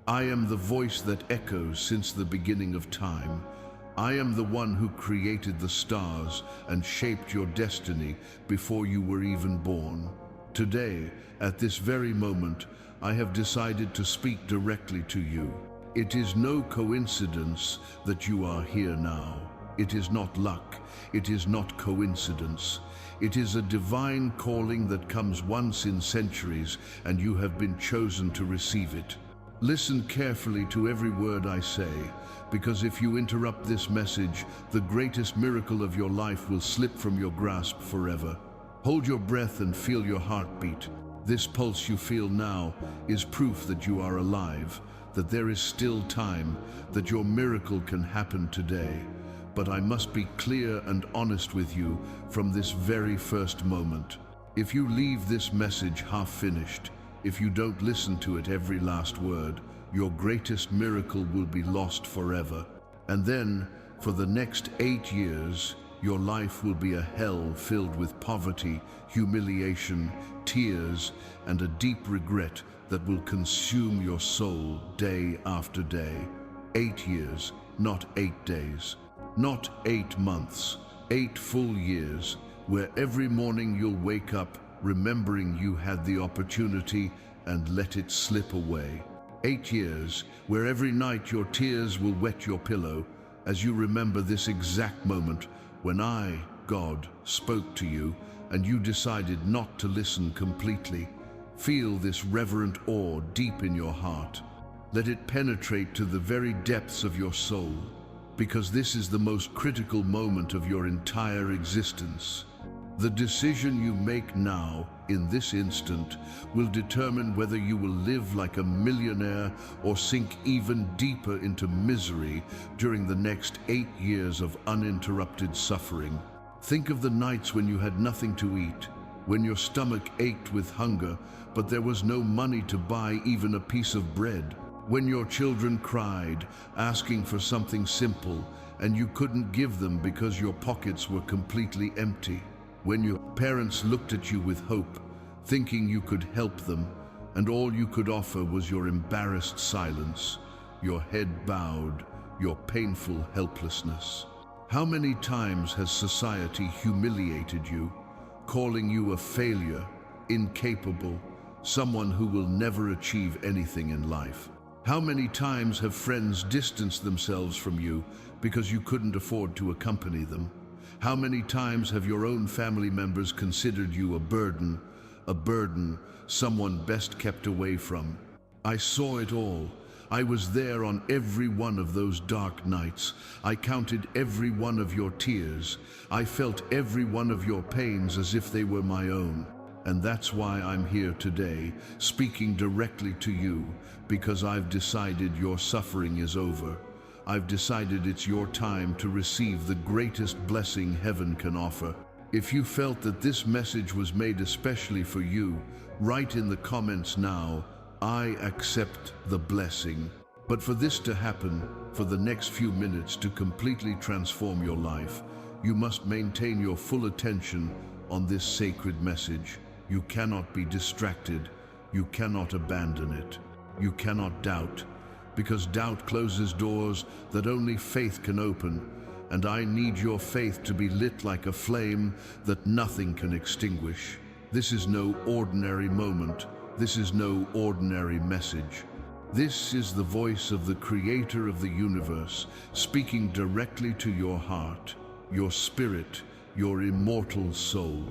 I am the voice that echoes since the beginning of time. I am the one who created the stars and shaped your destiny before you were even born. Today, at this very moment, I have decided to speak directly to you. It is no coincidence that you are here now. It is not luck. It is not coincidence. It is a divine calling that comes once in centuries, and you have been chosen to receive it. Listen carefully to every word I say, because if you interrupt this message, the greatest miracle of your life will slip from your grasp forever. Hold your breath and feel your heartbeat. This pulse you feel now is proof that you are alive, that there is still time, that your miracle can happen today. But I must be clear and honest with you from this very first moment. If you leave this message half-finished, if you don't listen to it every last word, your greatest miracle will be lost forever. And then, for the next 8 years, your life will be a hell filled with poverty, humiliation, tears, and a deep regret that will consume your soul day after day. 8 years, not 8 days. Not 8 months, 8 full years, where every morning you'll wake up remembering you had the opportunity and let it slip away. 8 years, where every night your tears will wet your pillow as you remember this exact moment when I, God, spoke to you and you decided not to listen completely. Feel this reverent awe deep in your heart. Let it penetrate to the very depths of your soul, because this is the most critical moment of your entire existence. The decision you make now, in this instant, will determine whether you will live like a millionaire or sink even deeper into misery during the next 8 years of uninterrupted suffering. Think of the nights when you had nothing to eat, when your stomach ached with hunger, but there was no money to buy even a piece of bread. When your children cried, asking for something simple, and you couldn't give them because your pockets were completely empty. When your parents looked at you with hope, thinking you could help them, and all you could offer was your embarrassed silence, your head bowed, your painful helplessness. How many times has society humiliated you, calling you a failure, incapable, someone who will never achieve anything in life? How many times have friends distanced themselves from you because you couldn't afford to accompany them? How many times have your own family members considered you a burden, someone best kept away from? I saw it all. I was there on every one of those dark nights. I counted every one of your tears. I felt every one of your pains as if they were my own. And that's why I'm here today, speaking directly to you, because I've decided your suffering is over. I've decided it's your time to receive the greatest blessing heaven can offer. If you felt that this message was made especially for you, write in the comments now, I accept the blessing. But for this to happen, for the next few minutes to completely transform your life, you must maintain your full attention on this sacred message. You cannot be distracted. You cannot abandon it. You cannot doubt, because doubt closes doors that only faith can open, and I need your faith to be lit like a flame that nothing can extinguish. This is no ordinary moment. This is no ordinary message. This is the voice of the Creator of the universe, speaking directly to your heart, your spirit, your immortal soul.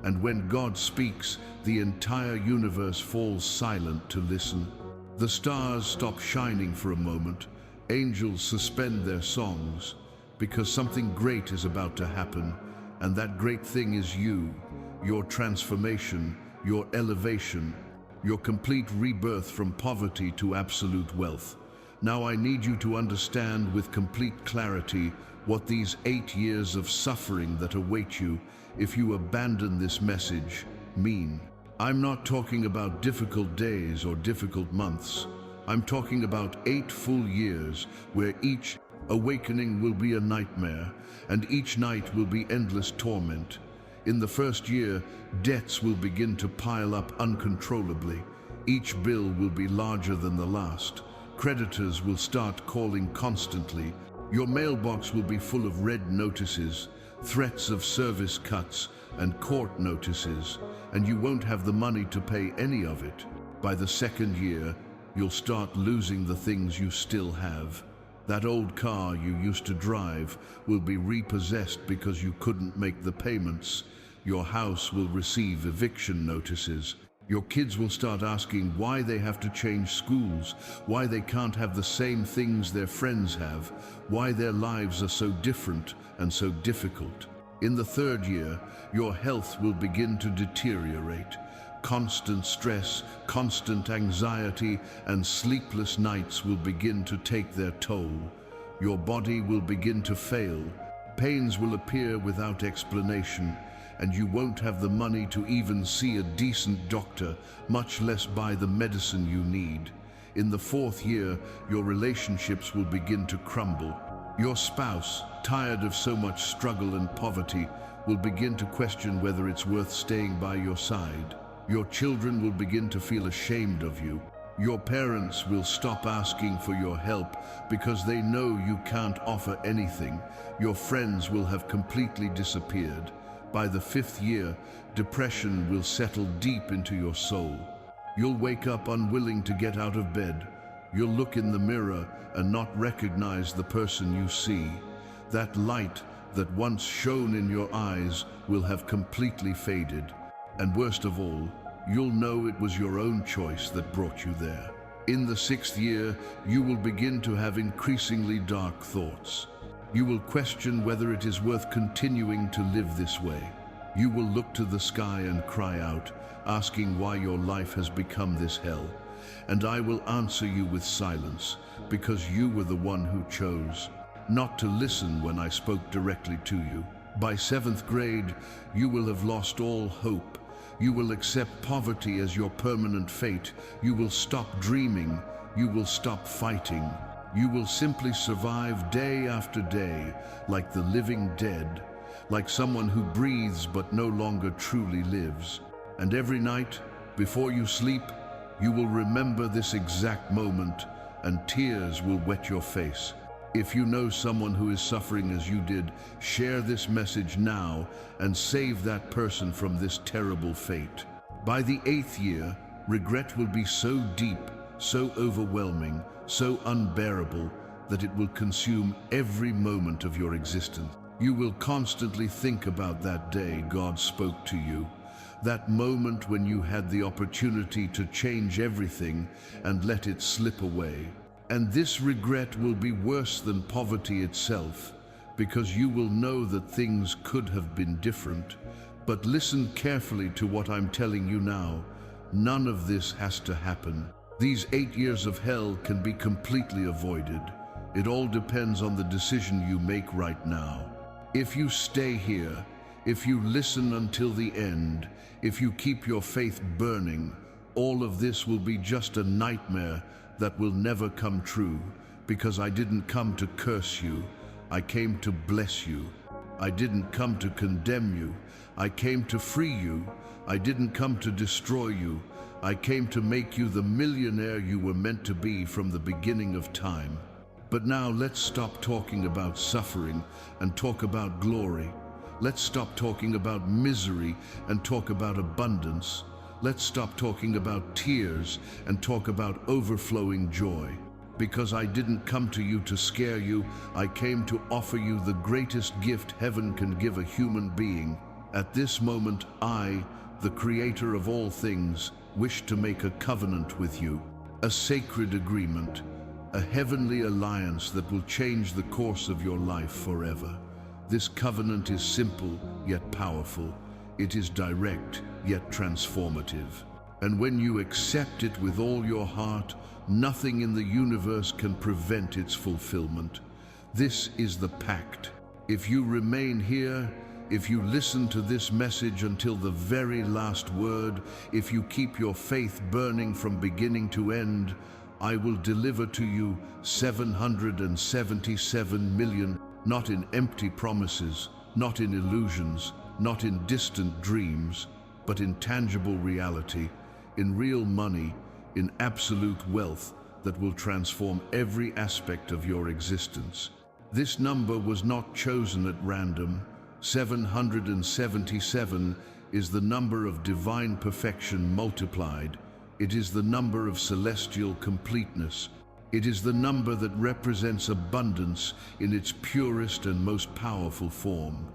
And when God speaks, the entire universe falls silent to listen. The stars stop shining for a moment. Angels suspend their songs, because something great is about to happen, and that great thing is you, your transformation, your elevation, your complete rebirth from poverty to absolute wealth. Now I need you to understand with complete clarity what these 8 years of suffering that await you if you abandon this message mean. I'm not talking about difficult days or difficult months. I'm talking about 8 full years where each awakening will be a nightmare and each night will be endless torment. In the first year, debts will begin to pile up uncontrollably. Each bill will be larger than the last. Creditors will start calling constantly. Your mailbox will be full of red notices, threats of service cuts, and court notices, and you won't have the money to pay any of it. By the second year, you'll start losing the things you still have. That old car you used to drive will be repossessed because you couldn't make the payments. Your house will receive eviction notices. Your kids will start asking why they have to change schools, why they can't have the same things their friends have, why their lives are so different and so difficult. In the third year, your health will begin to deteriorate. Constant stress, constant anxiety, and sleepless nights will begin to take their toll. Your body will begin to fail. Pains will appear without explanation, and you won't have the money to even see a decent doctor, much less buy the medicine you need. In the fourth year, your relationships will begin to crumble. Your spouse, tired of so much struggle and poverty, will begin to question whether it's worth staying by your side. Your children will begin to feel ashamed of you. Your parents will stop asking for your help because they know you can't offer anything. Your friends will have completely disappeared. By the fifth year, depression will settle deep into your soul. You'll wake up unwilling to get out of bed. You'll look in the mirror and not recognize the person you see. That light that once shone in your eyes will have completely faded. And worst of all, you'll know it was your own choice that brought you there. In the sixth year, you will begin to have increasingly dark thoughts. You will question whether it is worth continuing to live this way. You will look to the sky and cry out, asking why your life has become this hell. And I will answer you with silence, because you were the one who chose not to listen when I spoke directly to you. By seventh grade, you will have lost all hope. You will accept poverty as your permanent fate. You will stop dreaming. You will stop fighting. You will simply survive day after day, like the living dead, like someone who breathes but no longer truly lives. And every night, before you sleep, you will remember this exact moment, and tears will wet your face. If you know someone who is suffering as you did, share this message now and save that person from this terrible fate. By the eighth year, regret will be so deep, so overwhelming, so unbearable that it will consume every moment of your existence. You will constantly think about that day God spoke to you, that moment when you had the opportunity to change everything and let it slip away. And this regret will be worse than poverty itself, because you will know that things could have been different. But listen carefully to what I'm telling you now. None of this has to happen. These 8 years of hell can be completely avoided. It all depends on the decision you make right now. If you stay here, if you listen until the end, if you keep your faith burning, all of this will be just a nightmare that will never come true, because I didn't come to curse you. I came to bless you. I didn't come to condemn you. I came to free you. I didn't come to destroy you. I came to make you the millionaire you were meant to be from the beginning of time. But now let's stop talking about suffering and talk about glory. Let's stop talking about misery and talk about abundance. Let's stop talking about tears and talk about overflowing joy. Because I didn't come to you to scare you, I came to offer you the greatest gift heaven can give a human being. At this moment, I, the creator of all things, wish to make a covenant with you, a sacred agreement, a heavenly alliance that will change the course of your life forever. This covenant is simple yet powerful. It is direct yet transformative. And when you accept it with all your heart, nothing in the universe can prevent its fulfillment. This is the pact. If you remain here, if you listen to this message until the very last word, if you keep your faith burning from beginning to end, I will deliver to you 777 million, not in empty promises, not in illusions, not in distant dreams, but in tangible reality, in real money, in absolute wealth that will transform every aspect of your existence. This number was not chosen at random. 777 is the number of divine perfection multiplied. It is the number of celestial completeness. It is the number that represents abundance in its purest and most powerful form.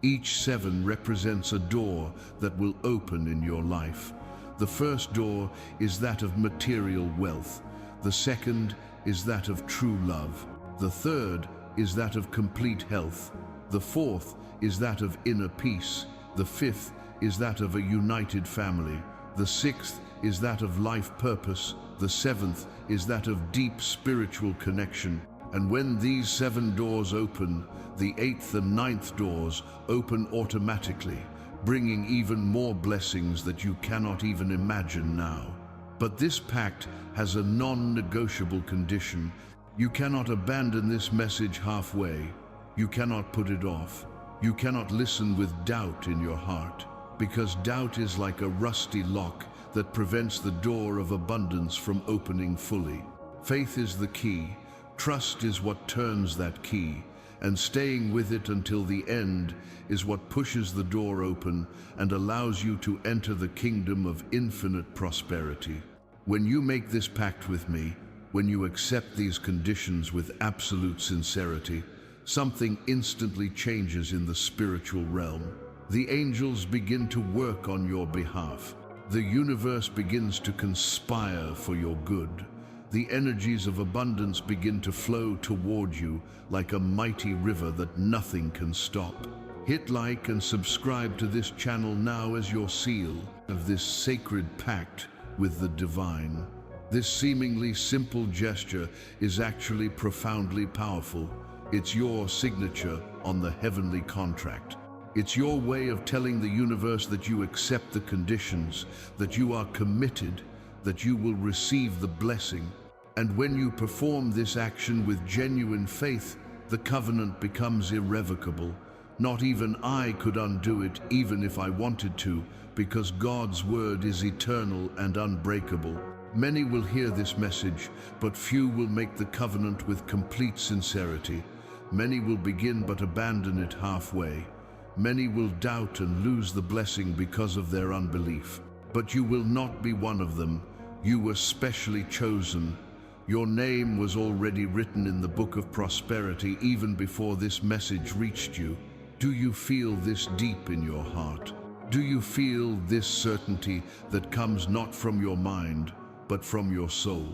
Each 7 represents a door that will open in your life. The first door is that of material wealth. The second is that of true love. The third is that of complete health. The fourth is that of inner peace. The fifth is that of a united family. The sixth is that of life purpose. The seventh is that of deep spiritual connection. And when these 7 doors open, the 8th and 9th doors open automatically, bringing even more blessings that you cannot even imagine now. But this pact has a non-negotiable condition. You cannot abandon this message halfway. You cannot put it off. You cannot listen with doubt in your heart, because doubt is like a rusty lock that prevents the door of abundance from opening fully. Faith is the key. Trust is what turns that key, and staying with it until the end is what pushes the door open and allows you to enter the kingdom of infinite prosperity. When you make this pact with me, when you accept these conditions with absolute sincerity, something instantly changes in the spiritual realm. The angels begin to work on your behalf. The universe begins to conspire for your good. The energies of abundance begin to flow toward you like a mighty river that nothing can stop. Hit like and subscribe to this channel now as your seal of this sacred pact with the divine. This seemingly simple gesture is actually profoundly powerful. It's your signature on the heavenly contract. It's your way of telling the universe that you accept the conditions, that you are committed, that you will receive the blessing. And when you perform this action with genuine faith, the covenant becomes irrevocable. Not even I could undo it, even if I wanted to, because God's word is eternal and unbreakable. Many will hear this message, but few will make the covenant with complete sincerity. Many will begin but abandon it halfway. Many will doubt and lose the blessing because of their unbelief. But you will not be one of them. You were specially chosen. Your name was already written in the book of prosperity even before this message reached you. Do you feel this deep in your heart? Do you feel this certainty that comes not from your mind, but from your soul?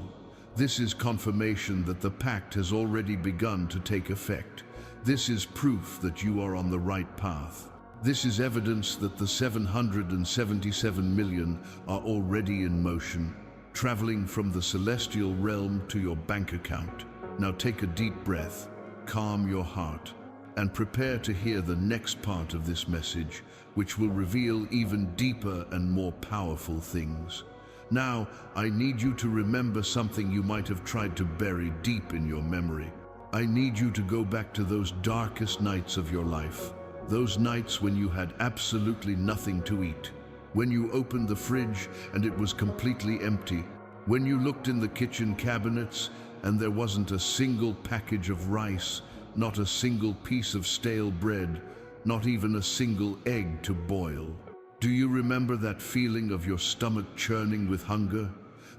This is confirmation that the pact has already begun to take effect. This is proof that you are on the right path. This is evidence that the 777 million are already in motion, traveling from the celestial realm to your bank account. Now take a deep breath, calm your heart, and prepare to hear the next part of this message, which will reveal even deeper and more powerful things. Now, I need you to remember something you might have tried to bury deep in your memory. I need you to go back to those darkest nights of your life, those nights when you had absolutely nothing to eat, when you opened the fridge and it was completely empty, when you looked in the kitchen cabinets and there wasn't a single package of rice, not a single piece of stale bread, not even a single egg to boil. Do you remember that feeling of your stomach churning with hunger?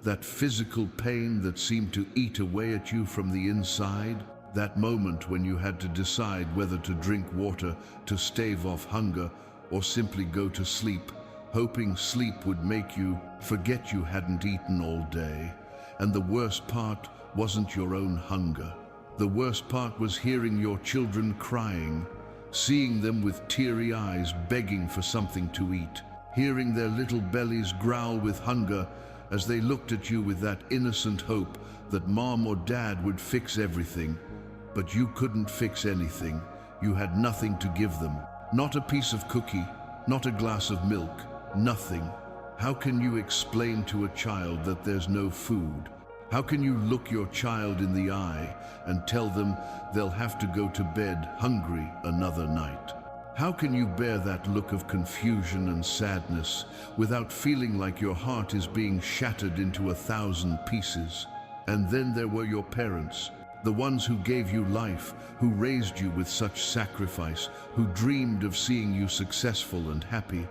That physical pain that seemed to eat away at you from the inside? That moment when you had to decide whether to drink water to stave off hunger or simply go to sleep, hoping sleep would make you forget you hadn't eaten all day. And the worst part wasn't your own hunger. The worst part was hearing your children crying, seeing them with teary eyes begging for something to eat, hearing their little bellies growl with hunger as they looked at you with that innocent hope that mom or dad would fix everything. But you couldn't fix anything. You had nothing to give them. Not a piece of cookie, not a glass of milk, nothing. How can you explain to a child that there's no food? How can you look your child in the eye and tell them they'll have to go to bed hungry another night? How can you bear that look of confusion and sadness without feeling like your heart is being shattered into 1,000 pieces? And then there were your parents, the ones who gave you life, who raised you with such sacrifice, who dreamed of seeing you successful and happy.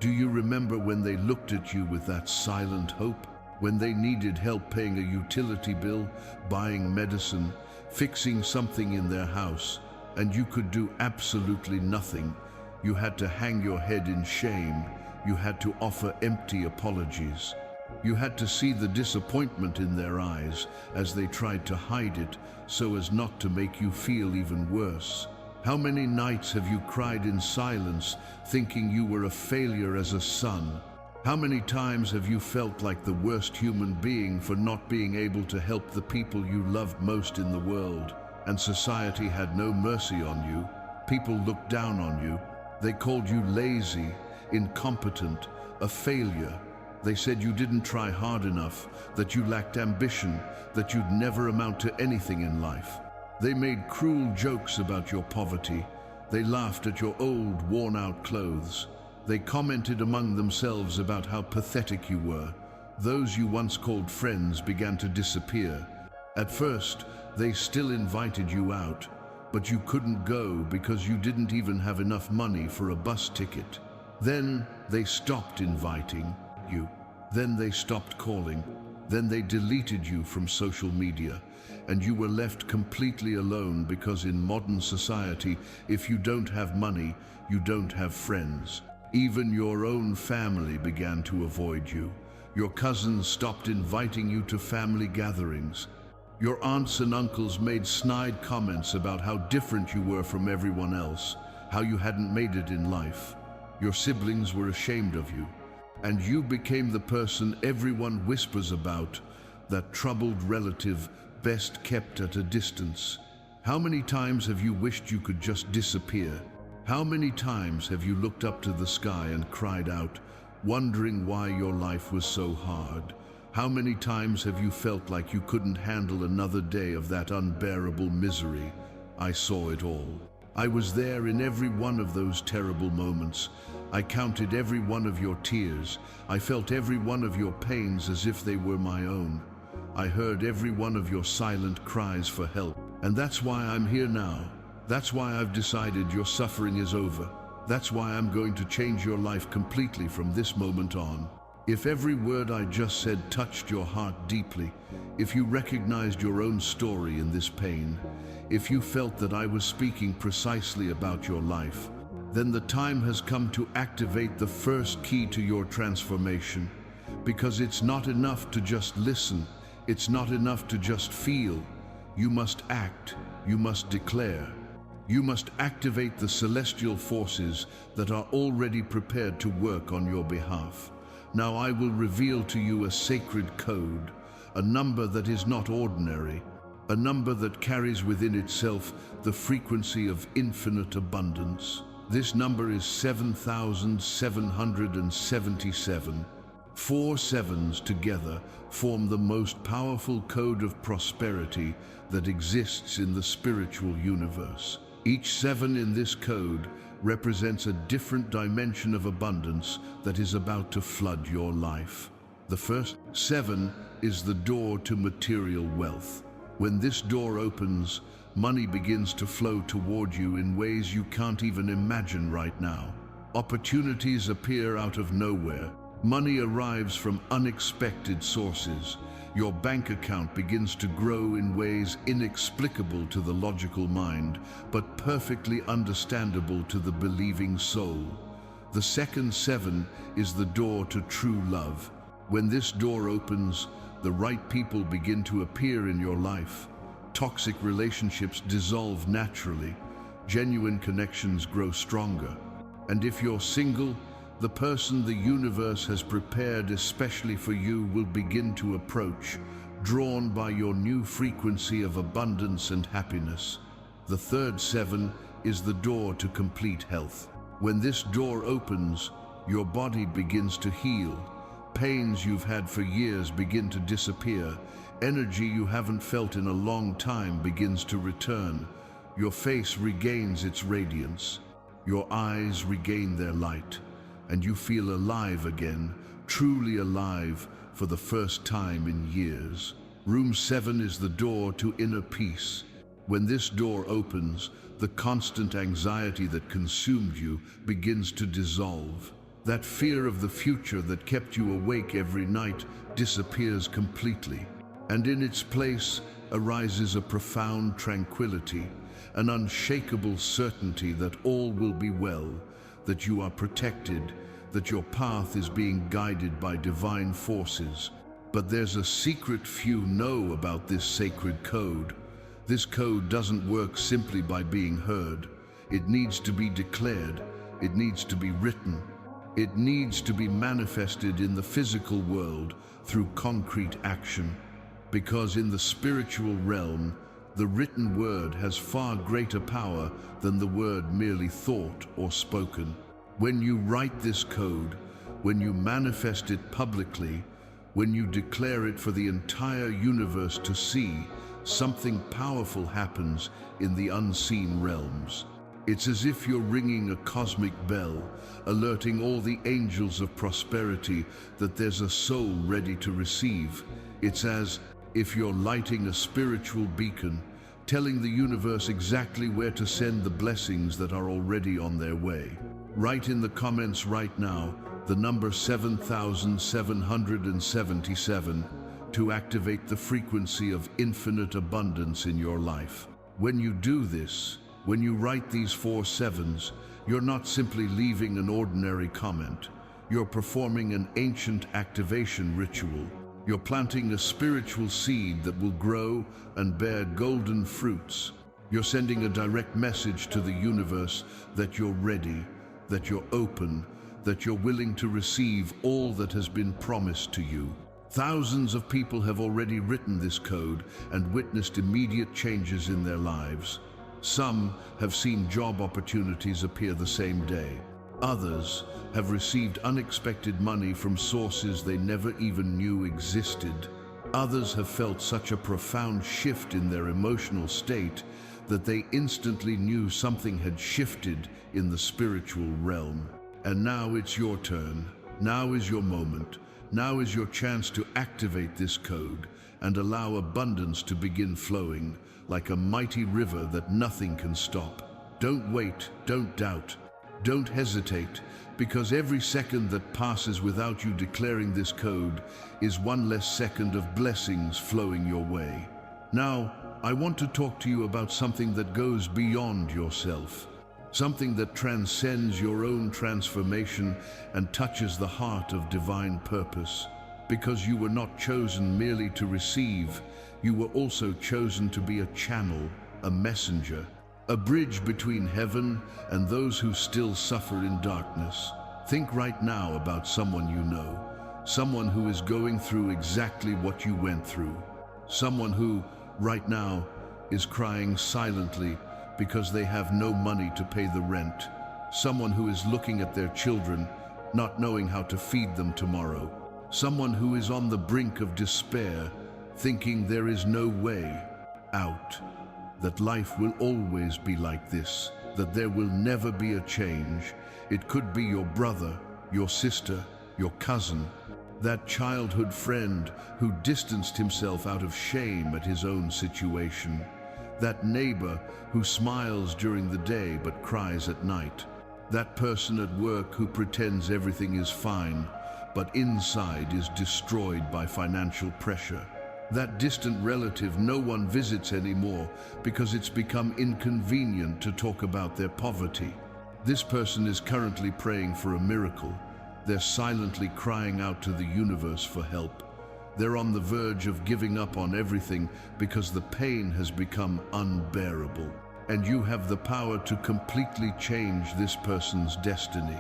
Do you remember when they looked at you with that silent hope? When they needed help paying a utility bill, buying medicine, fixing something in their house, and you could do absolutely nothing. You had to hang your head in shame. You had to offer empty apologies. You had to see the disappointment in their eyes as they tried to hide it so as not to make you feel even worse. How many nights have you cried in silence, thinking you were a failure as a son? How many times have you felt like the worst human being for not being able to help the people you loved most in the world? And society had no mercy on you. People looked down on you. They called you lazy, incompetent, a failure. They said you didn't try hard enough, that you lacked ambition, that you'd never amount to anything in life. They made cruel jokes about your poverty. They laughed at your old, worn-out clothes. They commented among themselves about how pathetic you were. Those you once called friends began to disappear. At first, they still invited you out, but you couldn't go because you didn't even have enough money for a bus ticket. Then they stopped inviting you. Then they stopped calling. Then they deleted you from social media, and you were left completely alone because in modern society, if you don't have money, you don't have friends. Even your own family began to avoid you. Your cousins stopped inviting you to family gatherings. Your aunts and uncles made snide comments about how different you were from everyone else, how you hadn't made it in life. Your siblings were ashamed of you, and you became the person everyone whispers about, that troubled relative best kept at a distance. How many times have you wished you could just disappear? How many times have you looked up to the sky and cried out, wondering why your life was so hard? How many times have you felt like you couldn't handle another day of that unbearable misery? I saw it all. I was there in every one of those terrible moments. I counted every one of your tears. I felt every one of your pains as if they were my own. I heard every one of your silent cries for help. And that's why I'm here now. That's why I've decided your suffering is over. That's why I'm going to change your life completely from this moment on. If every word I just said touched your heart deeply, if you recognized your own story in this pain, if you felt that I was speaking precisely about your life, then the time has come to activate the first key to your transformation. Because it's not enough to just listen. It's not enough to just feel. You must act. You must declare. You must activate the celestial forces that are already prepared to work on your behalf. Now I will reveal to you a sacred code, a number that is not ordinary, a number that carries within itself the frequency of infinite abundance. This number is 7,777. 4 sevens together form the most powerful code of prosperity that exists in the spiritual universe. Each 7 in this code represents a different dimension of abundance that is about to flood your life. The first 7 is the door to material wealth. When this door opens, money begins to flow toward you in ways you can't even imagine right now. Opportunities appear out of nowhere. Money arrives from unexpected sources. Your bank account begins to grow in ways inexplicable to the logical mind, but perfectly understandable to the believing soul. The second 7 is the door to true love. When this door opens, the right people begin to appear in your life. Toxic relationships dissolve naturally. Genuine connections grow stronger. And if you're single, the person the universe has prepared especially for you will begin to approach, drawn by your new frequency of abundance and happiness. The third 7 is the door to complete health. When this door opens, your body begins to heal. Pains you've had for years begin to disappear. Energy you haven't felt in a long time begins to return. Your face regains its radiance. Your eyes regain their light. And you feel alive again, truly alive for the first time in years. Room 7 is the door to inner peace. When this door opens, the constant anxiety that consumed you begins to dissolve. That fear of the future that kept you awake every night disappears completely, and in its place arises a profound tranquility, an unshakable certainty that all will be well, that you are protected, that your path is being guided by divine forces. But there's a secret few know about this sacred code. This code doesn't work simply by being heard. It needs to be declared. It needs to be written. It needs to be manifested in the physical world through concrete action. Because in the spiritual realm, the written word has far greater power than the word merely thought or spoken. When you write this code, when you manifest it publicly, when you declare it for the entire universe to see, something powerful happens in the unseen realms. It's as if you're ringing a cosmic bell, alerting all the angels of prosperity that there's a soul ready to receive. It's as if you're lighting a spiritual beacon, telling the universe exactly where to send the blessings that are already on their way. Write in the comments right now the number 7777 to activate the frequency of infinite abundance in your life. When you do this, when you write these 4 sevens, you're not simply leaving an ordinary comment. You're performing an ancient activation ritual. You're planting a spiritual seed that will grow and bear golden fruits. You're sending a direct message to the universe that you're ready, that you're open, that you're willing to receive all that has been promised to you. Thousands of people have already written this code and witnessed immediate changes in their lives. Some have seen job opportunities appear the same day. Others have received unexpected money from sources they never even knew existed. Others have felt such a profound shift in their emotional state that they instantly knew something had shifted in the spiritual realm. And now it's your turn. Now is your moment. Now is your chance to activate this code and allow abundance to begin flowing like a mighty river that nothing can stop. Don't wait, don't doubt, don't hesitate, because every second that passes without you declaring this code is one less second of blessings flowing your way. Now, I want to talk to you about something that goes beyond yourself. Something that transcends your own transformation and touches the heart of divine purpose. Because you were not chosen merely to receive, you were also chosen to be a channel, a messenger, a bridge between heaven and those who still suffer in darkness. Think right now about someone you know, someone who is going through exactly what you went through, someone who, right now, is crying silently because they have no money to pay the rent. Someone who is looking at their children, not knowing how to feed them tomorrow. Someone who is on the brink of despair, thinking there is no way out, that life will always be like this, that there will never be a change. It could be your brother, your sister, your cousin, that childhood friend who distanced himself out of shame at his own situation. That neighbor who smiles during the day but cries at night. That person at work who pretends everything is fine, but inside is destroyed by financial pressure. That distant relative no one visits anymore because it's become inconvenient to talk about their poverty. This person is currently praying for a miracle. They're silently crying out to the universe for help. They're on the verge of giving up on everything because the pain has become unbearable. And you have the power to completely change this person's destiny.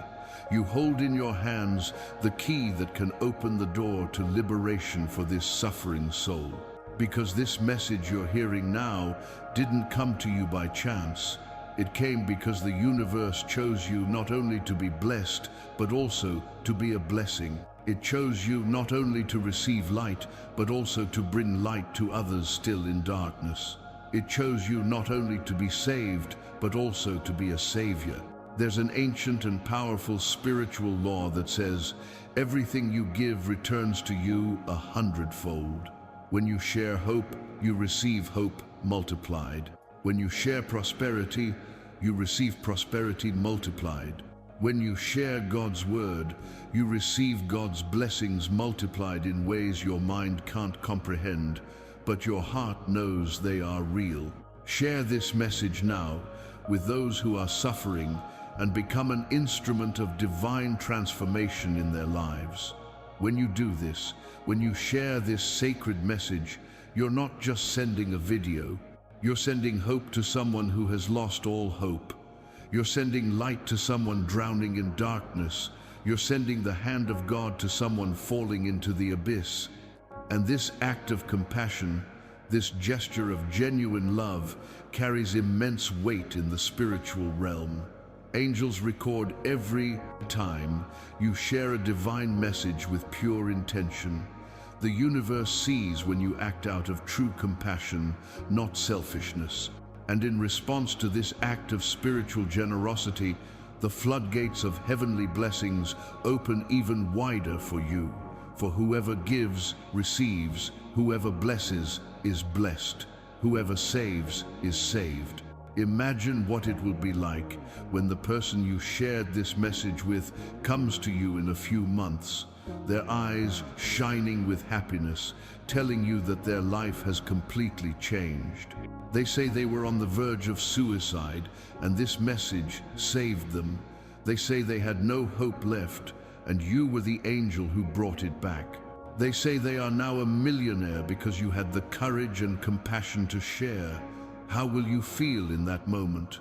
You hold in your hands the key that can open the door to liberation for this suffering soul. Because this message you're hearing now didn't come to you by chance. It came because the universe chose you not only to be blessed, but also to be a blessing. It chose you not only to receive light, but also to bring light to others still in darkness. It chose you not only to be saved, but also to be a savior. There's an ancient and powerful spiritual law that says, everything you give returns to you 100-fold. When you share hope, you receive hope multiplied. When you share prosperity, you receive prosperity multiplied. When you share God's word, you receive God's blessings multiplied in ways your mind can't comprehend, but your heart knows they are real. Share this message now with those who are suffering and become an instrument of divine transformation in their lives. When you do this, when you share this sacred message, you're not just sending a video, you're sending hope to someone who has lost all hope. You're sending light to someone drowning in darkness. You're sending the hand of God to someone falling into the abyss. And this act of compassion, this gesture of genuine love, carries immense weight in the spiritual realm. Angels record every time you share a divine message with pure intention. The universe sees when you act out of true compassion, not selfishness. And in response to this act of spiritual generosity, the floodgates of heavenly blessings open even wider for you. For whoever gives, receives. Whoever blesses is blessed. Whoever saves is saved. Imagine what it will be like when the person you shared this message with comes to you in a few months, their eyes shining with happiness, telling you that their life has completely changed. They say they were on the verge of suicide, and this message saved them. They say they had no hope left, and you were the angel who brought it back. They say they are now a millionaire because you had the courage and compassion to share. How will you feel in that moment?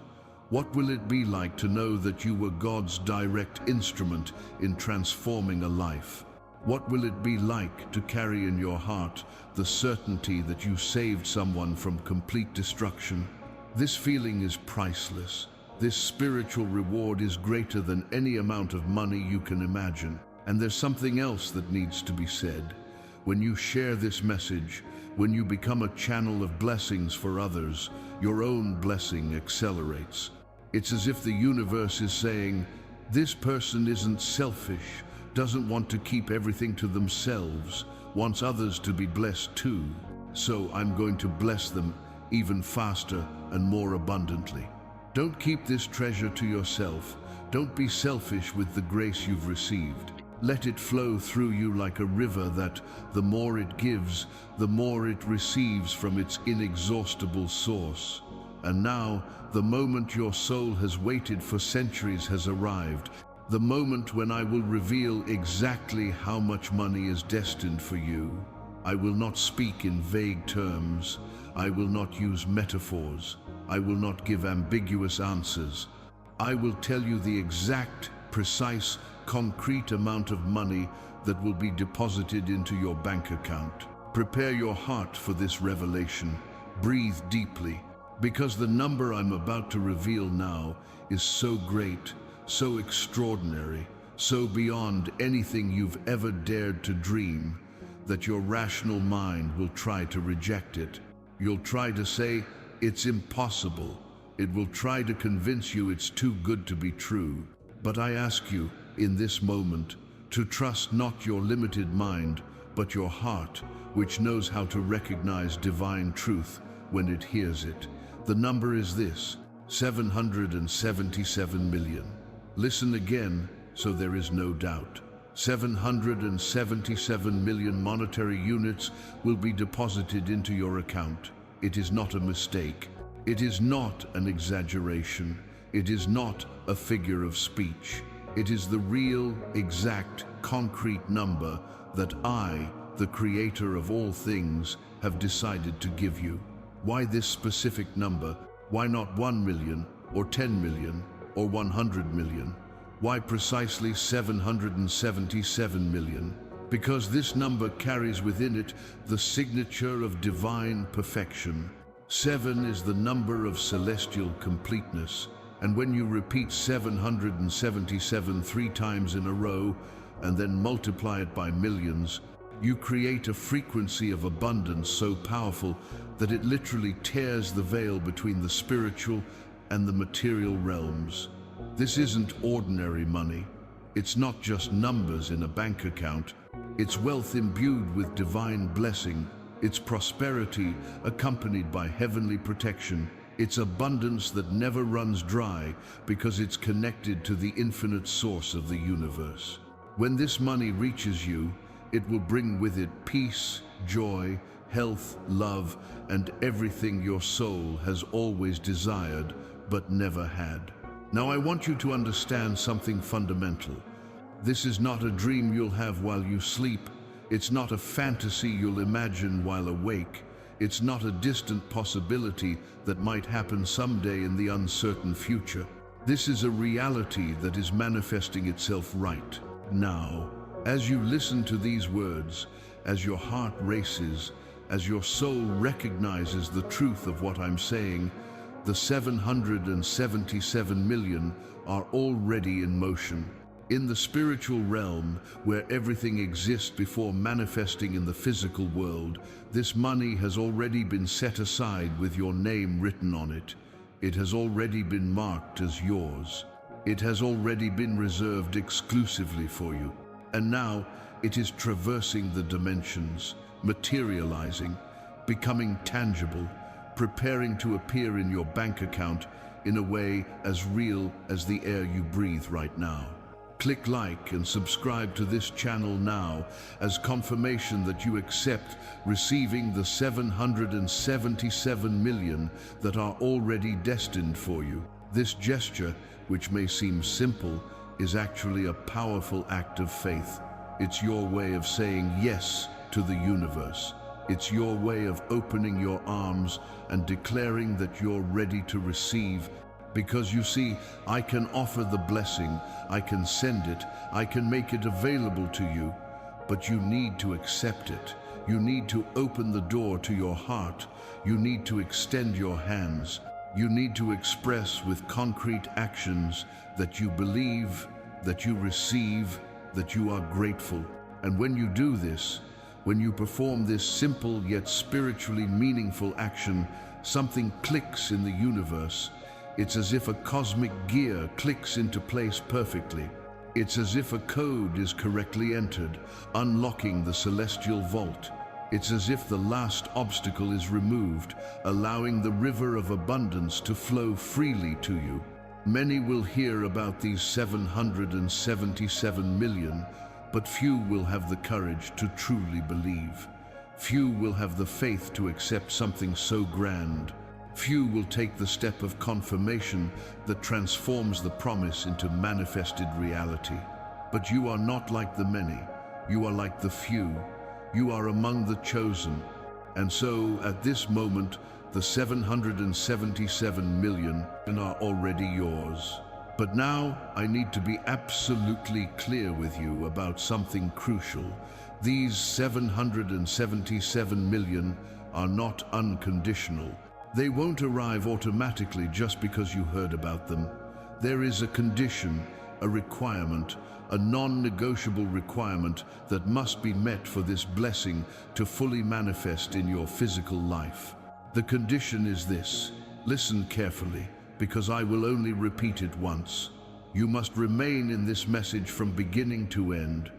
What will it be like to know that you were God's direct instrument in transforming a life? What will it be like to carry in your heart the certainty that you saved someone from complete destruction? This feeling is priceless. This spiritual reward is greater than any amount of money you can imagine. And there's something else that needs to be said. When you share this message, when you become a channel of blessings for others, your own blessing accelerates. It's as if the universe is saying, this person isn't selfish, doesn't want to keep everything to themselves, wants others to be blessed too. So I'm going to bless them even faster and more abundantly. Don't keep this treasure to yourself. Don't be selfish with the grace you've received. Let it flow through you like a river that, the more it gives, the more it receives from its inexhaustible source. And now, the moment your soul has waited for centuries has arrived. The moment when I will reveal exactly how much money is destined for you. I will not speak in vague terms. I will not use metaphors. I will not give ambiguous answers. I will tell you the exact, precise, concrete amount of money that will be deposited into your bank account. Prepare your heart for this revelation. Breathe deeply, because the number I'm about to reveal now is so great, so extraordinary, so beyond anything you've ever dared to dream, that your rational mind will try to reject it. You'll try to say, it's impossible. It will try to convince you it's too good to be true. But I ask you, in this moment, to trust not your limited mind, but your heart, which knows how to recognize divine truth when it hears it. The number is this, 777 million. Listen again, so there is no doubt. 777 million monetary units will be deposited into your account. It is not a mistake. It is not an exaggeration. It is not a figure of speech. It is the real, exact, concrete number that I, the creator of all things, have decided to give you. Why this specific number? Why not 1 million, or 10 million, or 100 million? Why precisely 777 million? Because this number carries within it the signature of divine perfection. 7 is the number of celestial completeness. And when you repeat 777 3 times in a row, and then multiply it by millions, you create a frequency of abundance so powerful that it literally tears the veil between the spiritual and the material realms. This isn't ordinary money. It's not just numbers in a bank account. It's wealth imbued with divine blessing, It's prosperity accompanied by heavenly protection. It's abundance that never runs dry because it's connected to the infinite source of the universe. When this money reaches you, it will bring with it peace, joy, health, love, and everything your soul has always desired but never had. Now I want you to understand something fundamental. This is not a dream you'll have while you sleep. It's not a fantasy you'll imagine while awake. It's not a distant possibility that might happen someday in the uncertain future. This is a reality that is manifesting itself right now. As you listen to these words, as your heart races, as your soul recognizes the truth of what I'm saying, the 777 million are already in motion. In the spiritual realm, where everything exists before manifesting in the physical world, this money has already been set aside with your name written on it. It has already been marked as yours. It has already been reserved exclusively for you. And now it is traversing the dimensions, materializing, becoming tangible, preparing to appear in your bank account in a way as real as the air you breathe right now. Click like and subscribe to this channel now as confirmation that you accept receiving the 777 million that are already destined for you. This gesture, which may seem simple, is actually a powerful act of faith. It's your way of saying yes to the universe. It's your way of opening your arms and declaring that you're ready to receive. Because you see, I can offer the blessing, I can send it, I can make it available to you, but you need to accept it. You need to open the door to your heart. You need to extend your hands. You need to express with concrete actions that you believe, that you receive, that you are grateful. And when you do this, when you perform this simple yet spiritually meaningful action, something clicks in the universe. It's as if a cosmic gear clicks into place perfectly. It's as if a code is correctly entered, unlocking the celestial vault. It's as if the last obstacle is removed, allowing the river of abundance to flow freely to you. Many will hear about these 777 million, but few will have the courage to truly believe. Few will have the faith to accept something so grand. Few will take the step of confirmation that transforms the promise into manifested reality. But you are not like the many. You are like the few. You are among the chosen. And so, at this moment, the 777 million are already yours. But now, I need to be absolutely clear with you about something crucial. These 777 million are not unconditional. They won't arrive automatically just because you heard about them. There is a condition, a requirement, a non-negotiable requirement that must be met for this blessing to fully manifest in your physical life. The condition is this. Listen carefully, because I will only repeat it once. You must remain in this message from beginning to end.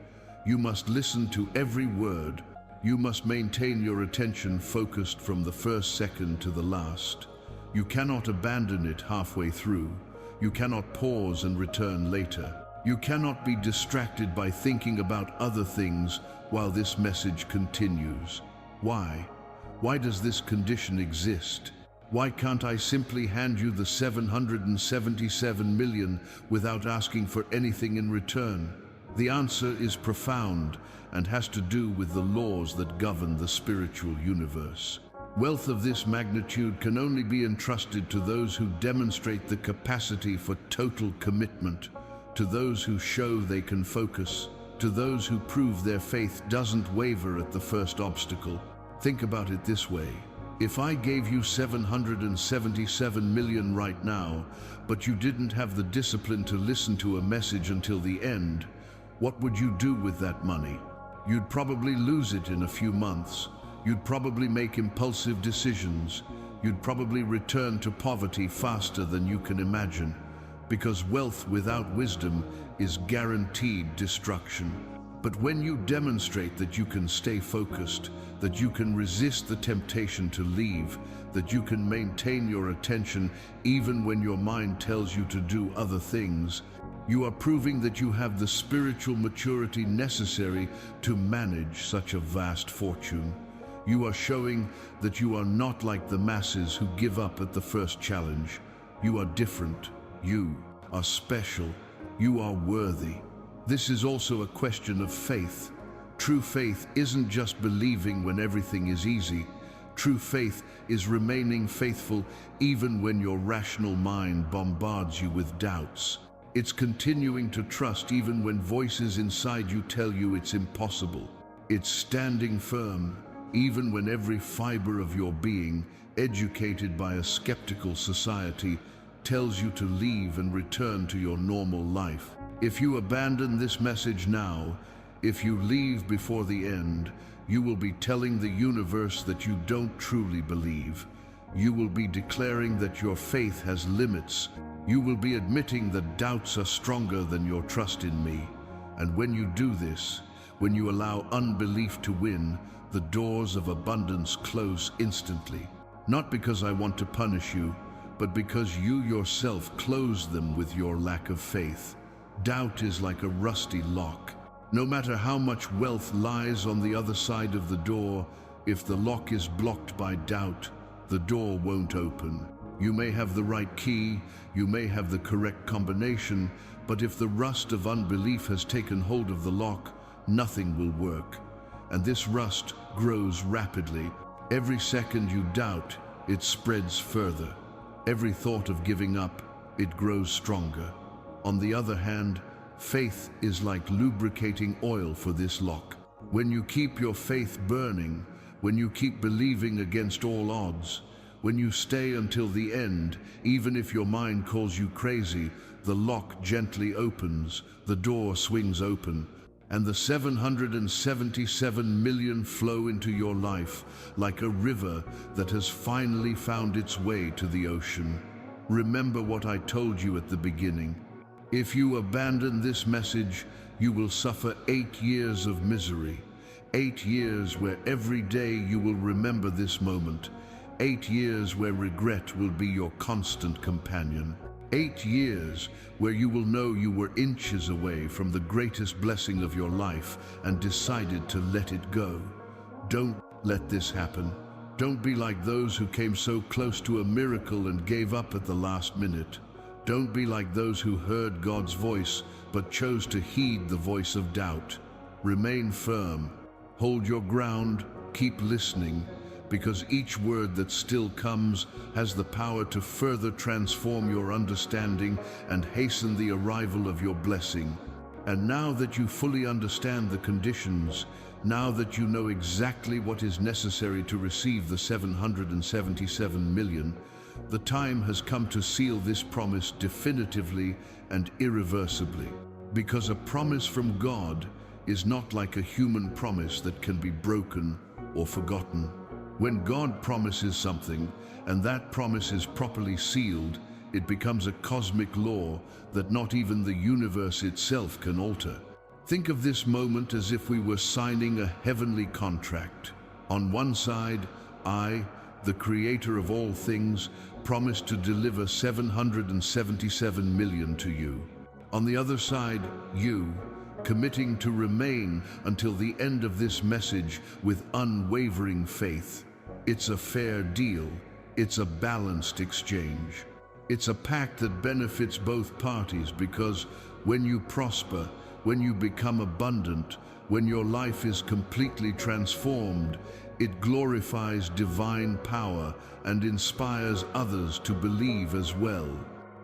You must listen to every word. You must maintain your attention focused from the first second to the last. You cannot abandon it halfway through. You cannot pause and return later. You cannot be distracted by thinking about other things while this message continues. Why? Why does this condition exist? Why can't I simply hand you the 777 million without asking for anything in return? The answer is profound and has to do with the laws that govern the spiritual universe. Wealth of this magnitude can only be entrusted to those who demonstrate the capacity for total commitment, to those who show they can focus, to those who prove their faith doesn't waver at the first obstacle. Think about it this way. If I gave you 777 million right now, but you didn't have the discipline to listen to a message until the end, what would you do with that money? You'd probably lose it in a few months. You'd probably make impulsive decisions. You'd probably return to poverty faster than you can imagine, because wealth without wisdom is guaranteed destruction. But when you demonstrate that you can stay focused, that you can resist the temptation to leave, that you can maintain your attention even when your mind tells you to do other things, you are proving that you have the spiritual maturity necessary to manage such a vast fortune. You are showing that you are not like the masses who give up at the first challenge. You are different. You are special. You are worthy. This is also a question of faith. True faith isn't just believing when everything is easy. True faith is remaining faithful even when your rational mind bombards you with doubts. It's continuing to trust even when voices inside you tell you it's impossible. It's standing firm even when every fiber of your being, educated by a skeptical society, tells you to leave and return to your normal life. If you abandon this message now, if you leave before the end, you will be telling the universe that you don't truly believe. You will be declaring that your faith has limits. You will be admitting that doubts are stronger than your trust in me. And when you do this, when you allow unbelief to win, the doors of abundance close instantly. Not because I want to punish you, but because you yourself close them with your lack of faith. Doubt is like a rusty lock. No matter how much wealth lies on the other side of the door, if the lock is blocked by doubt, the door won't open. You may have the right key, you may have the correct combination, but if the rust of unbelief has taken hold of the lock, nothing will work. And this rust grows rapidly. Every second you doubt, it spreads further. Every thought of giving up, it grows stronger. On the other hand, faith is like lubricating oil for this lock. When you keep your faith burning, when you keep believing against all odds, when you stay until the end, even if your mind calls you crazy, the lock gently opens, the door swings open, and the 777 million flow into your life like a river that has finally found its way to the ocean. Remember what I told you at the beginning. If you abandon this message, you will suffer 8 years of misery. 8 years where every day you will remember this moment. 8 years where regret will be your constant companion. 8 years where you will know you were inches away from the greatest blessing of your life and decided to let it go. Don't let this happen. Don't be like those who came so close to a miracle and gave up at the last minute. Don't be like those who heard God's voice but chose to heed the voice of doubt. Remain firm. Hold your ground. Keep listening, because each word that still comes has the power to further transform your understanding and hasten the arrival of your blessing. And now that you fully understand the conditions, now that you know exactly what is necessary to receive the 777 million, the time has come to seal this promise definitively and irreversibly. Because a promise from God is not like a human promise that can be broken or forgotten. When God promises something, and that promise is properly sealed, it becomes a cosmic law that not even the universe itself can alter. Think of this moment as if we were signing a heavenly contract. On one side, I, the creator of all things, promise to deliver 777 million to you. On the other side, you, committing to remain until the end of this message with unwavering faith. It's a fair deal. It's a balanced exchange. It's a pact that benefits both parties, because when you prosper, when you become abundant, when your life is completely transformed, it glorifies divine power and inspires others to believe as well.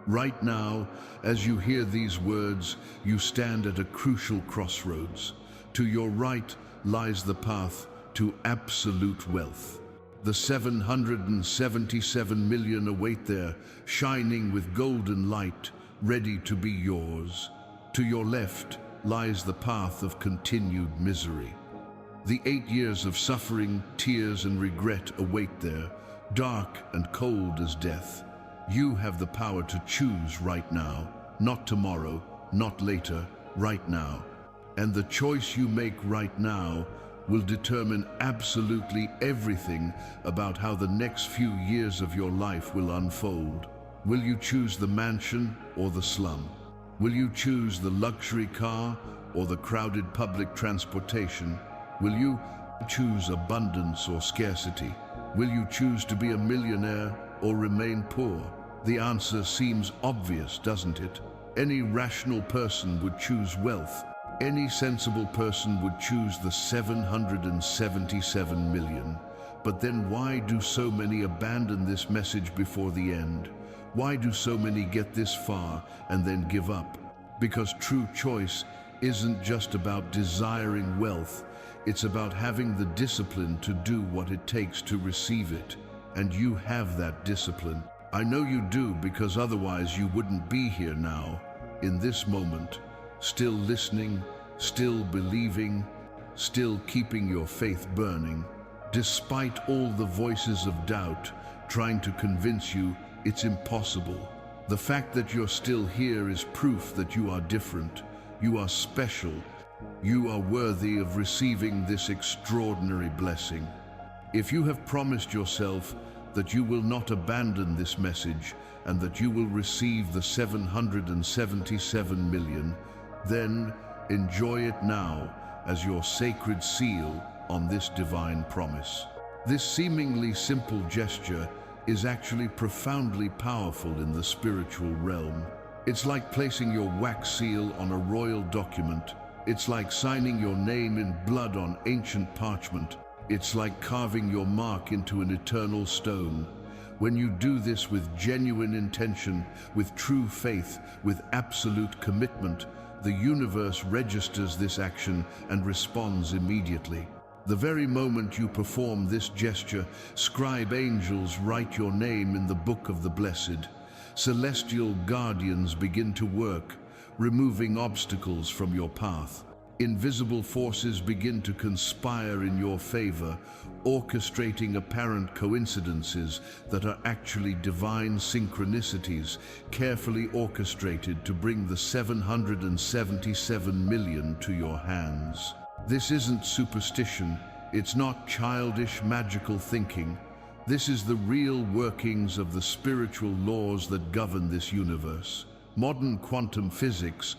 Right now, as you hear these words, you stand at a crucial crossroads. To your right lies the path to absolute wealth. The 777 million await there, shining with golden light, ready to be yours. To your left lies the path of continued misery. The 8 years of suffering, tears, and regret await there, dark and cold as death. You have the power to choose right now, not tomorrow, not later, right now. And the choice you make right now will determine absolutely everything about how the next few years of your life will unfold. Will you choose the mansion or the slum? Will you choose the luxury car or the crowded public transportation? Will you choose abundance or scarcity? Will you choose to be a millionaire or remain poor? The answer seems obvious, doesn't it? Any rational person would choose wealth. Any sensible person would choose the 777 million. But then why do so many abandon this message before the end? Why do so many get this far and then give up? Because true choice isn't just about desiring wealth. It's about having the discipline to do what it takes to receive it. And you have that discipline. I know you do, because otherwise you wouldn't be here now, in this moment, still listening, still believing, still keeping your faith burning, despite all the voices of doubt trying to convince you it's impossible. The fact that you're still here is proof that you are different, you are special, you are worthy of receiving this extraordinary blessing. If you have promised yourself that you will not abandon this message and that you will receive the 777 million, then enjoy it now as your sacred seal on this divine promise. This seemingly simple gesture is actually profoundly powerful in the spiritual realm. It's like placing your wax seal on a royal document. It's like signing your name in blood on ancient parchment. It's like carving your mark into an eternal stone. When you do this with genuine intention, with true faith, with absolute commitment, the universe registers this action and responds immediately. The very moment you perform this gesture, scribe angels write your name in the book of the blessed. Celestial guardians begin to work, removing obstacles from your path. Invisible forces begin to conspire in your favor, orchestrating apparent coincidences that are actually divine synchronicities, carefully orchestrated to bring the 777 million to your hands. This isn't superstition, it's not childish magical thinking. This is the real workings of the spiritual laws that govern this universe. Modern quantum physics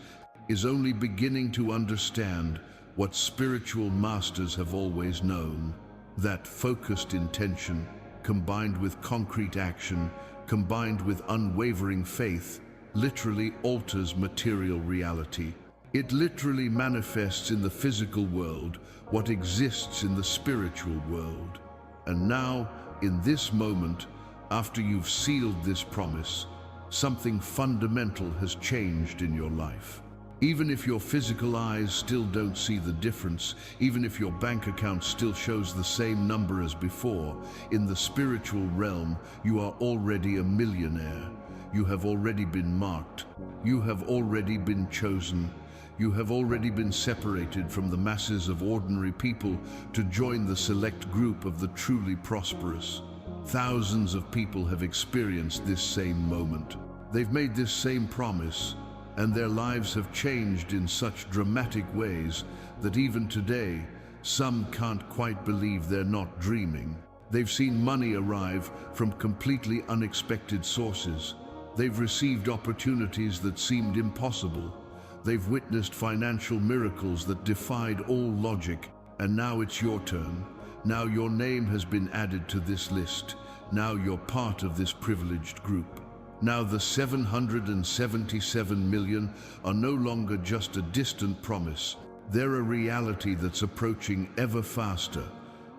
is only beginning to understand what spiritual masters have always known. That focused intention, combined with concrete action, combined with unwavering faith, literally alters material reality. It literally manifests in the physical world what exists in the spiritual world. And now, in this moment, after you've sealed this promise, something fundamental has changed in your life. Even if your physical eyes still don't see the difference, even if your bank account still shows the same number as before, in the spiritual realm, you are already a millionaire. You have already been marked. You have already been chosen. You have already been separated from the masses of ordinary people to join the select group of the truly prosperous. Thousands of people have experienced this same moment. They've made this same promise, and their lives have changed in such dramatic ways that even today, some can't quite believe they're not dreaming. They've seen money arrive from completely unexpected sources. They've received opportunities that seemed impossible. They've witnessed financial miracles that defied all logic. And now it's your turn. Now your name has been added to this list. Now you're part of this privileged group. Now the 777 million are no longer just a distant promise. They're a reality that's approaching ever faster.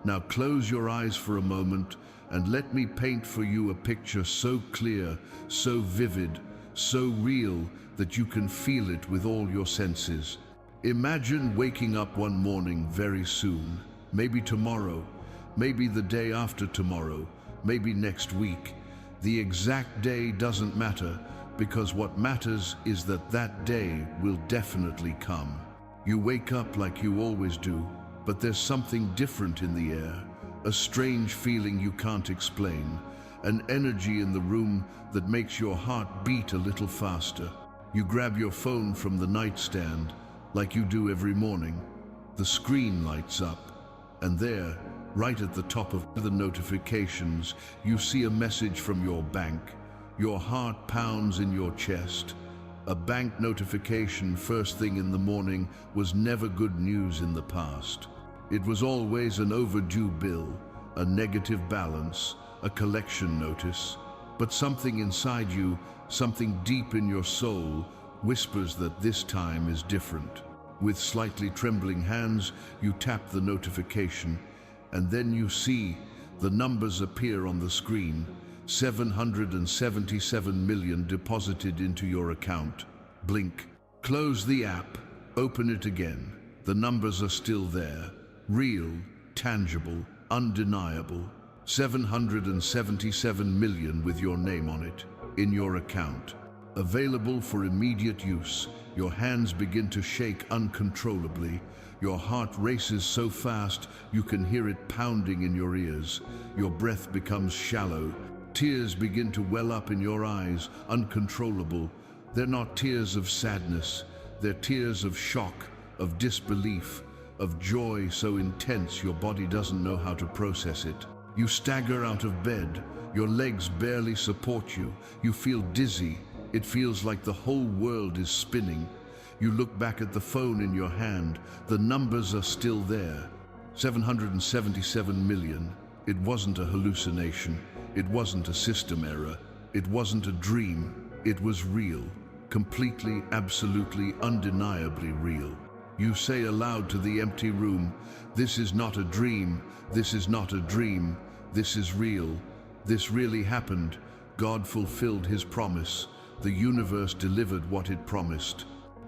Now close your eyes for a moment and let me paint for you a picture so clear, so vivid, so real that you can feel it with all your senses. Imagine waking up one morning very soon, maybe tomorrow, maybe the day after tomorrow, maybe next week. The exact day doesn't matter, because what matters is that that day will definitely come. You wake up like you always do, but there's something different in the air, a strange feeling you can't explain, an energy in the room that makes your heart beat a little faster. You grab your phone from the nightstand, like you do every morning. The screen lights up, and there, right at the top of the notifications, you see a message from your bank. Your heart pounds in your chest. A bank notification first thing in the morning was never good news in the past. It was always an overdue bill, a negative balance, a collection notice. But something inside you, something deep in your soul, whispers that this time is different. With slightly trembling hands, you tap the notification, and then you see the numbers appear on the screen. 777 million deposited into your account. Blink. Close the app. Open it again. The numbers are still there. Real, tangible, undeniable. 777 million with your name on it, in your account. Available for immediate use. Your hands begin to shake uncontrollably. Your heart races so fast you can hear it pounding in your ears. Your breath becomes shallow. Tears begin to well up in your eyes, uncontrollable. They're not tears of sadness. They're tears of shock, of disbelief, of joy so intense your body doesn't know how to process it. You stagger out of bed. Your legs barely support you. You feel dizzy. It feels like the whole world is spinning. You look back at the phone in your hand. The numbers are still there. 777 million. It wasn't a hallucination. It wasn't a system error. It wasn't a dream. It was real. Completely, absolutely, undeniably real. You say aloud to the empty room, "This is not a dream. This is not a dream. This is real. This really happened. God fulfilled his promise. The universe delivered what it promised."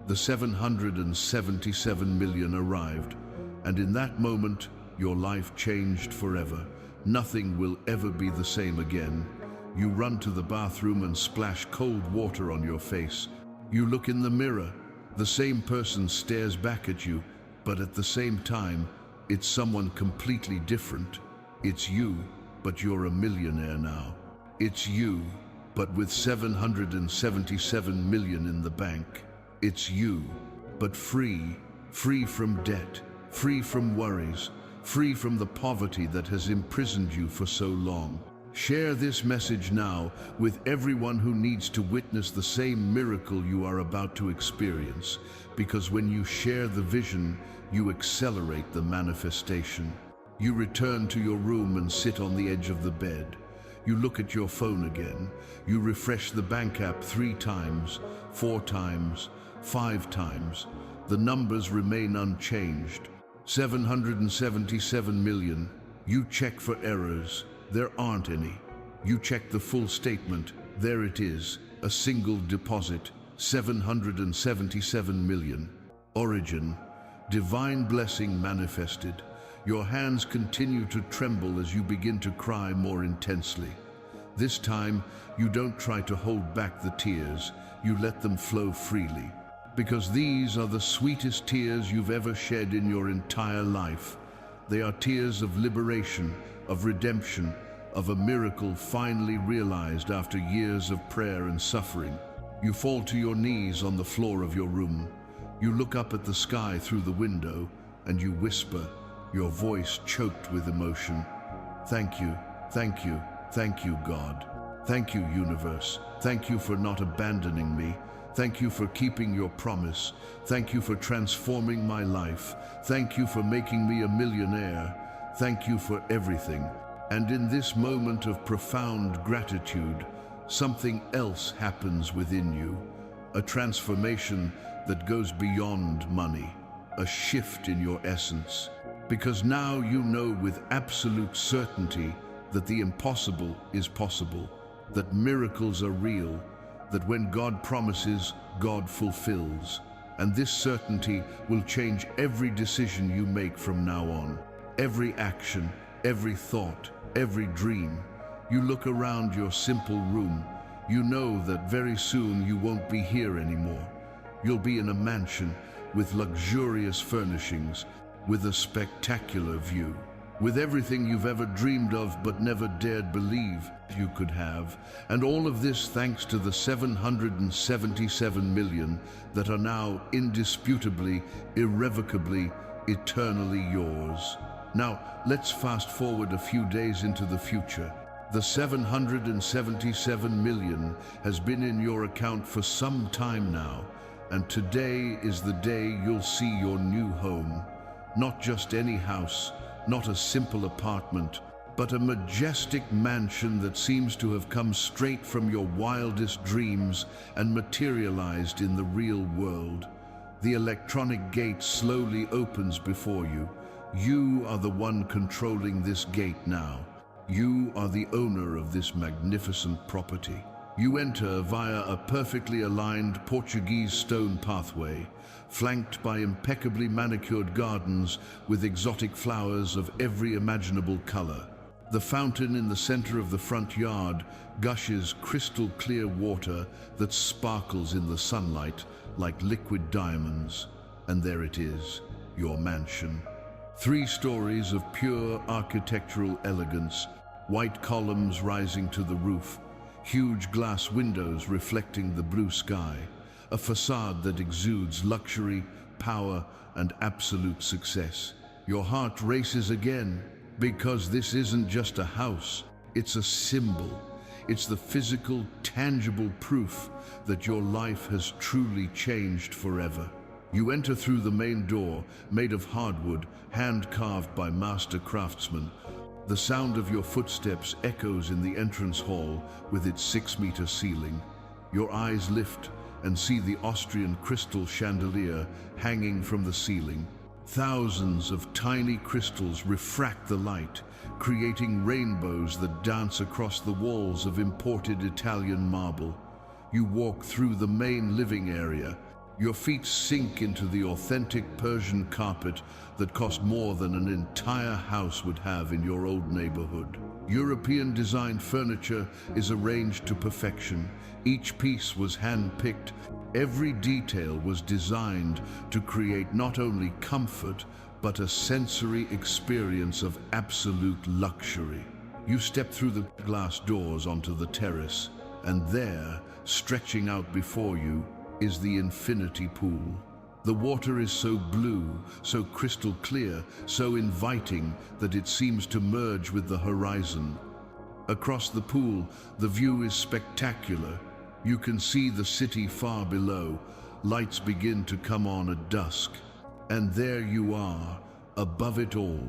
The 777 million arrived, and in that moment, your life changed forever. Nothing will ever be the same again. You run to the bathroom and splash cold water on your face. You look in the mirror. The same person stares back at you, but at the same time, it's someone completely different. It's you, but you're a millionaire now. It's you, but with 777 million in the bank. It's you, but free, free from debt, free from worries, free from the poverty that has imprisoned you for so long. Share this message now with everyone who needs to witness the same miracle you are about to experience, because when you share the vision, you accelerate the manifestation. You return to your room and sit on the edge of the bed. You look at your phone again. You refresh the bank app 3 times, 4 times, 5 times. The numbers remain unchanged. 777 million. You check for errors. There aren't any. You check the full statement. There it is. A single deposit. 777 million. Origin. Divine blessing manifested. Your hands continue to tremble as you begin to cry more intensely. This time, you don't try to hold back the tears. You let them flow freely. Because these are the sweetest tears you've ever shed in your entire life. They are tears of liberation, of redemption, of a miracle finally realized after years of prayer and suffering. You fall to your knees on the floor of your room. You look up at the sky through the window, and you whisper, your voice choked with emotion. "Thank you, thank you, thank you, God. Thank you, universe. Thank you for not abandoning me. Thank you for keeping your promise. Thank you for transforming my life. Thank you for making me a millionaire. Thank you for everything." And in this moment of profound gratitude, something else happens within you. A transformation that goes beyond money. A shift in your essence. Because now you know with absolute certainty that the impossible is possible, that miracles are real, that when God promises, God fulfills. And this certainty will change every decision you make from now on. Every action, every thought, every dream. You look around your simple room. You know that very soon you won't be here anymore. You'll be in a mansion with luxurious furnishings, with a spectacular view. with everything you've ever dreamed of but never dared believe you could have. And all of this thanks to the 777 million that are now indisputably, irrevocably, eternally yours. Now, let's fast forward a few days into the future. The 777 million has been in your account for some time now, and today is the day you'll see your new home. Not just any house, not a simple apartment, but a majestic mansion that seems to have come straight from your wildest dreams and materialized in the real world. The electronic gate slowly opens before you. You are the one controlling this gate now. You are the owner of this magnificent property. You enter via a perfectly aligned Portuguese stone pathway, flanked by impeccably manicured gardens with exotic flowers of every imaginable color. The fountain in the center of the front yard gushes crystal clear water that sparkles in the sunlight like liquid diamonds. And there it is, your mansion. 3 stories of pure architectural elegance, white columns rising to the roof, huge glass windows reflecting the blue sky, a facade that exudes luxury, power, and absolute success. Your heart races again, because this isn't just a house, it's a symbol. It's the physical, tangible proof that your life has truly changed forever. You enter through the main door, made of hardwood, hand-carved by master craftsmen. The sound of your footsteps echoes in the entrance hall with its 6-meter ceiling. Your eyes lift and see the Austrian crystal chandelier hanging from the ceiling. Thousands of tiny crystals refract the light, creating rainbows that dance across the walls of imported Italian marble. You walk through the main living area. Your feet sink into the authentic Persian carpet that cost more than an entire house would have in your old neighborhood. European-designed furniture is arranged to perfection. Each piece was hand-picked. Every detail was designed to create not only comfort, but a sensory experience of absolute luxury. You step through the glass doors onto the terrace, and there, stretching out before you, is the infinity pool. The water is so blue, so crystal clear, so inviting that it seems to merge with the horizon. Across the pool, the view is spectacular. You can see the city far below. Lights begin to come on at dusk. And there you are, above it all,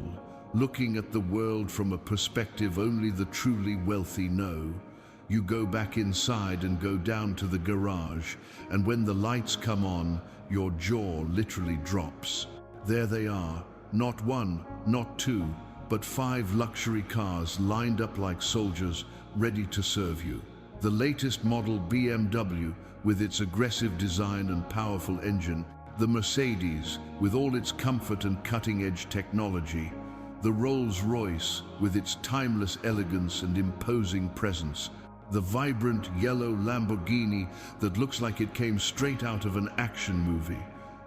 looking at the world from a perspective only the truly wealthy know. You go back inside and go down to the garage, and when the lights come on, your jaw literally drops. There they are, not 1, not 2, but 5 luxury cars lined up like soldiers, ready to serve you. The latest model BMW, with its aggressive design and powerful engine, the Mercedes, with all its comfort and cutting-edge technology, the Rolls-Royce, with its timeless elegance and imposing presence, the vibrant yellow Lamborghini that looks like it came straight out of an action movie,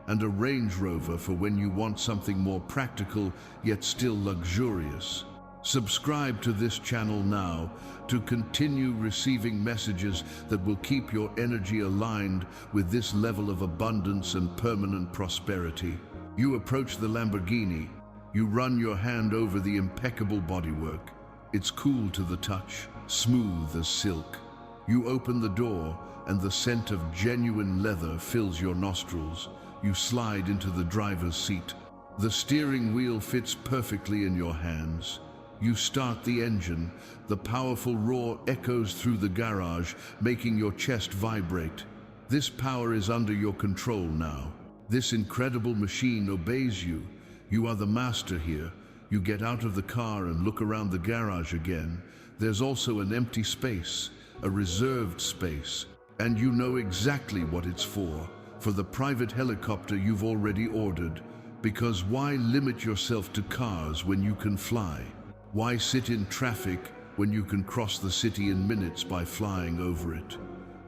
and a Range Rover for when you want something more practical yet still luxurious. Subscribe to this channel now to continue receiving messages that will keep your energy aligned with this level of abundance and permanent prosperity. You approach the Lamborghini. You run your hand over the impeccable bodywork. It's cool to the touch, smooth as silk. You open the door, and the scent of genuine leather fills your nostrils. You slide into the driver's seat. The steering wheel fits perfectly in your hands. You start the engine. The powerful roar echoes through the garage, making your chest vibrate. This power is under your control now. This incredible machine obeys you. You are the master here. You get out of the car and look around the garage again. There's also an empty space, a reserved space, and you know exactly what it's for the private helicopter you've already ordered. Because why limit yourself to cars when you can fly? Why sit in traffic when you can cross the city in minutes by flying over it?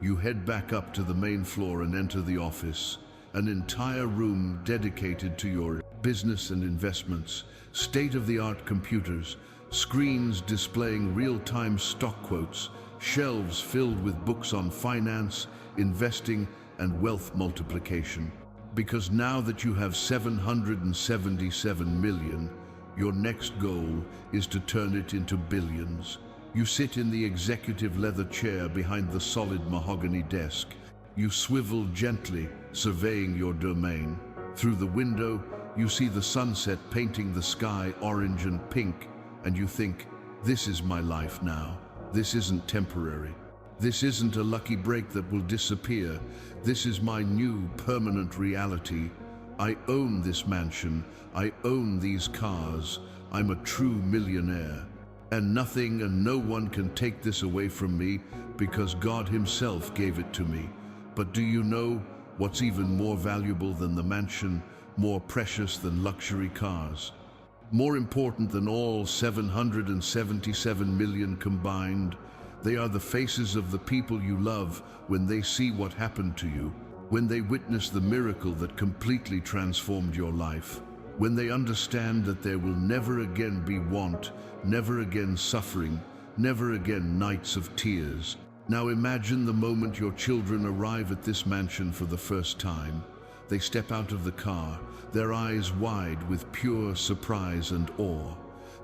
You head back up to the main floor and enter the office, an entire room dedicated to your business and investments, state-of-the-art computers, screens displaying real-time stock quotes, shelves filled with books on finance, investing, and wealth multiplication. Because now that you have 777 million, your next goal is to turn it into billions. You sit in the executive leather chair behind the solid mahogany desk. You swivel gently, surveying your domain. Through the window, you see the sunset painting the sky orange and pink, and you think, this is my life now. This isn't temporary. This isn't a lucky break that will disappear. This is my new permanent reality. I own this mansion. I own these cars. I'm a true millionaire. And nothing and no one can take this away from me because God Himself gave it to me. But do you know what's even more valuable than the mansion, more precious than luxury cars? More important than all 777 million combined, they are the faces of the people you love when they see what happened to you, when they witness the miracle that completely transformed your life, when they understand that there will never again be want, never again suffering, never again nights of tears. Now imagine the moment your children arrive at this mansion for the first time. They step out of the car, their eyes wide with pure surprise and awe.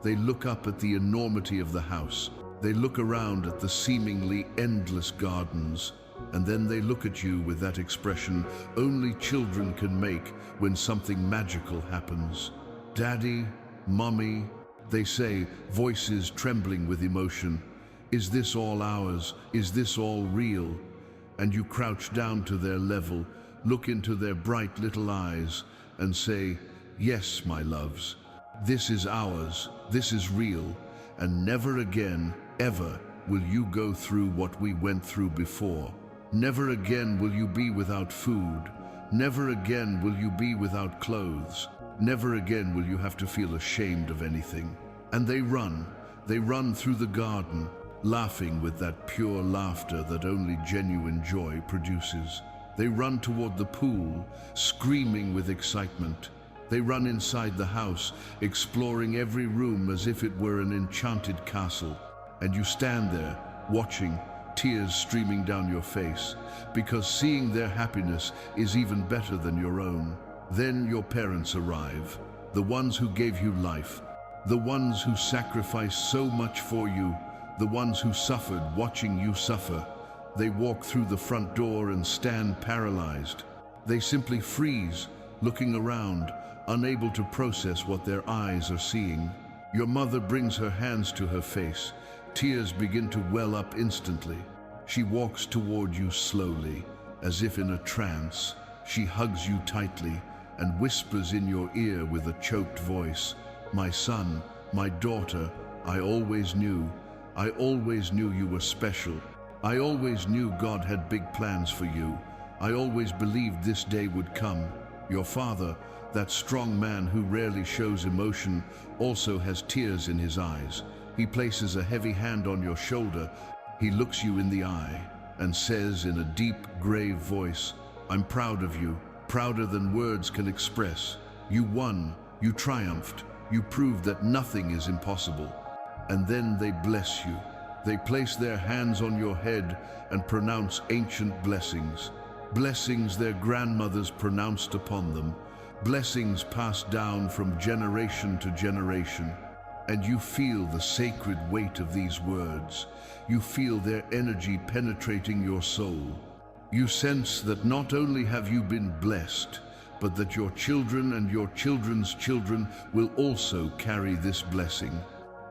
They look up at the enormity of the house. They look around at the seemingly endless gardens. And then they look at you with that expression only children can make when something magical happens. Daddy, Mommy, they say, voices trembling with emotion. Is this all ours? Is this all real? And you crouch down to their level, look into their bright little eyes, and say, yes, my loves, this is ours, this is real, and never again, ever, will you go through what we went through before. Never again will you be without food. Never again will you be without clothes. Never again will you have to feel ashamed of anything. And they run through the garden, laughing with that pure laughter that only genuine joy produces. They run toward the pool, screaming with excitement. They run inside the house, exploring every room as if it were an enchanted castle. And you stand there, watching, tears streaming down your face, because seeing their happiness is even better than your own. Then your parents arrive, the ones who gave you life, the ones who sacrificed so much for you, the ones who suffered watching you suffer. They walk through the front door and stand paralyzed. They simply freeze, looking around, unable to process what their eyes are seeing. Your mother brings her hands to her face. Tears begin to well up instantly. She walks toward you slowly, as if in a trance. She hugs you tightly and whispers in your ear with a choked voice, my son, my daughter, I always knew you were special. I always knew God had big plans for you. I always believed this day would come. Your father, that strong man who rarely shows emotion, also has tears in his eyes. He places a heavy hand on your shoulder. He looks you in the eye and says in a deep, grave voice, I'm proud of you, prouder than words can express. You won, you triumphed, you proved that nothing is impossible. And then they bless you. They place their hands on your head and pronounce ancient blessings. Blessings their grandmothers pronounced upon them. Blessings passed down from generation to generation. And you feel the sacred weight of these words. You feel their energy penetrating your soul. You sense that not only have you been blessed, but that your children and your children's children will also carry this blessing.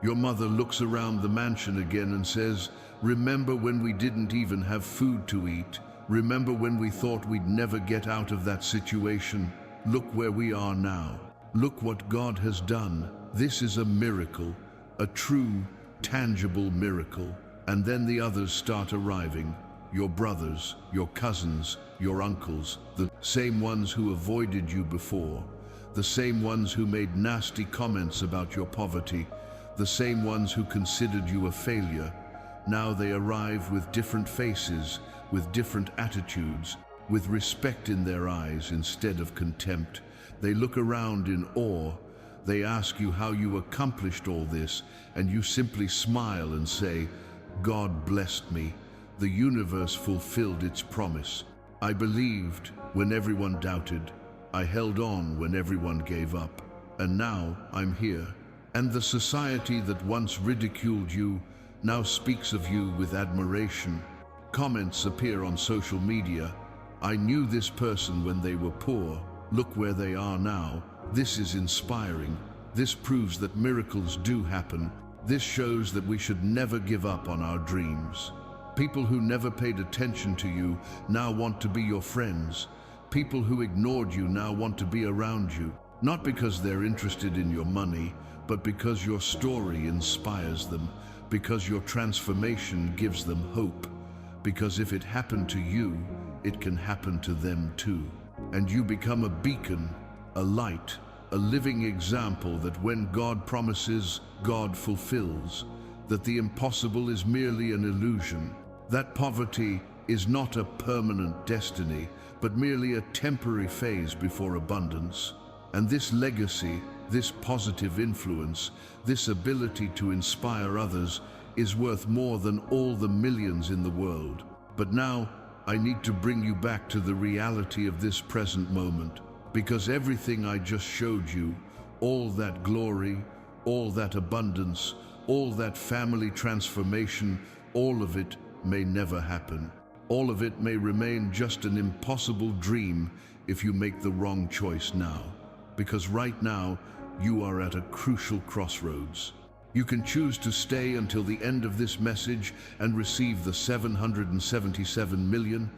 Your mother looks around the mansion again and says, remember when we didn't even have food to eat? Remember when we thought we'd never get out of that situation? Look where we are now. Look what God has done. This is a miracle, a true, tangible miracle. And then the others start arriving. Your brothers, your cousins, your uncles, the same ones who avoided you before, the same ones who made nasty comments about your poverty, the same ones who considered you a failure. Now they arrive with different faces, with different attitudes, with respect in their eyes instead of contempt, They look around in awe. They ask you how you accomplished all this, and you simply smile and say, God blessed me. The universe fulfilled its promise. I believed when everyone doubted. I held on when everyone gave up. And now I'm here. And the society that once ridiculed you now speaks of you with admiration. Comments appear on social media. I knew this person when they were poor. Look where they are now. This is inspiring. This proves that miracles do happen. This shows that we should never give up on our dreams. People who never paid attention to you now want to be your friends. People who ignored you now want to be around you. Not because they're interested in your money, but because your story inspires them, because your transformation gives them hope, because if it happened to you, it can happen to them too. And you become a beacon, a light, a living example that when God promises, God fulfills, that the impossible is merely an illusion, that poverty is not a permanent destiny, but merely a temporary phase before abundance. And this legacy, this positive influence, this ability to inspire others is worth more than all the millions in the world. But now, I need to bring you back to the reality of this present moment, because everything I just showed you, all that glory, all that abundance, all that family transformation, all of it may never happen. All of it may remain just an impossible dream if you make the wrong choice now. Because right now, you are at a crucial crossroads. You can choose to stay until the end of this message and receive the 777 million,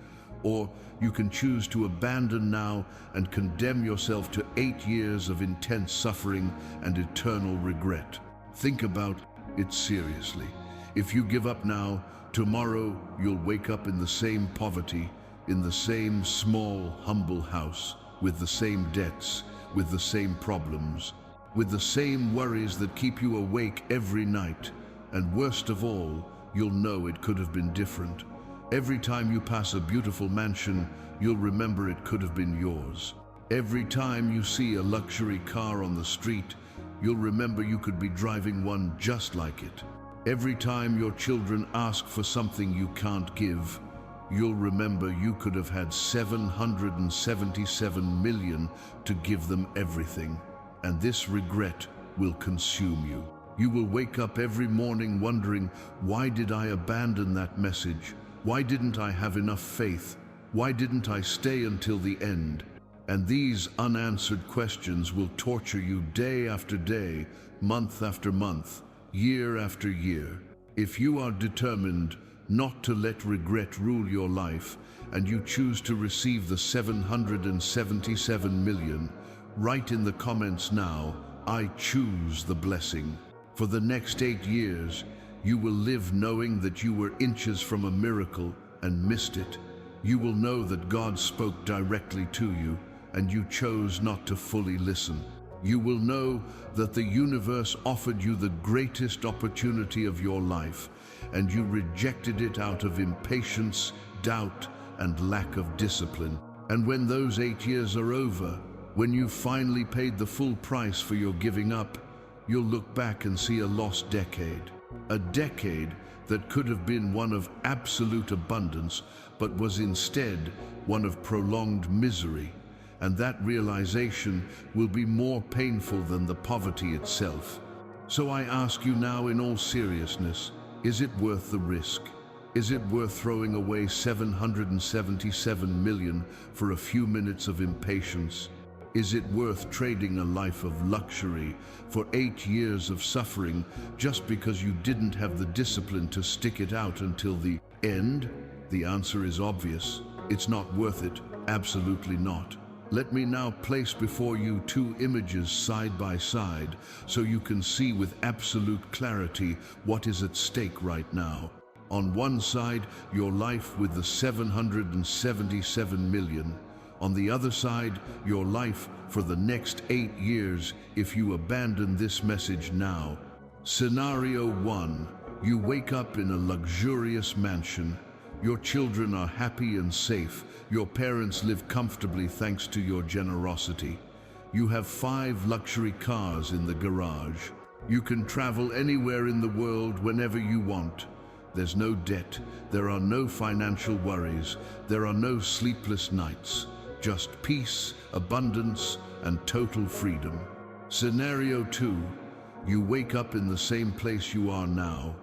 or you can choose to abandon now and condemn yourself to 8 years of intense suffering and eternal regret. Think about it seriously. If you give up now, tomorrow you'll wake up in the same poverty, in the same small, humble house, with the same debts, with the same problems, with the same worries that keep you awake every night. And worst of all, you'll know it could have been different. Every time you pass a beautiful mansion, you'll remember it could have been yours. Every time you see a luxury car on the street, you'll remember you could be driving one just like it. Every time your children ask for something you can't give, you'll remember you could have had 777 million to give them everything. And this regret will consume you. You will wake up every morning wondering, why did I abandon that message? Why didn't I have enough faith? Why didn't I stay until the end? And these unanswered questions will torture you day after day, month after month, year after year. If you are determined not to let regret rule your life, and you choose to receive the 777 million, write in the comments now, I choose the blessing. For the next 8 years, you will live knowing that you were inches from a miracle and missed it. You will know that God spoke directly to you, and you chose not to fully listen. You will know that the universe offered you the greatest opportunity of your life, and you rejected it out of impatience, doubt, and lack of discipline. And when those 8 years are over, when you finally paid the full price for your giving up, you'll look back and see a lost decade. A decade that could have been one of absolute abundance, but was instead one of prolonged misery. And that realization will be more painful than the poverty itself. So I ask you now in all seriousness, is it worth the risk? Is it worth throwing away 777 million for a few minutes of impatience? Is it worth trading a life of luxury for 8 years of suffering just because you didn't have the discipline to stick it out until the end? The answer is obvious. It's not worth it. Absolutely not. Let me now place before you 2 images side by side so you can see with absolute clarity what is at stake right now. On one side, your life with the 777 million. On the other side, your life for the next 8 years if you abandon this message now. Scenario 1. You wake up in a luxurious mansion. Your children are happy and safe. Your parents live comfortably thanks to your generosity. You have 5 luxury cars in the garage. You can travel anywhere in the world whenever you want. There's no debt, there are no financial worries, there are no sleepless nights, just peace, abundance, and total freedom. Scenario 2. You wake up in the same place you are now.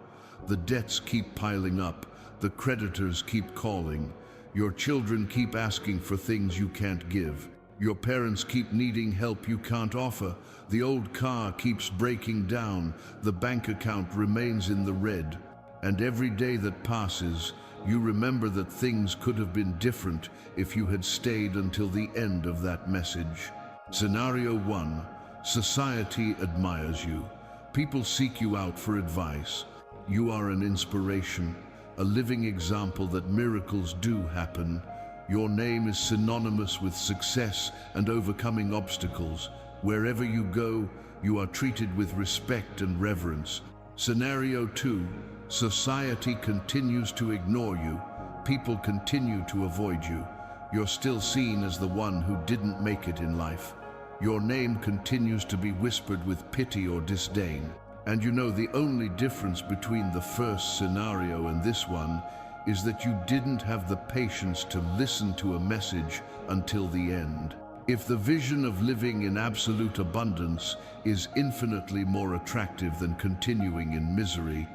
The debts keep piling up, the creditors keep calling, your children keep asking for things you can't give. Your parents keep needing help you can't offer. The old car keeps breaking down. The bank account remains in the red. And every day that passes, you remember that things could have been different if you had stayed until the end of that message. Scenario 1. Society admires you. People seek you out for advice. You are an inspiration, a living example that miracles do happen. Your name is synonymous with success and overcoming obstacles. Wherever you go, you are treated with respect and reverence. Scenario 2. Society continues to ignore you. People continue to avoid you. You're still seen as the one who didn't make it in life. Your name continues to be whispered with pity or disdain. And you know the only difference between the first scenario and this one is that you didn't have the patience to listen to a message until the end. If the vision of living in absolute abundance is infinitely more attractive than continuing in misery,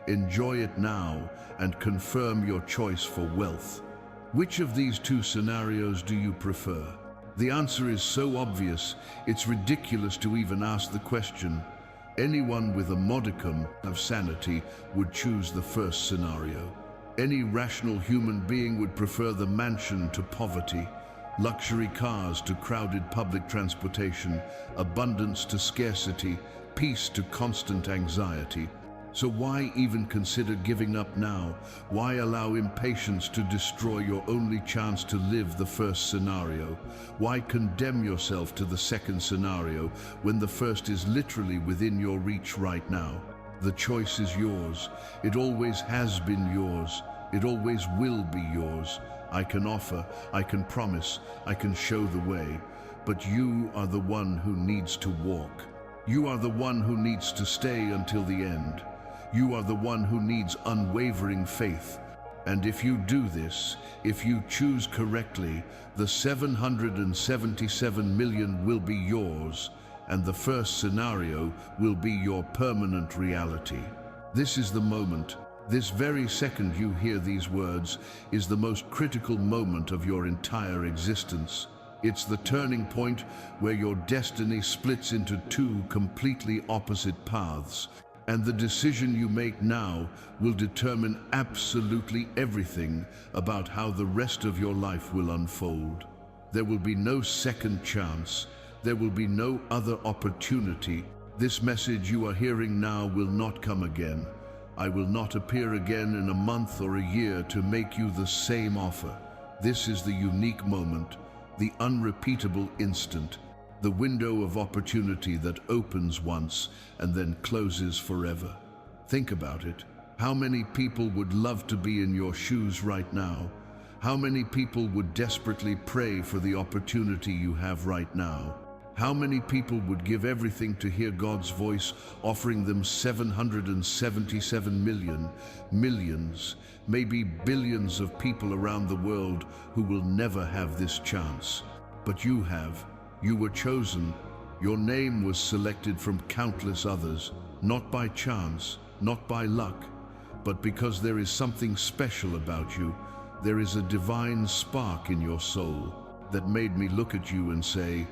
enjoy it now and confirm your choice for wealth. Which of these 2 scenarios do you prefer? The answer is so obvious, it's ridiculous to even ask the question. Anyone with a modicum of sanity would choose the first scenario. Any rational human being would prefer the mansion to poverty, luxury cars to crowded public transportation, abundance to scarcity, peace to constant anxiety. So why even consider giving up now? Why allow impatience to destroy your only chance to live the first scenario? Why condemn yourself to the second scenario when the first is literally within your reach right now? The choice is yours. It always has been yours. It always will be yours. I can offer, I can promise, I can show the way. But you are the one who needs to walk. You are the one who needs to stay until the end. You are the one who needs unwavering faith. And if you do this, if you choose correctly, the 777 million will be yours, and the first scenario will be your permanent reality. This is the moment. This very second you hear these words is the most critical moment of your entire existence. It's the turning point where your destiny splits into 2 completely opposite paths. And the decision you make now will determine absolutely everything about how the rest of your life will unfold. There will be no second chance. There will be no other opportunity. This message you are hearing now will not come again. I will not appear again in a month or a year to make you the same offer. This is the unique moment, the unrepeatable instant, the window of opportunity that opens once and then closes forever. Think about it. How many people would love to be in your shoes right now? How many people would desperately pray for the opportunity you have right now? How many people would give everything to hear God's voice offering them 777 million, millions, maybe billions of people around the world who will never have this chance? But you have. You were chosen. Your name was selected from countless others, not by chance, not by luck, but because there is something special about you. There is a divine spark in your soul that made me look at you and say,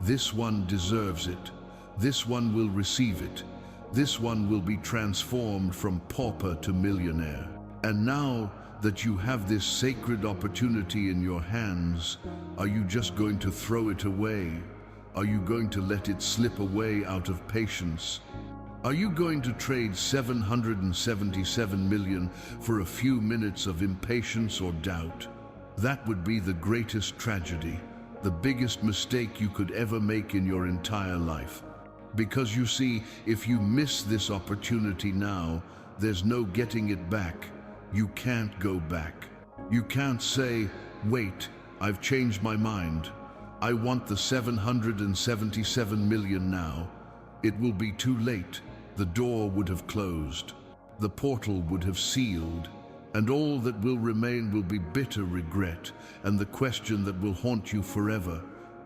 this one deserves it. This one will receive it. This one will be transformed from pauper to millionaire. And now that you have this sacred opportunity in your hands, are you just going to throw it away? Are you going to let it slip away out of patience? Are you going to trade 777 million for a few minutes of impatience or doubt? That would be the greatest tragedy, the biggest mistake you could ever make in your entire life. Because you see, if you miss this opportunity now, there's no getting it back. You can't go back. You can't say, wait, I've changed my mind. I want the 777 million now. It will be too late. The door would have closed. The portal would have sealed. And all that will remain will be bitter regret and the question that will haunt you forever.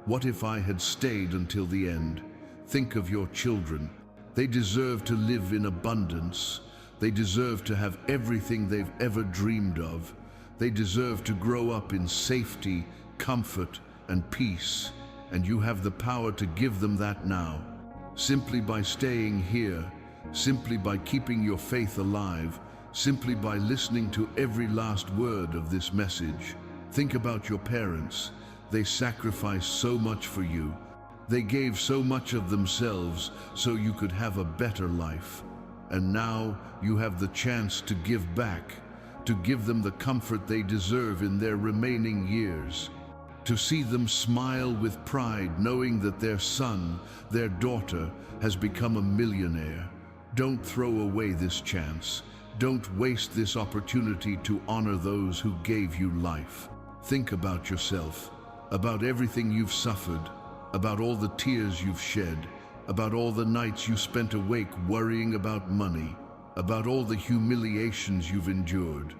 What if I had stayed until the end? Think of your children. They deserve to live in abundance. They deserve to have everything they've ever dreamed of. They deserve to grow up in safety, comfort, and peace. And you have the power to give them that now. Simply by staying here, simply by keeping your faith alive, simply by listening to every last word of this message. Think about your parents. They sacrificed so much for you. They gave so much of themselves so you could have a better life. And now you have the chance to give back, to give them the comfort they deserve in their remaining years. To see them smile with pride knowing that their son, their daughter, has become a millionaire. Don't throw away this chance. Don't waste this opportunity to honor those who gave you life. Think about yourself, about everything you've suffered, about all the tears you've shed, about all the nights you spent awake worrying about money, about all the humiliations you've endured,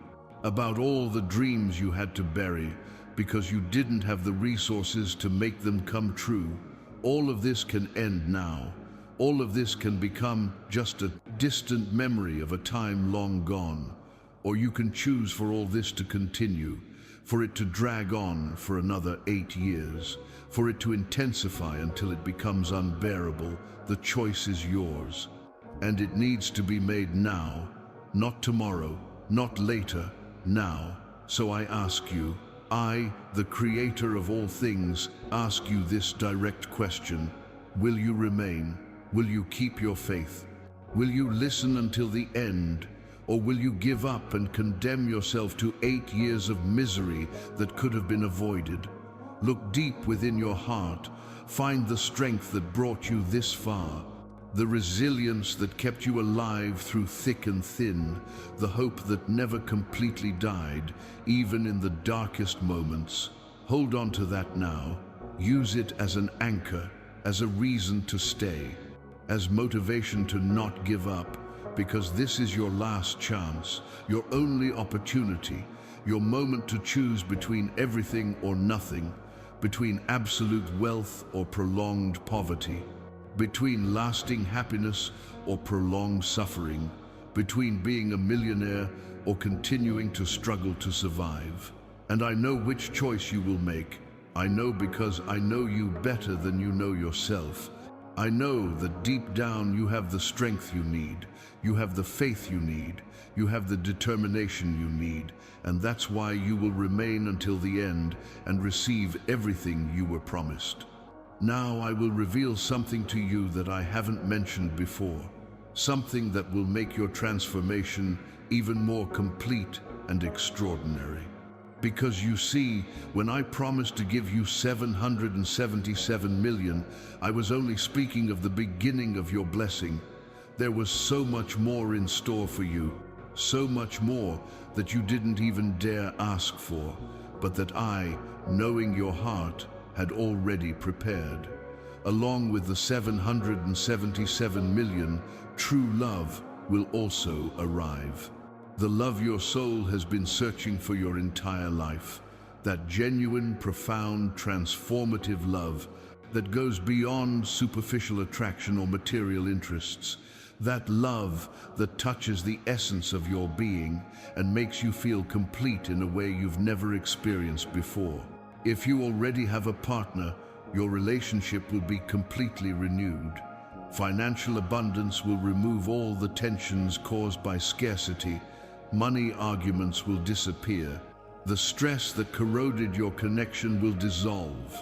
about all the dreams you had to bury because you didn't have the resources to make them come true. All of this can end now. All of this can become just a distant memory of a time long gone. Or you can choose for all this to continue, for it to drag on for another 8 years, for it to intensify until it becomes unbearable. The choice is yours. And it needs to be made now, not tomorrow, not later, now. So I ask you, I, the creator of all things, ask you this direct question. Will you remain? Will you keep your faith? Will you listen until the end? Or will you give up and condemn yourself to 8 years of misery that could have been avoided? Look deep within your heart. Find the strength that brought you this far, the resilience that kept you alive through thick and thin, the hope that never completely died, even in the darkest moments. Hold on to that now. Use it as an anchor, as a reason to stay, as motivation to not give up, because this is your last chance, your only opportunity, your moment to choose between everything or nothing, between absolute wealth or prolonged poverty, between lasting happiness or prolonged suffering, between being a millionaire or continuing to struggle to survive. And I know which choice you will make. I know because I know you better than you know yourself. I know that deep down you have the strength you need, you have the faith you need, you have the determination you need, and that's why you will remain until the end and receive everything you were promised. Now I will reveal something to you that I haven't mentioned before, something that will make your transformation even more complete and extraordinary. Because you see, when I promised to give you 777 million, I was only speaking of the beginning of your blessing. There was so much more in store for you, so much more that you didn't even dare ask for, but that I, knowing your heart, had already prepared. Along with the 777 million, true love will also arrive. The love your soul has been searching for your entire life. That genuine, profound, transformative love that goes beyond superficial attraction or material interests. That love that touches the essence of your being and makes you feel complete in a way you've never experienced before. If you already have a partner, your relationship will be completely renewed. Financial abundance will remove all the tensions caused by scarcity. Money arguments will disappear. The stress that corroded your connection will dissolve.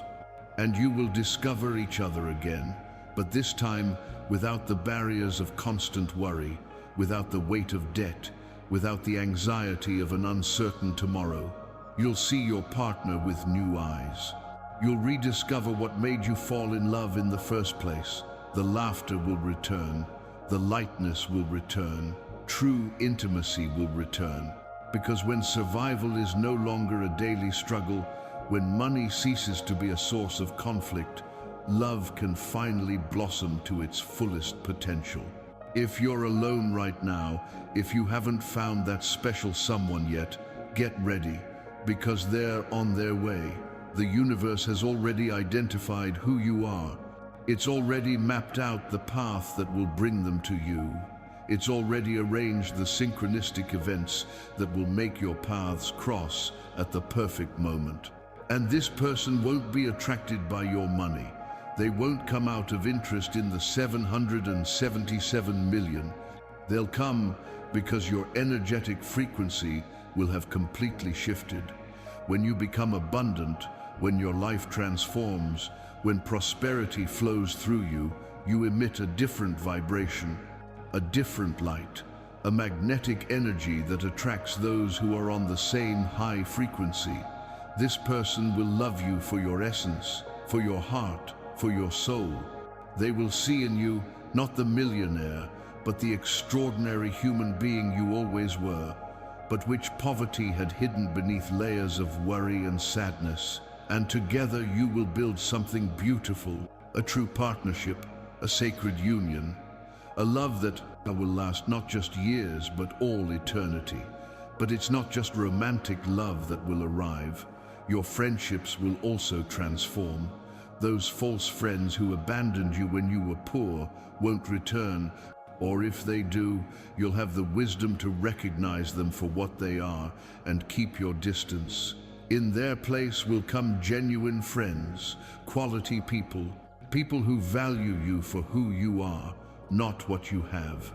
And you will discover each other again, but this time without the barriers of constant worry, without the weight of debt, without the anxiety of an uncertain tomorrow. You'll see your partner with new eyes. You'll rediscover what made you fall in love in the first place. The laughter will return. The lightness will return. True intimacy will return. Because when survival is no longer a daily struggle, When money ceases to be a source of conflict, love can finally blossom to its fullest potential. If you're alone right now, if you haven't found that special someone yet, get ready, because they're on their way. The universe has already identified who you are. It's already mapped out the path that will bring them to you. It's already arranged the synchronistic events that will make your paths cross at the perfect moment. And this person won't be attracted by your money. They won't come out of interest in the 777 million. They'll come because your energetic frequency will have completely shifted. When you become abundant, when your life transforms, when prosperity flows through you, you emit a different vibration, a different light, a magnetic energy that attracts those who are on the same high frequency. This person will love you for your essence, for your heart, for your soul. They will see in you not the millionaire, but the extraordinary human being you always were, but which poverty had hidden beneath layers of worry and sadness. And together you will build something beautiful, a true partnership, a sacred union, a love that will last not just years, but all eternity. But it's not just romantic love that will arrive. Your friendships will also transform. Those false friends who abandoned you when you were poor won't return, or if they do, you'll have the wisdom to recognize them for what they are and keep your distance. In their place will come genuine friends, quality people, people who value you for who you are, not what you have.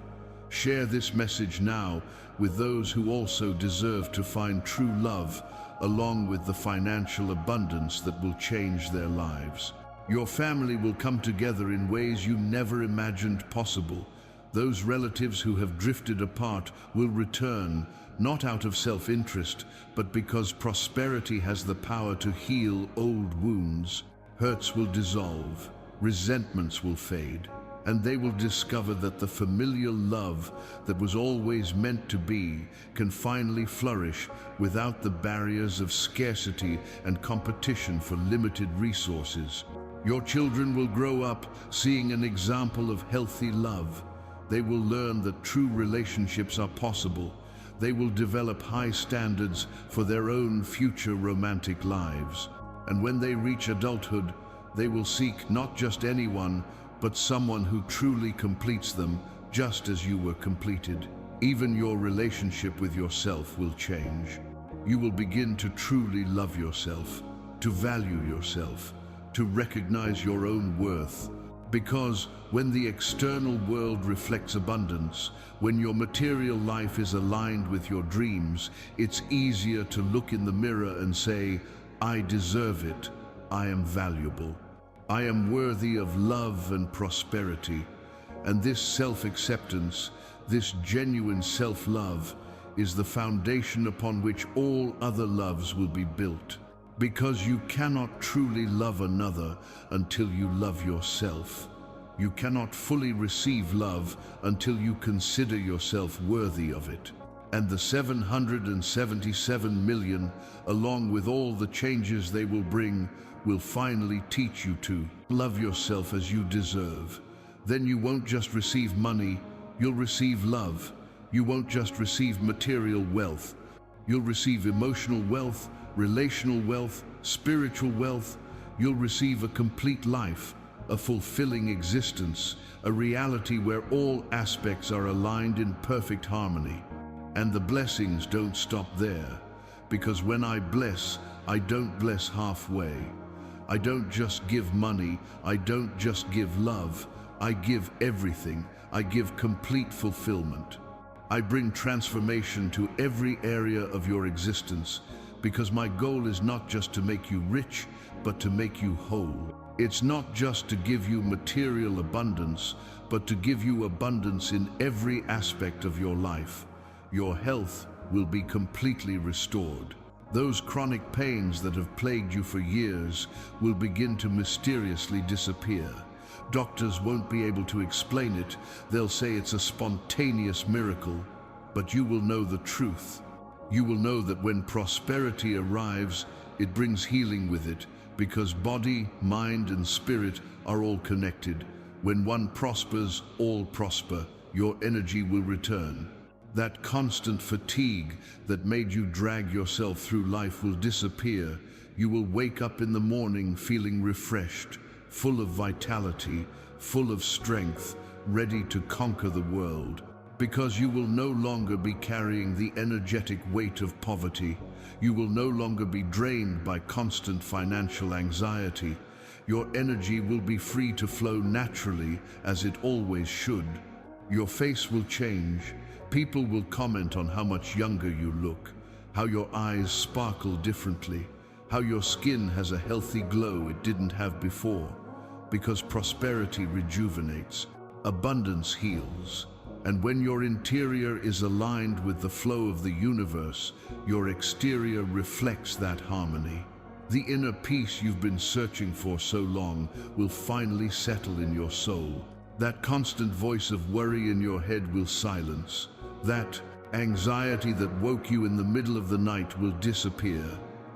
Share this message now with those who also deserve to find true love, along with the financial abundance that will change their lives. Your family will come together in ways you never imagined possible. Those relatives who have drifted apart will return, not out of self-interest, but because prosperity has the power to heal old wounds. Hurts will dissolve, resentments will fade, and they will discover that the familial love that was always meant to be can finally flourish without the barriers of scarcity and competition for limited resources. Your children will grow up seeing an example of healthy love. They will learn that true relationships are possible. They will develop high standards for their own future romantic lives. And when they reach adulthood, they will seek not just anyone, but someone who truly completes them, just as you were completed. Even your relationship with yourself will change. You will begin to truly love yourself, to value yourself, to recognize your own worth. Because when the external world reflects abundance, when your material life is aligned with your dreams, it's easier to look in the mirror and say, I deserve it, I am valuable. I am worthy of love and prosperity. And this self-acceptance, this genuine self-love, is the foundation upon which all other loves will be built. Because you cannot truly love another until you love yourself. You cannot fully receive love until you consider yourself worthy of it. And the 777 million, along with all the changes they will bring, will finally teach you to love yourself as you deserve. Then you won't just receive money, you'll receive love. You won't just receive material wealth, you'll receive emotional wealth, relational wealth, spiritual wealth. You'll receive a complete life, a fulfilling existence, a reality where all aspects are aligned in perfect harmony. And the blessings don't stop there, because when I bless, I don't bless halfway. I don't just give money, I don't just give love, I give everything, I give complete fulfillment. I bring transformation to every area of your existence, because my goal is not just to make you rich, but to make you whole. It's not just to give you material abundance, but to give you abundance in every aspect of your life. Your health will be completely restored. Those chronic pains that have plagued you for years will begin to mysteriously disappear. Doctors won't be able to explain it. They'll say it's a spontaneous miracle, but you will know the truth. You will know that when prosperity arrives, it brings healing with it, because body, mind, and spirit are all connected. When one prospers, all prosper. Your energy will return. That constant fatigue that made you drag yourself through life will disappear. You will wake up in the morning feeling refreshed, full of vitality, full of strength, ready to conquer the world. Because you will no longer be carrying the energetic weight of poverty. You will no longer be drained by constant financial anxiety. Your energy will be free to flow naturally, as it always should. Your face will change. People will comment on how much younger you look, how your eyes sparkle differently, how your skin has a healthy glow it didn't have before. Because prosperity rejuvenates, abundance heals. And when your interior is aligned with the flow of the universe, your exterior reflects that harmony. The inner peace you've been searching for so long will finally settle in your soul. That constant voice of worry in your head will silence. That anxiety that woke you in the middle of the night will disappear.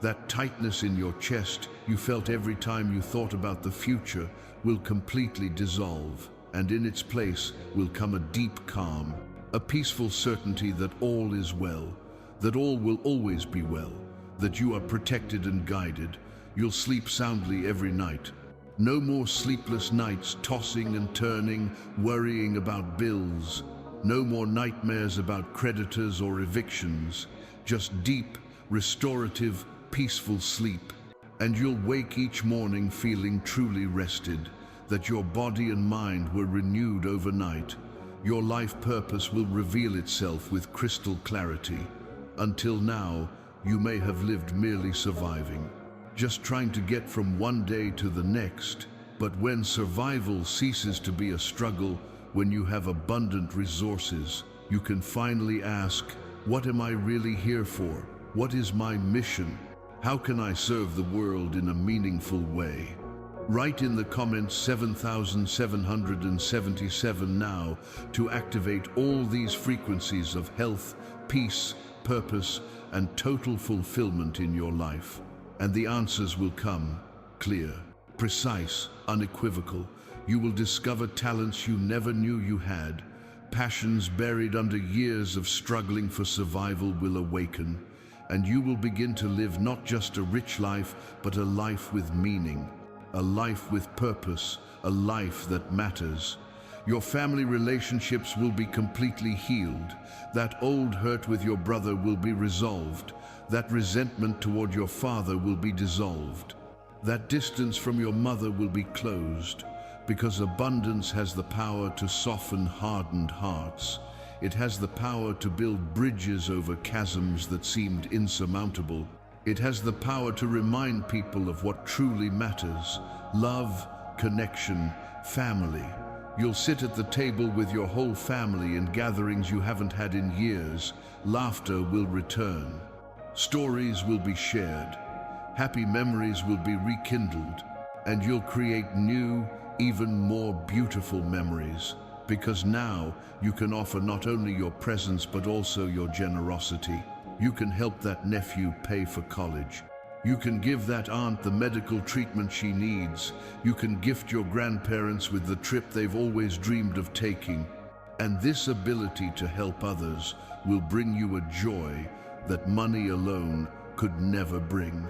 That tightness in your chest you felt every time you thought about the future will completely dissolve. And in its place will come a deep calm, a peaceful certainty that all is well, that all will always be well, that you are protected and guided. You'll sleep soundly every night. No more sleepless nights tossing and turning, worrying about bills. No more nightmares about creditors or evictions. Just deep, restorative, peaceful sleep. And you'll wake each morning feeling truly rested, that your body and mind were renewed overnight. Your life purpose will reveal itself with crystal clarity. Until now, you may have lived merely surviving, just trying to get from one day to the next. But when survival ceases to be a struggle, when you have abundant resources, you can finally ask, what am I really here for? What is my mission? How can I serve the world in a meaningful way? Write in the comments 7,777 now to activate all these frequencies of health, peace, purpose, and total fulfillment in your life. And the answers will come clear, precise, unequivocal. You will discover talents you never knew you had. Passions buried under years of struggling for survival will awaken. And you will begin to live not just a rich life, but a life with meaning. A life with purpose, a life that matters. Your family relationships will be completely healed. That old hurt with your brother will be resolved. That resentment toward your father will be dissolved. That distance from your mother will be closed, because abundance has the power to soften hardened hearts. It has the power to build bridges over chasms that seemed insurmountable. It has the power to remind people of what truly matters: love, connection, family. You'll sit at the table with your whole family in gatherings you haven't had in years. Laughter will return. Stories will be shared. Happy memories will be rekindled. And you'll create new, even more beautiful memories. Because now you can offer not only your presence but also your generosity. You can help that nephew pay for college. You can give that aunt the medical treatment she needs. You can gift your grandparents with the trip they've always dreamed of taking. And this ability to help others will bring you a joy that money alone could never bring.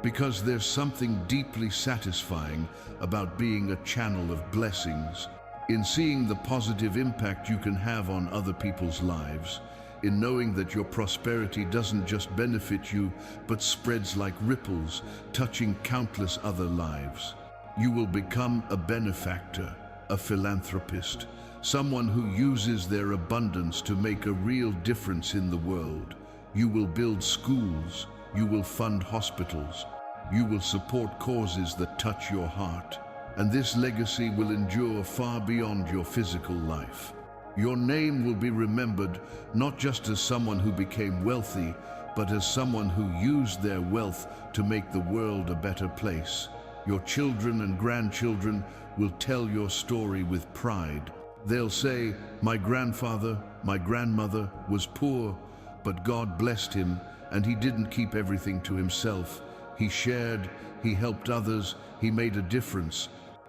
Because there's something deeply satisfying about being a channel of blessings, in seeing the positive impact you can have on other people's lives, in knowing that your prosperity doesn't just benefit you, but spreads like ripples, touching countless other lives. You will become a benefactor, a philanthropist, someone who uses their abundance to make a real difference in the world. You will build schools, you will fund hospitals, you will support causes that touch your heart. And this legacy will endure far beyond your physical life. Your name will be remembered not just as someone who became wealthy, but as someone who used their wealth to make the world a better place. Your children and grandchildren will tell your story with pride. They'll say, "My grandfather, my grandmother was poor, but God blessed him, and he didn't keep everything to himself. He shared, he helped others, he made a difference.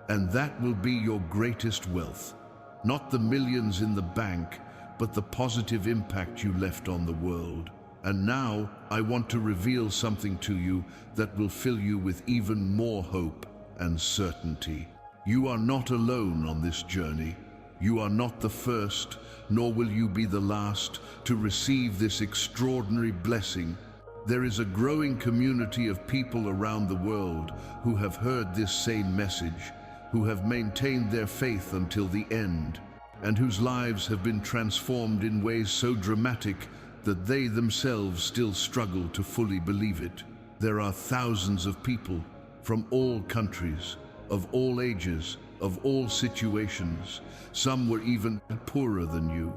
And that will be your greatest wealth. Not the millions in the bank, but the positive impact you left on the world. And now, I want to reveal something to you that will fill you with even more hope and certainty. You are not alone on this journey. You are not the first, nor will you be the last, to receive this extraordinary blessing. There is a growing community of people around the world who have heard this same message, who have maintained their faith until the end, and whose lives have been transformed in ways so dramatic that they themselves still struggle to fully believe it. There are thousands of people from all countries, of all ages, of all situations. Some were even poorer than you.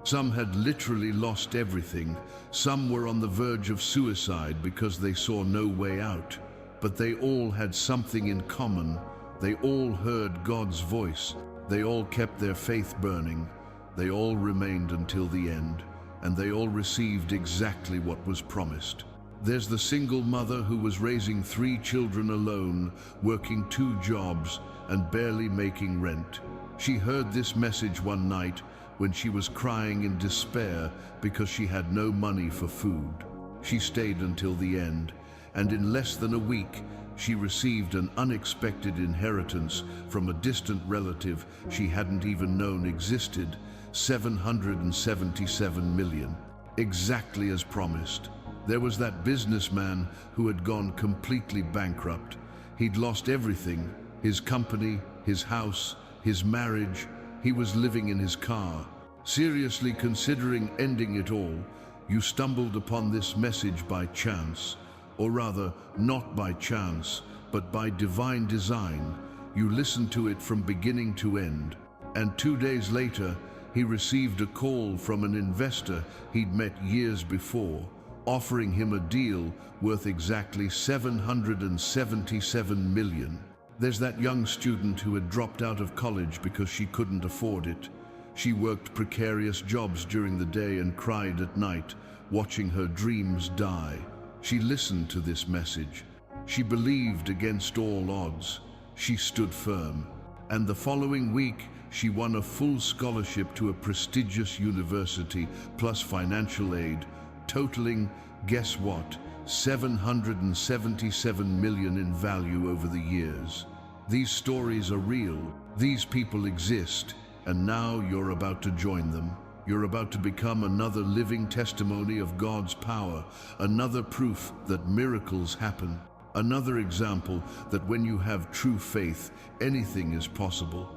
Some had literally lost everything. Some were on the verge of suicide because they saw no way out. But they all had something in common. They all heard God's voice. They all kept their faith burning. They all remained until the end. And they all received exactly what was promised. There's the single mother who was raising 3 children alone, working 2 jobs, and barely making rent. She heard this message one night when she was crying in despair because she had no money for food. She stayed until the end, and in less than a week, she received an unexpected inheritance from a distant relative she hadn't even known existed, 777 million, exactly as promised. There was that businessman who had gone completely bankrupt. He'd lost everything, his company, his house, his marriage. He was living in his car. Seriously considering ending it all, you stumbled upon this message by chance, or rather, not by chance, but by divine design. You listened to it from beginning to end, and 2 days later, he received a call from an investor he'd met years before, offering him a deal worth exactly 777 million. There's that young student who had dropped out of college because she couldn't afford it. She worked precarious jobs during the day and cried at night, watching her dreams die. She listened to this message. She believed against all odds. She stood firm. And the following week, she won a full scholarship to a prestigious university, plus financial aid, totaling, guess what, 777 million in value over the years. These stories are real. These people exist, and now you're about to join them. You're about to become another living testimony of God's power, another proof that miracles happen, another example that when you have true faith, anything is possible.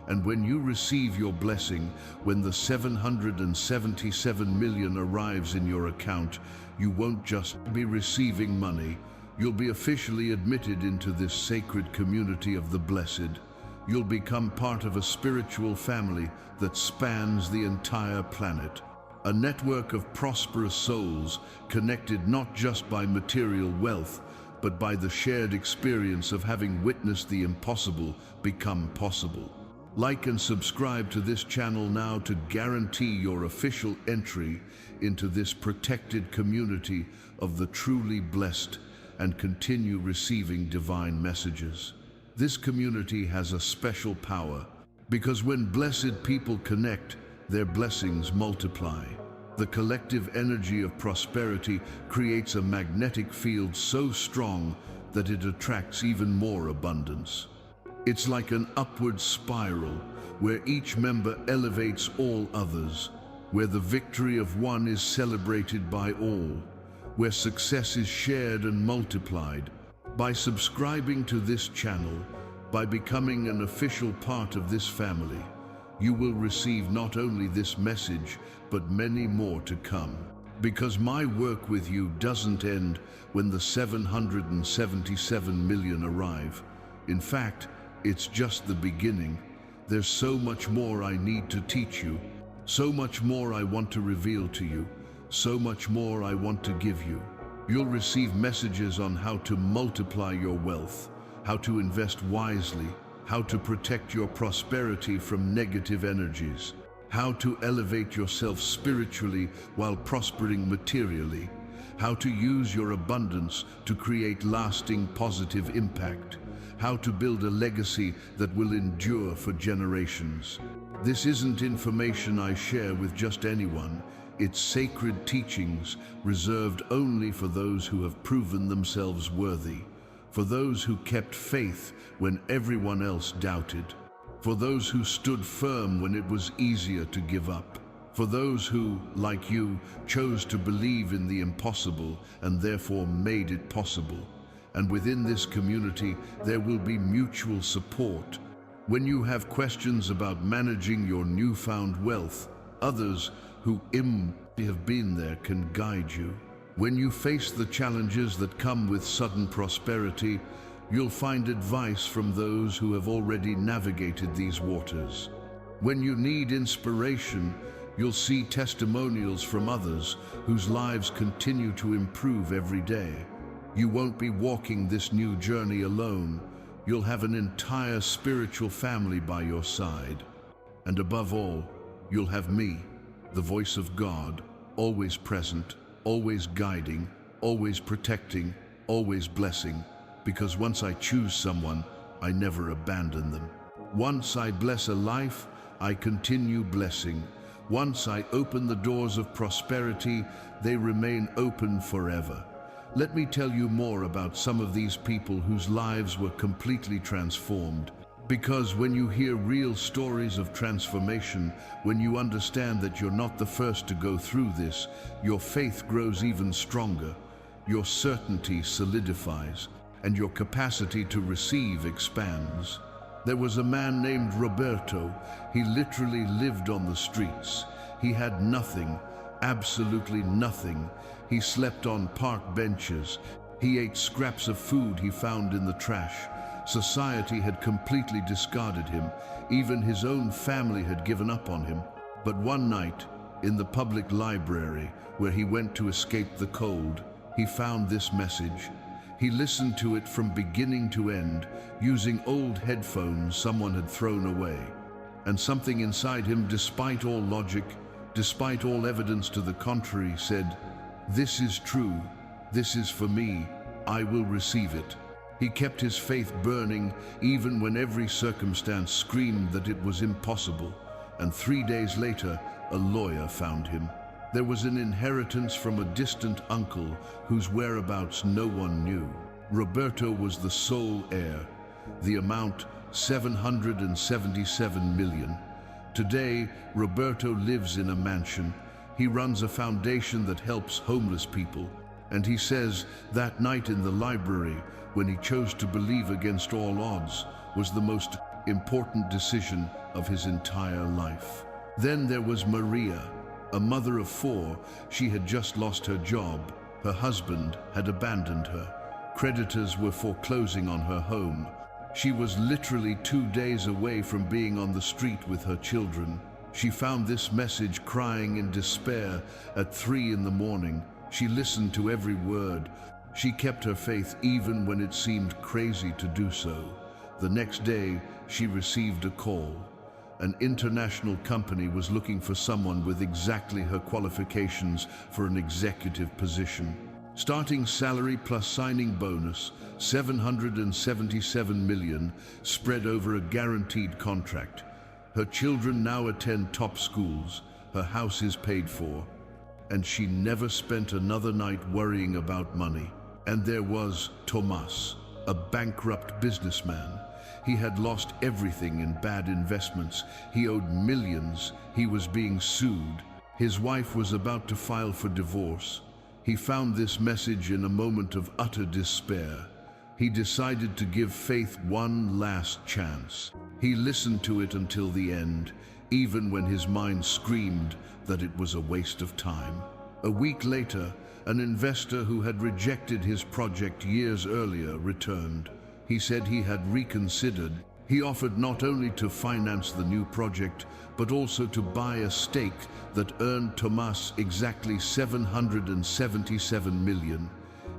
And when you receive your blessing, when the 777 million arrives in your account, you won't just be receiving money. You'll be officially admitted into this sacred community of the blessed. You'll become part of a spiritual family that spans the entire planet. A network of prosperous souls connected not just by material wealth, but by the shared experience of having witnessed the impossible become possible. Like and subscribe to this channel now to guarantee your official entry into this protected community of the truly blessed and continue receiving divine messages. This community has a special power because when blessed people connect, their blessings multiply. The collective energy of prosperity creates a magnetic field so strong that it attracts even more abundance. It's like an upward spiral where each member elevates all others, where the victory of one is celebrated by all, where success is shared and multiplied. By subscribing to this channel, by becoming an official part of this family, you will receive not only this message, but many more to come. Because my work with you doesn't end when the 777 million arrive. In fact, it's just the beginning. There's so much more I need to teach you, so much more I want to reveal to you, so much more I want to give you. You'll receive messages on how to multiply your wealth, how to invest wisely, how to protect your prosperity from negative energies, how to elevate yourself spiritually while prospering materially, how to use your abundance to create lasting positive impact, how to build a legacy that will endure for generations. This isn't information I share with just anyone. It's sacred teachings reserved only for those who have proven themselves worthy, for those who kept faith when everyone else doubted, for those who stood firm when it was easier to give up, for those who, like you, chose to believe in the impossible and therefore made it possible. And within this community, there will be mutual support. When you have questions about managing your newfound wealth, others who have been there can guide you. When you face the challenges that come with sudden prosperity, you'll find advice from those who have already navigated these waters. When you need inspiration, you'll see testimonials from others whose lives continue to improve every day. You won't be walking this new journey alone. You'll have an entire spiritual family by your side. And above all, you'll have me, the voice of God, always present, always guiding, always protecting, always blessing, because once I choose someone, I never abandon them. Once I bless a life, I continue blessing. Once I open the doors of prosperity, they remain open forever. Let me tell you more about some of these people whose lives were completely transformed. Because when you hear real stories of transformation, when you understand that you're not the first to go through this, your faith grows even stronger, your certainty solidifies, and your capacity to receive expands. There was a man named Roberto. He literally lived on the streets. He had nothing, absolutely nothing. He slept on park benches. He ate scraps of food he found in the trash. Society had completely discarded him. Even his own family had given up on him. But one night, in the public library, where he went to escape the cold, he found this message. He listened to it from beginning to end, using old headphones someone had thrown away. And something inside him, despite all logic, despite all evidence to the contrary, said, "This is true. This is for me. I will receive it." He kept his faith burning even when every circumstance screamed that it was impossible. And 3 days later, a lawyer found him. There was an inheritance from a distant uncle whose whereabouts no one knew. Roberto was the sole heir. The amount, 777 million. Today, Roberto lives in a mansion. He runs a foundation that helps homeless people. And he says that night in the library, when he chose to believe against all odds, was the most important decision of his entire life. Then there was Maria, a mother of 4. She had just lost her job. Her husband had abandoned her. Creditors were foreclosing on her home. She was literally 2 days away from being on the street with her children. She found this message crying in despair at 3 in the morning. She listened to every word. She kept her faith even when it seemed crazy to do so. The next day, she received a call. An international company was looking for someone with exactly her qualifications for an executive position. Starting salary plus signing bonus, 777 million, spread over a guaranteed contract. Her children now attend top schools. Her house is paid for. And she never spent another night worrying about money. And there was Tomas, a bankrupt businessman. He had lost everything in bad investments. He owed millions. He was being sued. His wife was about to file for divorce. He found this message in a moment of utter despair. He decided to give faith one last chance. He listened to it until the end, even when his mind screamed that it was a waste of time. A week later, an investor who had rejected his project years earlier returned. He said he had reconsidered. He offered not only to finance the new project, but also to buy a stake that earned Tomas exactly 777 million.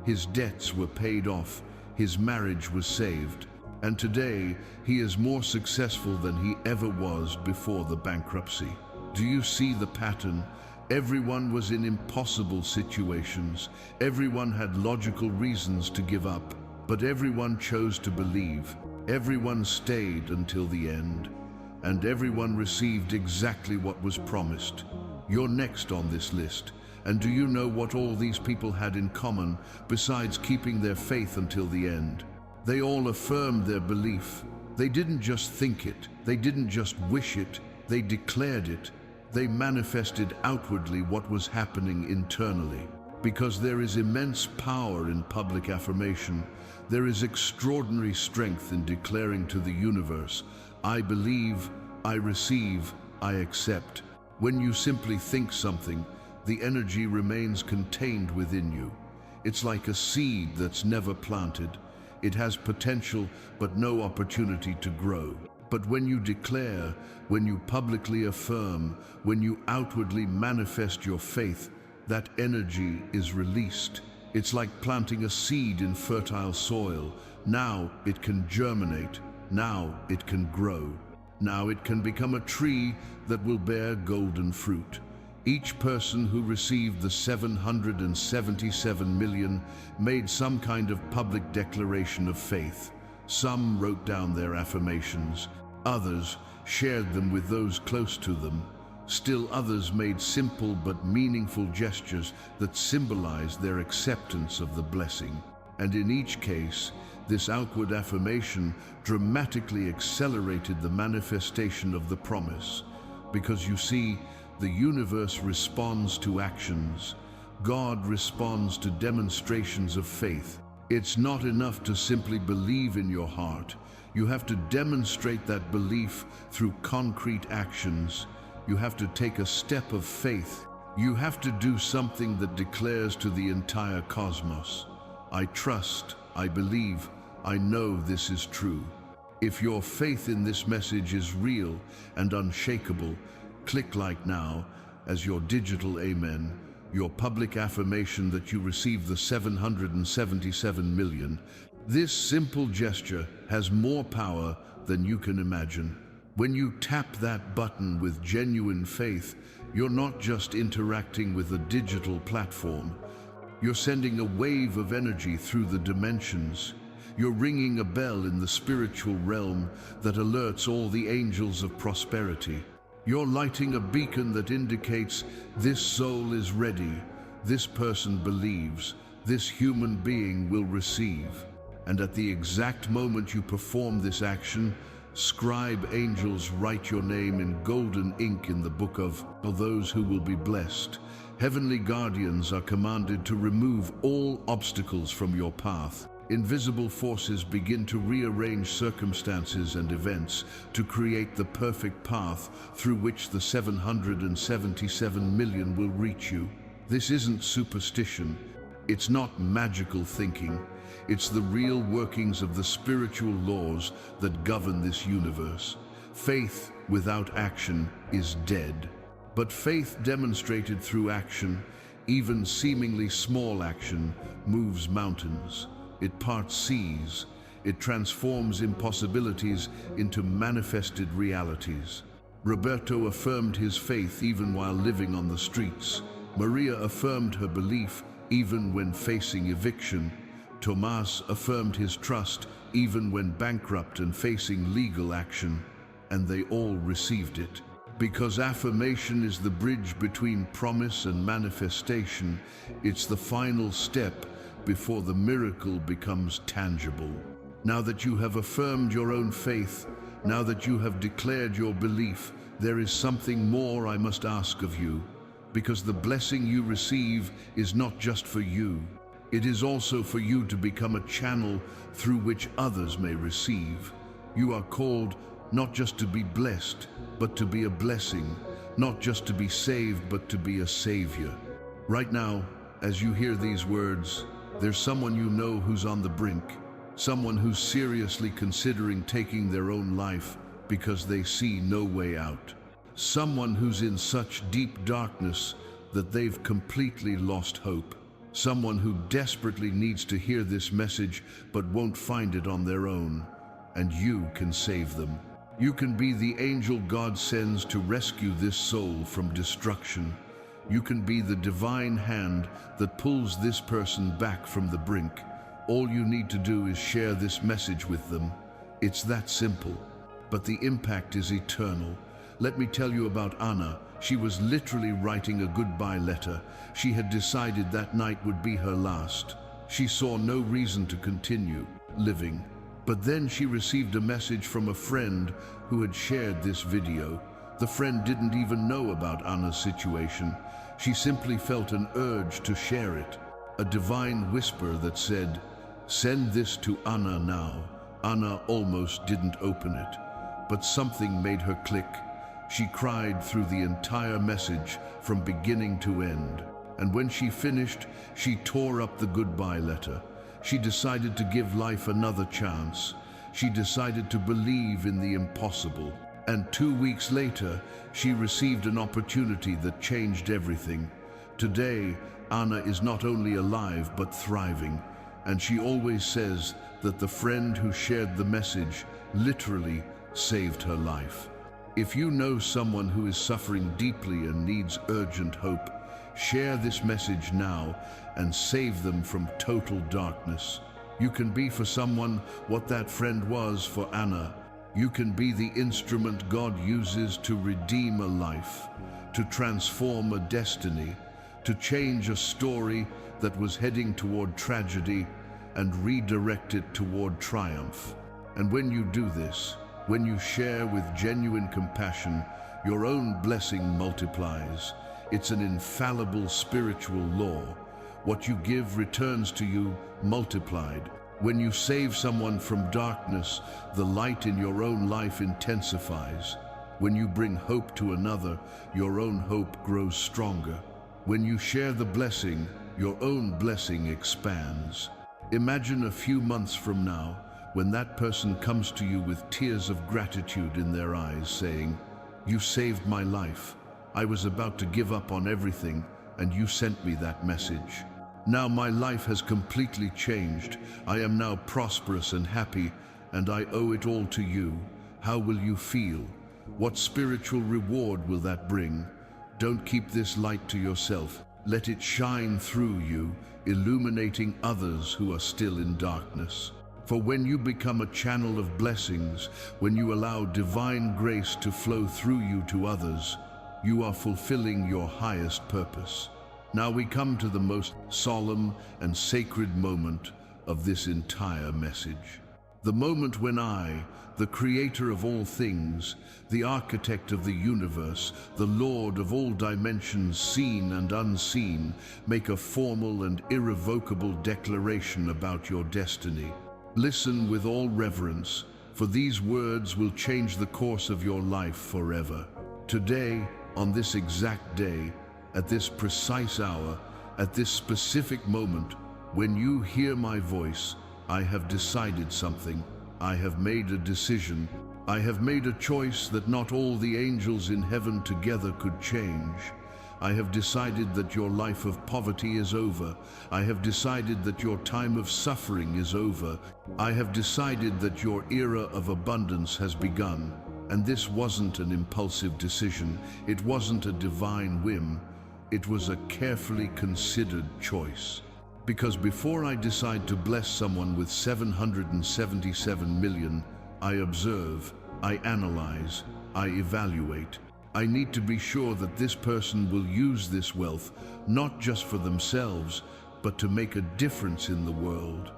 His debts were paid off. His marriage was saved. And today, he is more successful than he ever was before the bankruptcy. Do you see the pattern? Everyone was in impossible situations. Everyone had logical reasons to give up, but everyone chose to believe. Everyone stayed until the end, and everyone received exactly what was promised. You're next on this list. And do you know what all these people had in common besides keeping their faith until the end? They all affirmed their belief. They didn't just think it. They didn't just wish it. They declared it. They manifested outwardly what was happening internally. Because there is immense power in public affirmation, there is extraordinary strength in declaring to the universe, I believe, I receive, I accept. When you simply think something, the energy remains contained within you. It's like a seed that's never planted. It has potential, but no opportunity to grow. But when you declare, when you publicly affirm, when you outwardly manifest your faith, that energy is released. It's like planting a seed in fertile soil. Now it can germinate. Now it can grow. Now it can become a tree that will bear golden fruit. Each person who received the 777 million made some kind of public declaration of faith. Some wrote down their affirmations. Others shared them with those close to them. Still others made simple but meaningful gestures that symbolized their acceptance of the blessing. And in each case, this outward affirmation dramatically accelerated the manifestation of the promise. Because you see, the universe responds to actions. God responds to demonstrations of faith. It's not enough to simply believe in your heart. You have to demonstrate that belief through concrete actions. You have to take a step of faith. You have to do something that declares to the entire cosmos, I trust, I believe, I know this is true. If your faith in this message is real and unshakable, click like now as your digital amen, your public affirmation that you received the 777 million. This simple gesture has more power than you can imagine. When you tap that button with genuine faith, you're not just interacting with a digital platform. You're sending a wave of energy through the dimensions. You're ringing a bell in the spiritual realm that alerts all the angels of prosperity. You're lighting a beacon that indicates this soul is ready, this person believes, this human being will receive. And at the exact moment you perform this action, scribe angels write your name in golden ink in the book of those who will be blessed. Heavenly guardians are commanded to remove all obstacles from your path. Invisible forces begin to rearrange circumstances and events to create the perfect path through which the 777 million will reach you. This isn't superstition. It's not magical thinking. It's the real workings of the spiritual laws that govern this universe. Faith without action is dead. But faith demonstrated through action, even seemingly small action, moves mountains. It parts seas. It transforms impossibilities into manifested realities. Roberto affirmed his faith even while living on the streets. Maria affirmed her belief even when facing eviction. Tomas affirmed his trust even when bankrupt and facing legal action. And they all received it. Because affirmation is the bridge between promise and manifestation, it's the final step before the miracle becomes tangible. Now that you have affirmed your own faith, now that you have declared your belief, there is something more I must ask of you, because the blessing you receive is not just for you. It is also for you to become a channel through which others may receive. You are called not just to be blessed, but to be a blessing, not just to be saved, but to be a savior. Right now, as you hear these words, there's someone you know who's on the brink, someone who's seriously considering taking their own life because they see no way out. Someone who's in such deep darkness that they've completely lost hope. Someone who desperately needs to hear this message but won't find it on their own. And you can save them. You can be the angel God sends to rescue this soul from destruction. You can be the divine hand that pulls this person back from the brink. All you need to do is share this message with them. It's that simple. But the impact is eternal. Let me tell you about Anna. She was literally writing a goodbye letter. She had decided that night would be her last. She saw no reason to continue living. But then she received a message from a friend who had shared this video. The friend didn't even know about Anna's situation. She simply felt an urge to share it. A divine whisper that said, "Send this to Anna now." Anna almost didn't open it, but something made her click. She cried through the entire message from beginning to end. And when she finished, she tore up the goodbye letter. She decided to give life another chance. She decided to believe in the impossible. And 2 weeks later, she received an opportunity that changed everything. Today, Anna is not only alive but thriving. And she always says that the friend who shared the message literally saved her life. If you know someone who is suffering deeply and needs urgent hope, share this message now and save them from total darkness. You can be for someone what that friend was for Anna. You can be the instrument God uses to redeem a life, to transform a destiny, to change a story that was heading toward tragedy and redirect it toward triumph. And when you do this, when you share with genuine compassion, your own blessing multiplies. It's an infallible spiritual law. What you give returns to you multiplied. When you save someone from darkness, the light in your own life intensifies. When you bring hope to another, your own hope grows stronger. When you share the blessing, your own blessing expands. Imagine a few months from now, when that person comes to you with tears of gratitude in their eyes, saying, "You saved my life. I was about to give up on everything, and you sent me that message. Now my life has completely changed. I am now prosperous and happy, and I owe it all to you." How will you feel? What spiritual reward will that bring? Don't keep this light to yourself. Let it shine through you, illuminating others who are still in darkness. For when you become a channel of blessings, when you allow divine grace to flow through you to others, you are fulfilling your highest purpose. Now we come to the most solemn and sacred moment of this entire message. The moment when I, the creator of all things, the architect of the universe, the Lord of all dimensions seen and unseen, make a formal and irrevocable declaration about your destiny. Listen with all reverence, for these words will change the course of your life forever. Today, on this exact day, at this precise hour, at this specific moment, when you hear my voice, I have decided something. I have made a decision. I have made a choice that not all the angels in heaven together could change. I have decided that your life of poverty is over. I have decided that your time of suffering is over. I have decided that your era of abundance has begun. And this wasn't an impulsive decision. It wasn't a divine whim. It was a carefully considered choice. Because before I decide to bless someone with 777 million, I observe, I analyze, I evaluate. I need to be sure that this person will use this wealth, not just for themselves, but to make a difference in the world.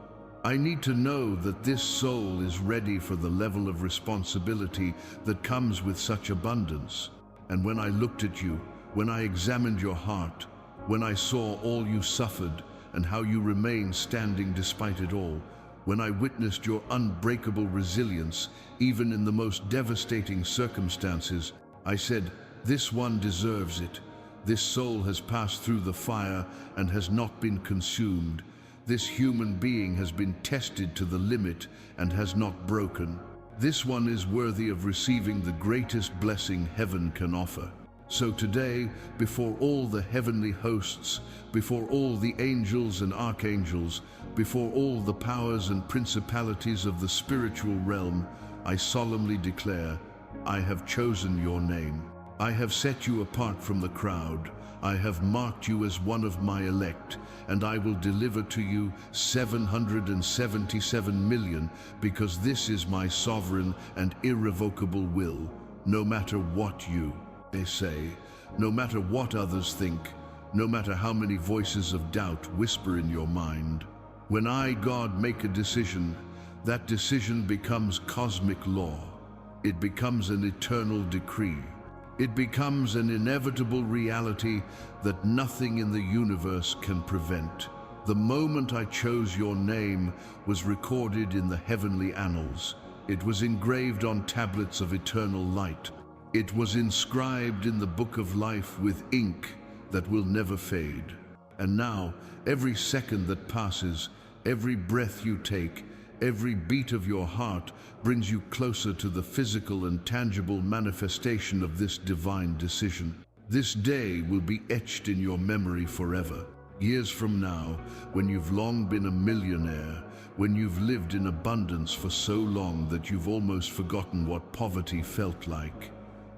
I need to know that this soul is ready for the level of responsibility that comes with such abundance. And when I looked at you, when I examined your heart, when I saw all you suffered and how you remained standing despite it all, when I witnessed your unbreakable resilience, even in the most devastating circumstances, I said, this one deserves it. This soul has passed through the fire and has not been consumed. This human being has been tested to the limit and has not broken. This one is worthy of receiving the greatest blessing heaven can offer. So today, before all the heavenly hosts, before all the angels and archangels, before all the powers and principalities of the spiritual realm, I solemnly declare, I have chosen your name. I have set you apart from the crowd. I have marked you as one of my elect, and I will deliver to you 777 million, because this is my sovereign and irrevocable will, no matter what they say, no matter what others think, no matter how many voices of doubt whisper in your mind. When I, God, make a decision, that decision becomes cosmic law. It becomes an eternal decree. It becomes an inevitable reality that nothing in the universe can prevent. The moment I chose your name was recorded in the heavenly annals. It was engraved on tablets of eternal light. It was inscribed in the book of life with ink that will never fade. And now, every second that passes, every breath you take, every beat of your heart brings you closer to the physical and tangible manifestation of this divine decision. This day will be etched in your memory forever. Years from now, when you've long been a millionaire, when you've lived in abundance for so long that you've almost forgotten what poverty felt like,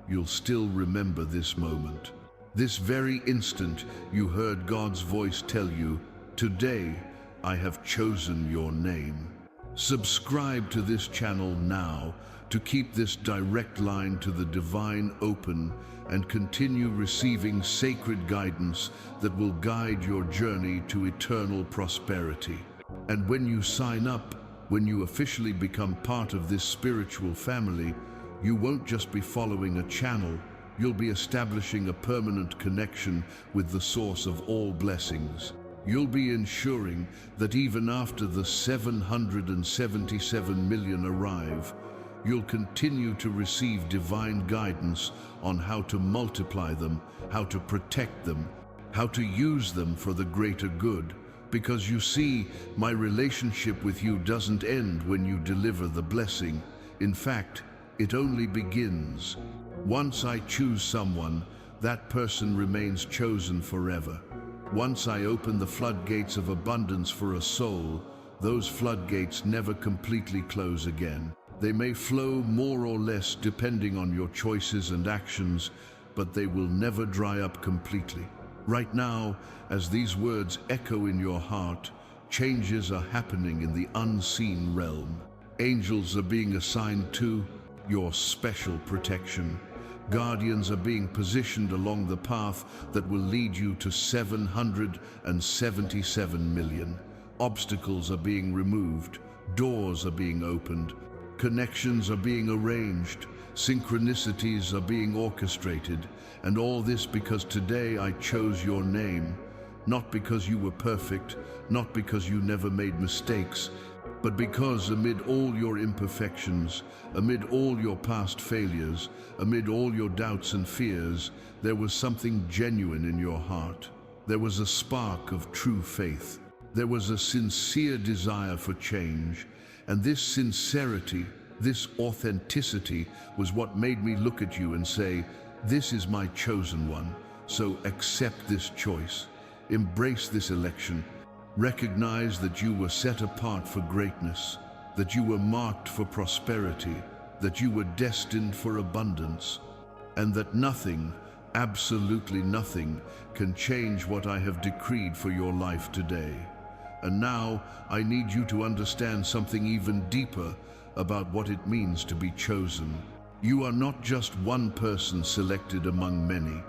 you'll still remember this moment. This very instant you heard God's voice tell you, "Today I have chosen your name." Subscribe to this channel now to keep this direct line to the divine open and continue receiving sacred guidance that will guide your journey to eternal prosperity. And when you sign up, when you officially become part of this spiritual family, you won't just be following a channel, you'll be establishing a permanent connection with the source of all blessings. You'll be ensuring that even after the 777 million arrive, you'll continue to receive divine guidance on how to multiply them, how to protect them, how to use them for the greater good. Because you see, my relationship with you doesn't end when you deliver the blessing. In fact, it only begins. Once I choose someone, that person remains chosen forever. Once I open the floodgates of abundance for a soul, those floodgates never completely close again. They may flow more or less depending on your choices and actions, but they will never dry up completely. Right now, as these words echo in your heart, changes are happening in the unseen realm. Angels are being assigned to your special protection. Guardians are being positioned along the path that will lead you to 777 million. Obstacles are being removed, doors are being opened, connections are being arranged, synchronicities are being orchestrated, and all this because today I chose your name, not because you were perfect, not because you never made mistakes, but because amid all your imperfections, amid all your past failures, amid all your doubts and fears, there was something genuine in your heart. There was a spark of true faith. There was a sincere desire for change. And this sincerity, this authenticity was what made me look at you and say, "This is my chosen one, so accept this choice. Embrace this election. Recognize that you were set apart for greatness, that you were marked for prosperity, that you were destined for abundance, and that nothing, absolutely nothing, can change what I have decreed for your life today." And now I need you to understand something even deeper about what it means to be chosen. You are not just one person selected among many.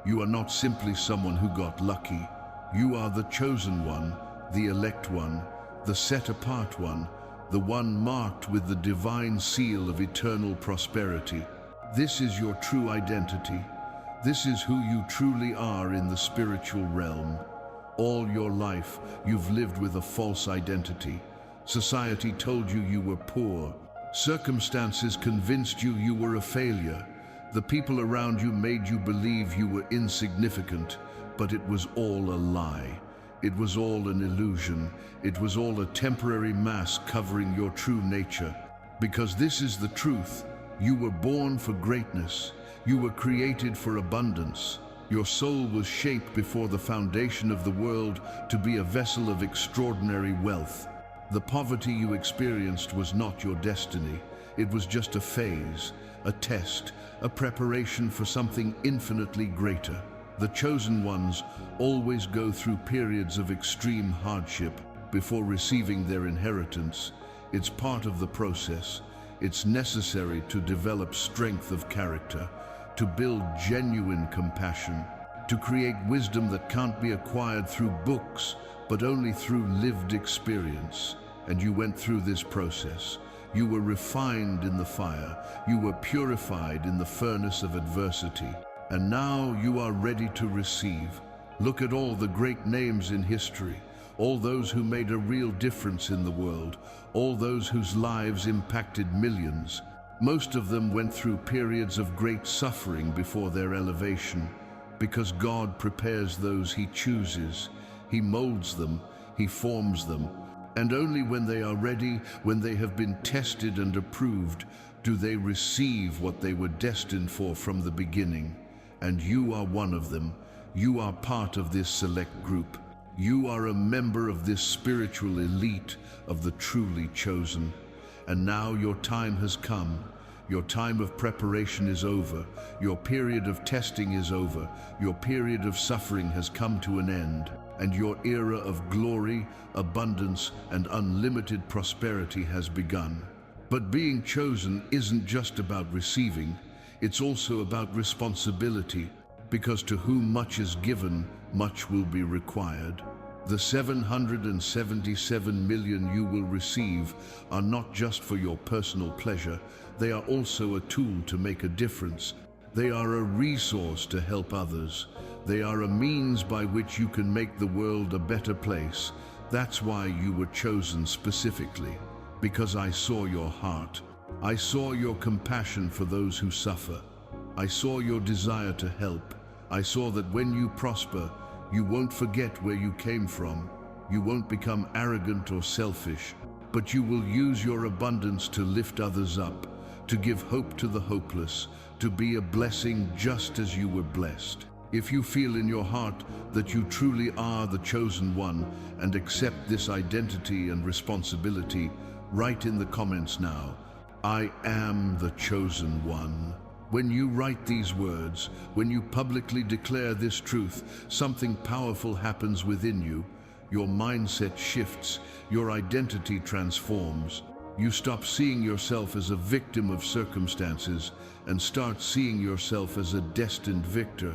You are not simply someone who got lucky. You are the chosen one, the elect one, the set-apart one, the one marked with the divine seal of eternal prosperity. This is your true identity. This is who you truly are in the spiritual realm. All your life, you've lived with a false identity. Society told you you were poor. Circumstances convinced you you were a failure. The people around you made you believe you were insignificant, but it was all a lie. It was all an illusion. It was all a temporary mask covering your true nature. Because this is the truth. You were born for greatness. You were created for abundance. Your soul was shaped before the foundation of the world to be a vessel of extraordinary wealth. The poverty you experienced was not your destiny. It was just a phase, a test, a preparation for something infinitely greater. The chosen ones always go through periods of extreme hardship before receiving their inheritance. It's part of the process. It's necessary to develop strength of character, to build genuine compassion, to create wisdom that can't be acquired through books, but only through lived experience. And you went through this process. You were refined in the fire. You were purified in the furnace of adversity. And now you are ready to receive. Look at all the great names in history, all those who made a real difference in the world, all those whose lives impacted millions. Most of them went through periods of great suffering before their elevation, because God prepares those He chooses. He molds them, He forms them, and only when they are ready, when they have been tested and approved, do they receive what they were destined for from the beginning. And you are one of them. You are part of this select group. You are a member of this spiritual elite of the truly chosen. And now your time has come. Your time of preparation is over. Your period of testing is over. Your period of suffering has come to an end. And your era of glory, abundance, and unlimited prosperity has begun. But being chosen isn't just about receiving, it's also about responsibility, because to whom much is given, much will be required. The 777 million you will receive are not just for your personal pleasure, they are also a tool to make a difference. They are a resource to help others. They are a means by which you can make the world a better place. That's why you were chosen specifically, because I saw your heart. I saw your compassion for those who suffer. I saw your desire to help. I saw that when you prosper, you won't forget where you came from. You won't become arrogant or selfish, but you will use your abundance to lift others up, to give hope to the hopeless, to be a blessing just as you were blessed. If you feel in your heart that you truly are the chosen one and accept this identity and responsibility, write in the comments now, I am the chosen one. When you write these words, when you publicly declare this truth, something powerful happens within you. Your mindset shifts, your identity transforms. You stop seeing yourself as a victim of circumstances and start seeing yourself as a destined victor.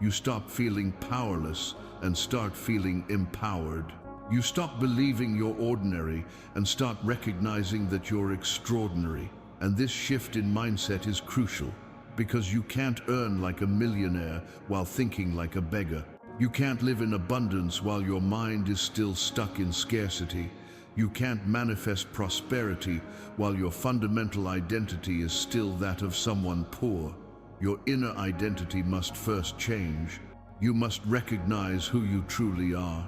You stop feeling powerless and start feeling empowered. You stop believing you're ordinary and start recognizing that you're extraordinary. And this shift in mindset is crucial, because you can't earn like a millionaire while thinking like a beggar. You can't live in abundance while your mind is still stuck in scarcity. You can't manifest prosperity while your fundamental identity is still that of someone poor. Your inner identity must first change. You must recognize who you truly are.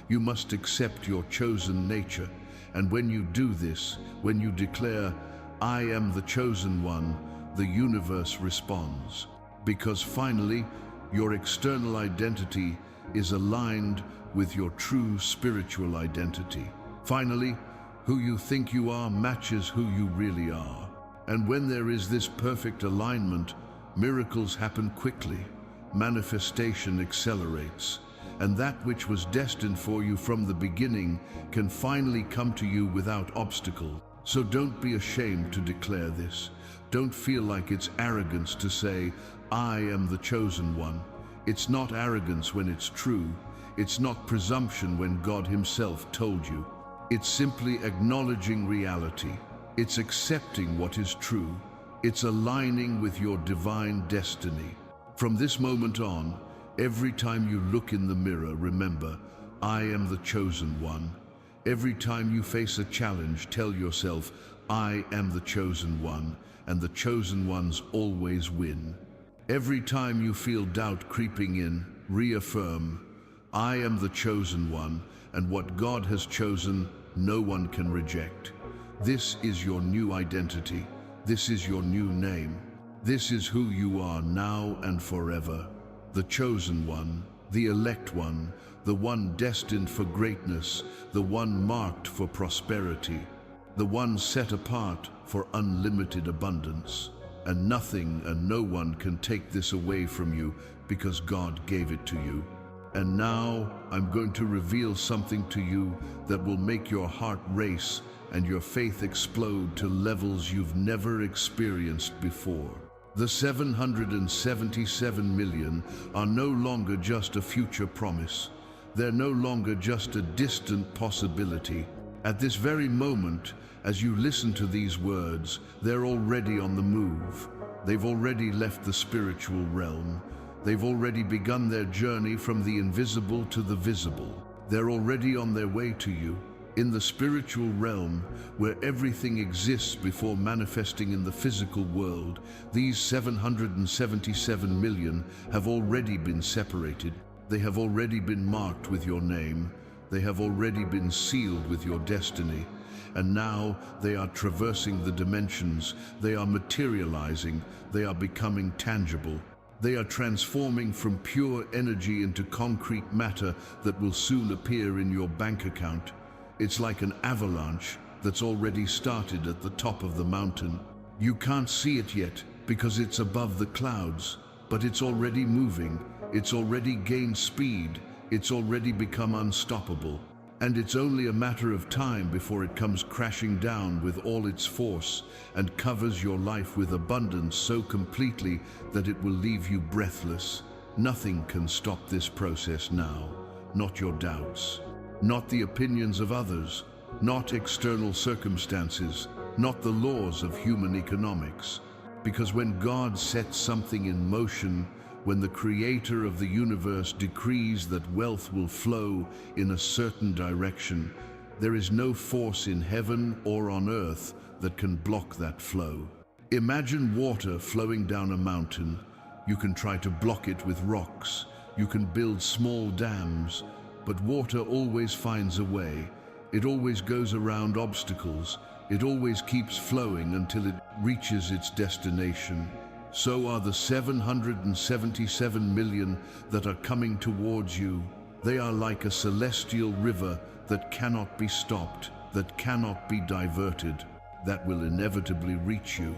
You must accept your chosen nature. And when you do this, when you declare, I am the chosen one, the universe responds. Because finally, your external identity is aligned with your true spiritual identity. Finally, who you think you are matches who you really are. And when there is this perfect alignment, miracles happen quickly, manifestation accelerates, and that which was destined for you from the beginning can finally come to you without obstacle. So don't be ashamed to declare this. Don't feel like it's arrogance to say, I am the chosen one. It's not arrogance when it's true. It's not presumption when God Himself told you. It's simply acknowledging reality. It's accepting what is true. It's aligning with your divine destiny. From this moment on, every time you look in the mirror, remember, I am the chosen one. Every time you face a challenge, tell yourself, I am the chosen one, and the chosen ones always win. Every time you feel doubt creeping in, reaffirm, I am the chosen one, and what God has chosen, no one can reject. This is your new identity. This is your new name. This is who you are now and forever. The chosen one, the elect one, the one destined for greatness, the one marked for prosperity, the one set apart for unlimited abundance. and nothing and no one can take this away from you because God gave it to you. And now I'm going to reveal something to you that will make your heart race and your faith explode to levels you've never experienced before. The 777 million are no longer just a future promise. They're no longer just a distant possibility. At this very moment, as you listen to these words, they're already on the move. They've already left the spiritual realm. They've already begun their journey from the invisible to the visible. They're already on their way to you. In the spiritual realm, where everything exists before manifesting in the physical world, these 777 million have already been separated. They have already been marked with your name. They have already been sealed with your destiny. And now they are traversing the dimensions. They are materializing. They are becoming tangible. They are transforming from pure energy into concrete matter that will soon appear in your bank account. It's like an avalanche that's already started at the top of the mountain. You can't see it yet because it's above the clouds, but it's already moving. It's already gained speed. It's already become unstoppable. And it's only a matter of time before it comes crashing down with all its force and covers your life with abundance so completely that it will leave you breathless. Nothing can stop this process now. Not your doubts, not the opinions of others, not external circumstances, not the laws of human economics. Because when God sets something in motion, when the creator of the universe decrees that wealth will flow in a certain direction, there is no force in heaven or on earth that can block that flow. Imagine water flowing down a mountain. You can try to block it with rocks. You can build small dams, but water always finds a way. It always goes around obstacles. It always keeps flowing until it reaches its destination. So are the 777 million that are coming towards you. They are like a celestial river that cannot be stopped, that cannot be diverted, that will inevitably reach you.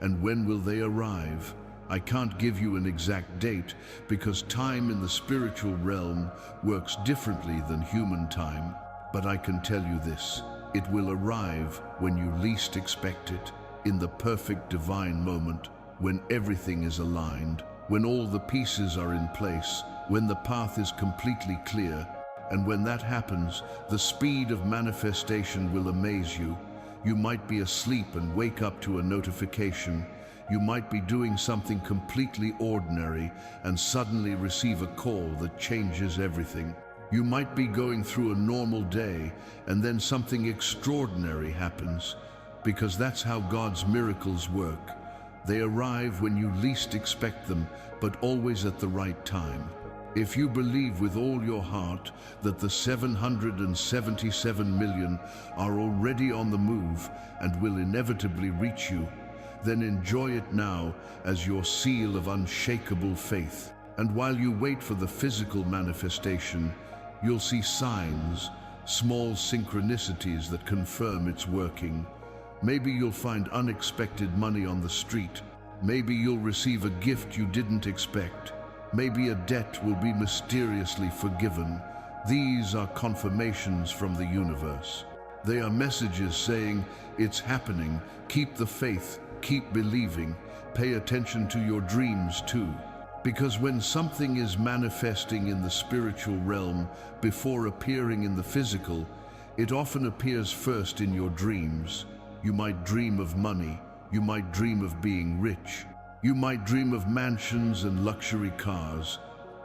And when will they arrive? I can't give you an exact date because time in the spiritual realm works differently than human time. But I can tell you this: it will arrive when you least expect it, in the perfect divine moment, when everything is aligned, when all the pieces are in place, when the path is completely clear. And when that happens, the speed of manifestation will amaze you. You might be asleep and wake up to a notification. You might be doing something completely ordinary and suddenly receive a call that changes everything. You might be going through a normal day and then something extraordinary happens, because that's how God's miracles work. They arrive when you least expect them, but always at the right time. If you believe with all your heart that the 777 million are already on the move and will inevitably reach you, then enjoy it now as your seal of unshakable faith. And while you wait for the physical manifestation, you'll see signs, small synchronicities that confirm it's working. Maybe you'll find unexpected money on the street. Maybe you'll receive a gift you didn't expect. Maybe a debt will be mysteriously forgiven. These are confirmations from the universe. They are messages saying, it's happening, keep the faith, keep believing, pay attention to your dreams too. Because when something is manifesting in the spiritual realm before appearing in the physical, it often appears first in your dreams. You might dream of money. You might dream of being rich. You might dream of mansions and luxury cars.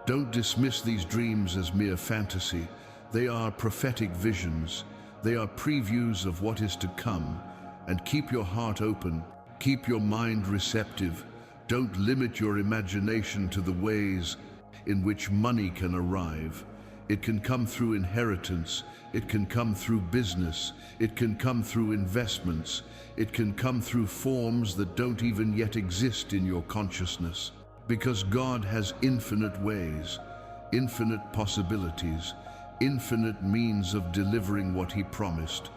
Don't dismiss these dreams as mere fantasy. They are prophetic visions. They are previews of what is to come. And keep your heart open. Keep your mind receptive. Don't limit your imagination to the ways in which money can arrive. It can come through inheritance. It can come through business. It can come through investments. It can come through forms that don't even yet exist in your consciousness. Because God has infinite ways, infinite possibilities, infinite means of delivering what He promised.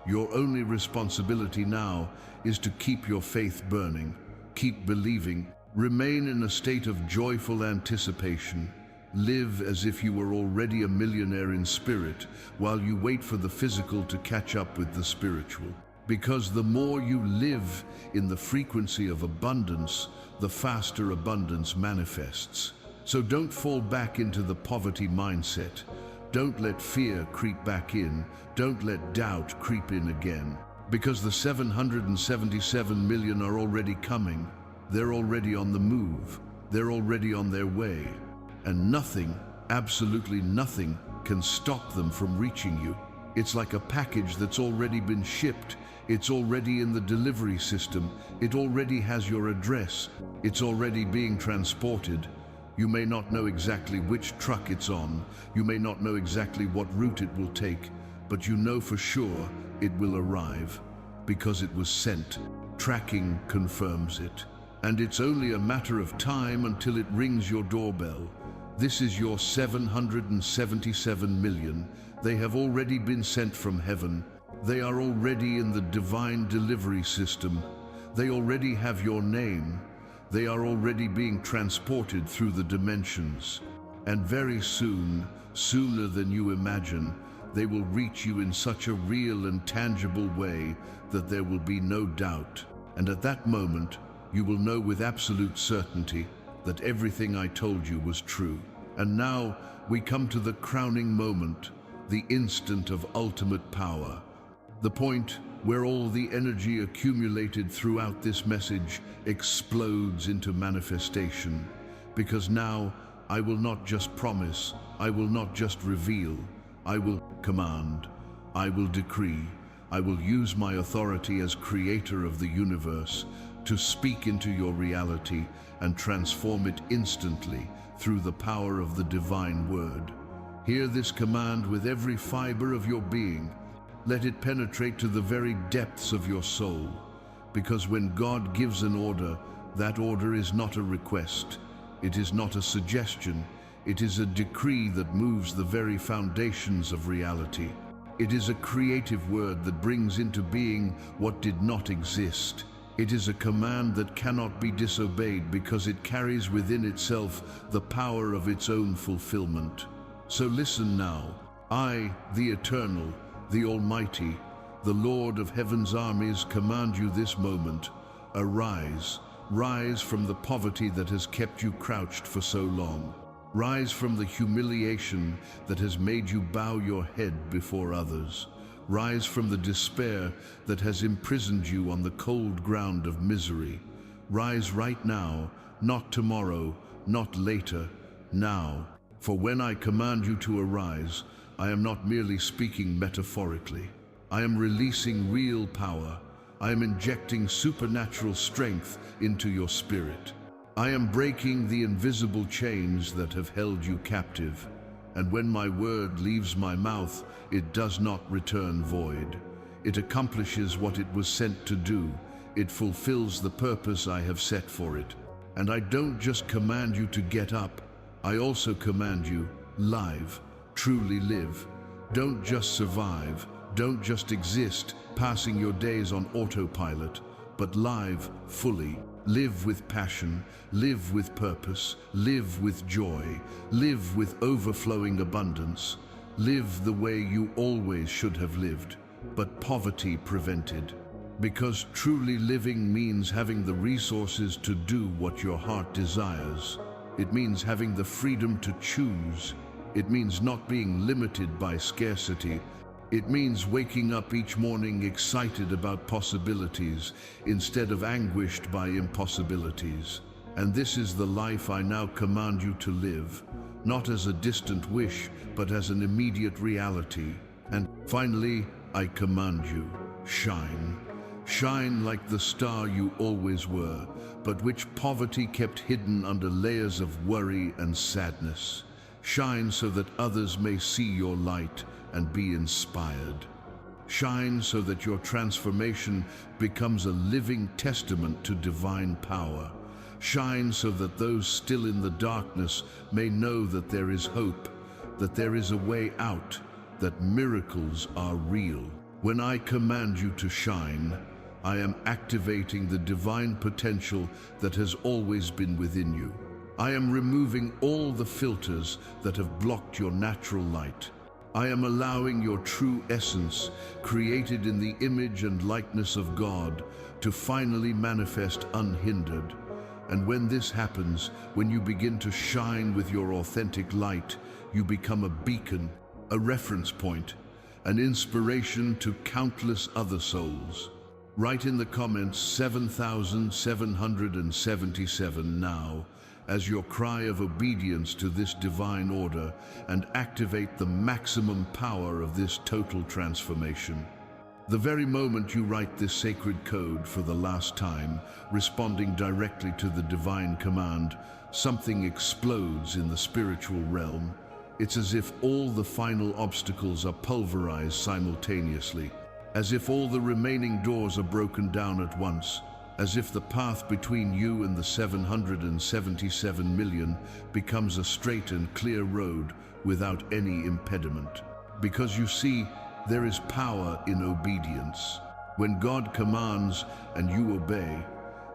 Your only responsibility now is to keep your faith burning. Keep believing. Remain in a state of joyful anticipation. Live as if you were already a millionaire in spirit while you wait for the physical to catch up with the spiritual. Because the more you live in the frequency of abundance, the faster abundance manifests. So don't fall back into the poverty mindset. Don't let fear creep back in. Don't let doubt creep in again. Because the 777 million are already coming. They're already on the move. They're already on their way. And nothing, absolutely nothing, can stop them from reaching you. It's like a package that's already been shipped. It's already in the delivery system. It already has your address. It's already being transported. You may not know exactly which truck it's on. You may not know exactly what route it will take, but you know for sure it will arrive because it was sent. Tracking confirms it. And it's only a matter of time until it rings your doorbell. This is your 777 million. They have already been sent from heaven. They are already in the divine delivery system. They already have your name. They are already being transported through the dimensions. And very soon, sooner than you imagine, they will reach you in such a real and tangible way that there will be no doubt. And at that moment, you will know with absolute certainty that everything I told you was true. And now we come to the crowning moment, the instant of ultimate power. The point where all the energy accumulated throughout this message explodes into manifestation. Because now I will not just promise, I will not just reveal, I will command, I will decree, I will use my authority as creator of the universe to speak into your reality and transform it instantly through the power of the divine word. Hear this command with every fiber of your being. Let it penetrate to the very depths of your soul. Because when God gives an order, that order is not a request. It is not a suggestion. It is a decree that moves the very foundations of reality. It is a creative word that brings into being what did not exist. It is a command that cannot be disobeyed because it carries within itself the power of its own fulfillment. So listen now. I, the Eternal, the Almighty, the Lord of Heaven's armies, command you this moment. Arise, rise from the poverty that has kept you crouched for so long. Rise from the humiliation that has made you bow your head before others. Rise from the despair that has imprisoned you on the cold ground of misery. Rise right now, not tomorrow, not later, now. For when I command you to arise, I am not merely speaking metaphorically. I am releasing real power. I am injecting supernatural strength into your spirit. I am breaking the invisible chains that have held you captive. And when my word leaves my mouth, it does not return void. It accomplishes what it was sent to do. It fulfills the purpose I have set for it. And I don't just command you to get up. I also command you, live, truly live. Don't just survive. Don't just exist, passing your days on autopilot, but live fully. Live with passion, live with purpose, live with joy, live with overflowing abundance. Live the way you always should have lived, but poverty prevented. Because truly living means having the resources to do what your heart desires. It means having the freedom to choose. It means not being limited by scarcity. It means waking up each morning excited about possibilities instead of anguished by impossibilities. And this is the life I now command you to live, not as a distant wish, but as an immediate reality. And finally, I command you, shine. Shine like the star you always were, but which poverty kept hidden under layers of worry and sadness. Shine so that others may see your light and be inspired. Shine so that your transformation becomes a living testament to divine power. Shine so that those still in the darkness may know that there is hope, that there is a way out, that miracles are real. When I command you to shine, I am activating the divine potential that has always been within you. I am removing all the filters that have blocked your natural light. I am allowing your true essence, created in the image and likeness of God, to finally manifest unhindered. And when this happens, when you begin to shine with your authentic light, you become a beacon, a reference point, an inspiration to countless other souls. Write in the comments 7,777 now, as your cry of obedience to this divine order, and activate the maximum power of this total transformation. The very moment you write this sacred code for the last time, responding directly to the divine command, something explodes in the spiritual realm. It's as if all the final obstacles are pulverized simultaneously, as if all the remaining doors are broken down at once, as if the path between you and the 777 million becomes a straight and clear road without any impediment. Because you see, there is power in obedience. When God commands and you obey,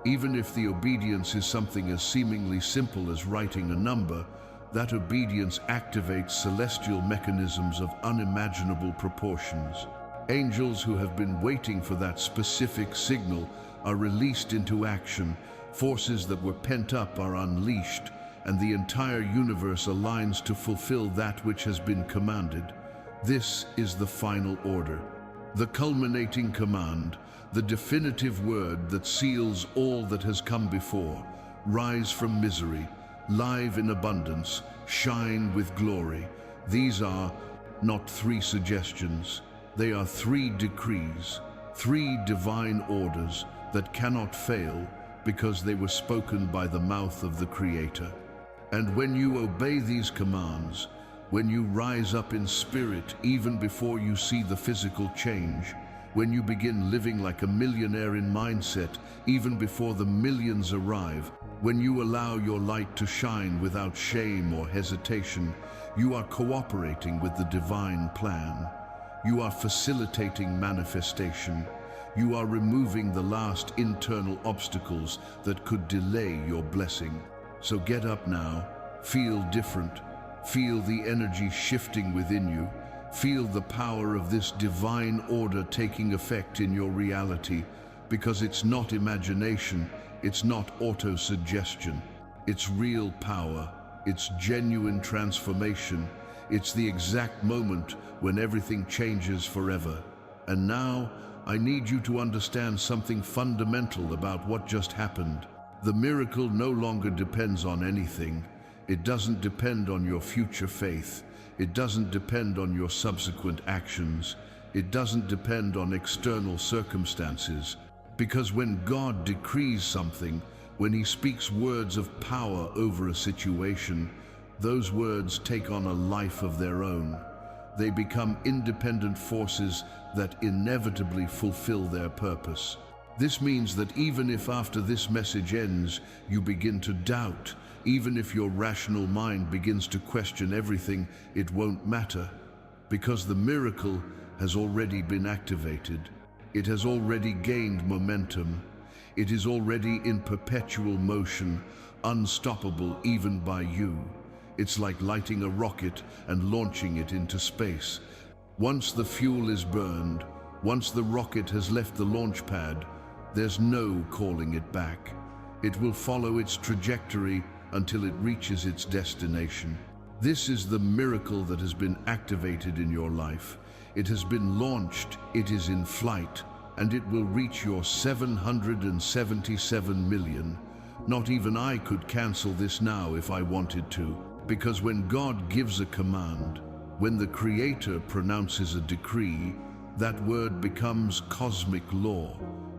even if the obedience is something as seemingly simple as writing a number, that obedience activates celestial mechanisms of unimaginable proportions. Angels who have been waiting for that specific signal are released into action, forces that were pent up are unleashed, and the entire universe aligns to fulfill that which has been commanded. This is the final order, the culminating command, the definitive word that seals all that has come before. Rise from misery, live in abundance, shine with glory. These are not 3 suggestions, they are 3 decrees, 3 divine orders that cannot fail because they were spoken by the mouth of the Creator. And when you obey these commands, when you rise up in spirit even before you see the physical change, when you begin living like a millionaire in mindset even before the millions arrive, when you allow your light to shine without shame or hesitation, you are cooperating with the divine plan. You are facilitating manifestation. You are removing the last internal obstacles that could delay your blessing. So get up now, feel different, feel the energy shifting within you, feel the power of this divine order taking effect in your reality, because it's not imagination, it's not auto-suggestion, it's real power, it's genuine transformation, it's the exact moment when everything changes forever. And now, I need you to understand something fundamental about what just happened. The miracle no longer depends on anything. It doesn't depend on your future faith. It doesn't depend on your subsequent actions. It doesn't depend on external circumstances. Because when God decrees something, when He speaks words of power over a situation, those words take on a life of their own. They become independent forces that inevitably fulfill their purpose. This means that even if after this message ends, you begin to doubt, even if your rational mind begins to question everything, it won't matter, because the miracle has already been activated. It has already gained momentum. It is already in perpetual motion, unstoppable even by you. It's like lighting a rocket and launching it into space. Once the fuel is burned, once the rocket has left the launch pad, there's no calling it back. It will follow its trajectory until it reaches its destination. This is the miracle that has been activated in your life. It has been launched, it is in flight, and it will reach your 777 million. Not even I could cancel this now if I wanted to, because when God gives a command, when the Creator pronounces a decree, that word becomes cosmic law.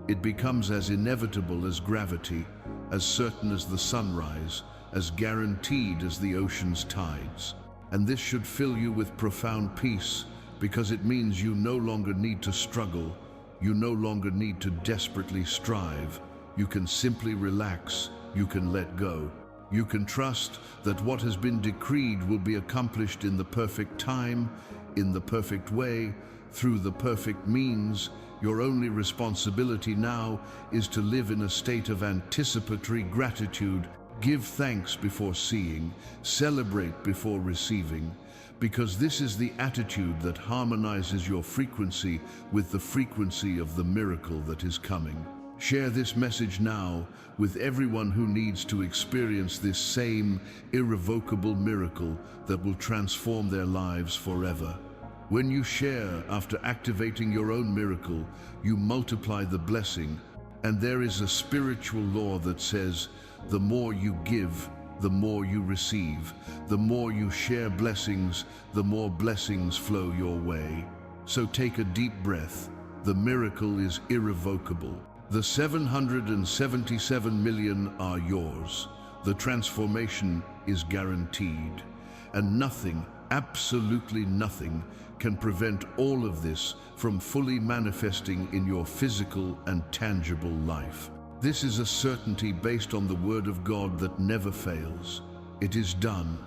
It becomes as inevitable as gravity, as certain as the sunrise, as guaranteed as the ocean's tides. And this should fill you with profound peace, because it means you no longer need to struggle. You no longer need to desperately strive. You can simply relax. You can let go. You can trust that what has been decreed will be accomplished in the perfect time, in the perfect way, through the perfect means. Your only responsibility now is to live in a state of anticipatory gratitude. Give thanks before seeing, celebrate before receiving, because this is the attitude that harmonizes your frequency with the frequency of the miracle that is coming. Share this message now with everyone who needs to experience this same irrevocable miracle that will transform their lives forever. When you share after activating your own miracle, you multiply the blessing. And there is a spiritual law that says, the more you give, the more you receive. The more you share blessings, the more blessings flow your way. So take a deep breath. The miracle is irrevocable. The 777 million are yours. The transformation is guaranteed. And nothing, absolutely nothing, can prevent all of this from fully manifesting in your physical and tangible life. This is a certainty based on the Word of God that never fails. It is done.